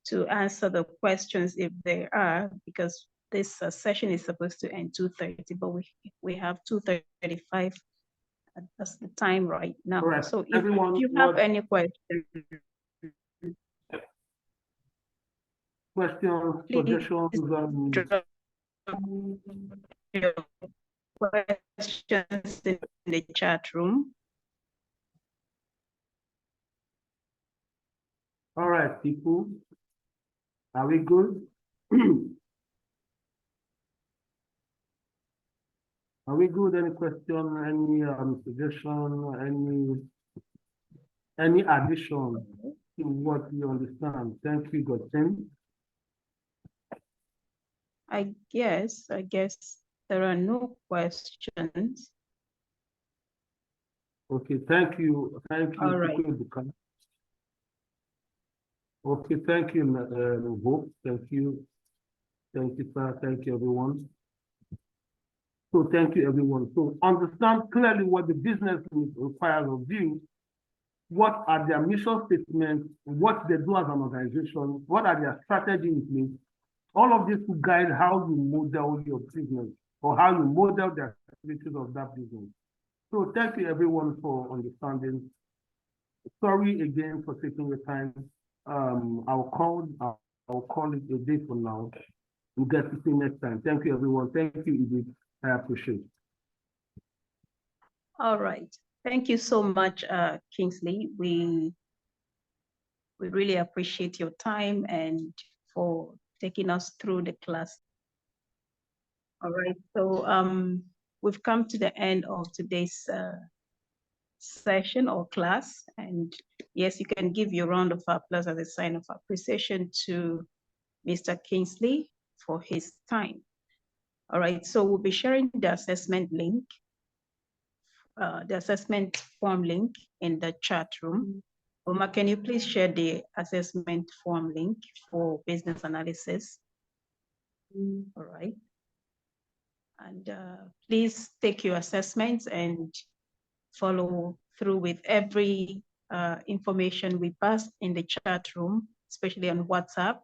to answer the questions if there are, because this session is supposed to end 2:30, but we have 2:35. That's the time right now. Correct. So if you have any questions, suggestions, your questions in the chat room. All right, people, are we good? Are we good? Any question, any suggestion, any addition to what you understand? Thank you, Godson. I guess there are no questions. Okay, thank you. Thank you. All right. Okay, thank you, Hope. Thank you. Thank you, sir. Thank you, everyone. So thank you, everyone. So understand clearly what the business requires of you. What are their mission statements? What they do as an organization? What are their strategies in place? All of this will guide how you model your business or how you model the activities of that business. So thank you, everyone, for understanding. Sorry again for taking the time. I'll call it a day for now. We'll get to see you next time. Thank you, everyone. Thank you, Edith. I appreciate it. All right. Thank you so much, Kingsley. We really appreciate your time and for taking us through the class. All right. So we've come to the end of today's session or class. And yes, you can give your round of applause as a sign of appreciation to Mr. Kingsley for his time. All right, so we'll be sharing the assessment link, the assessment form link in the chat room. Oma, can you please share the assessment form link for business analysis? All right. And please take your assessments and follow through with every information we pass in the chat room, especially on WhatsApp.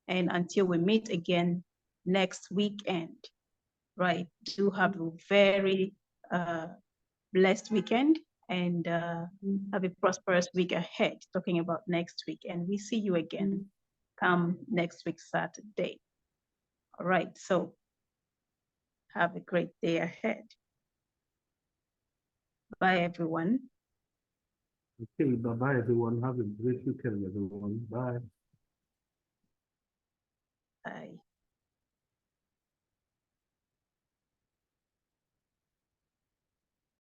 And until we meet again next weekend, right? Do have a very blessed weekend and have a prosperous week ahead, talking about next week. And we see you again come next week, Saturday. All right, so have a great day ahead. Bye, everyone. Okay, bye-bye, everyone. Have a great weekend, everyone. Bye.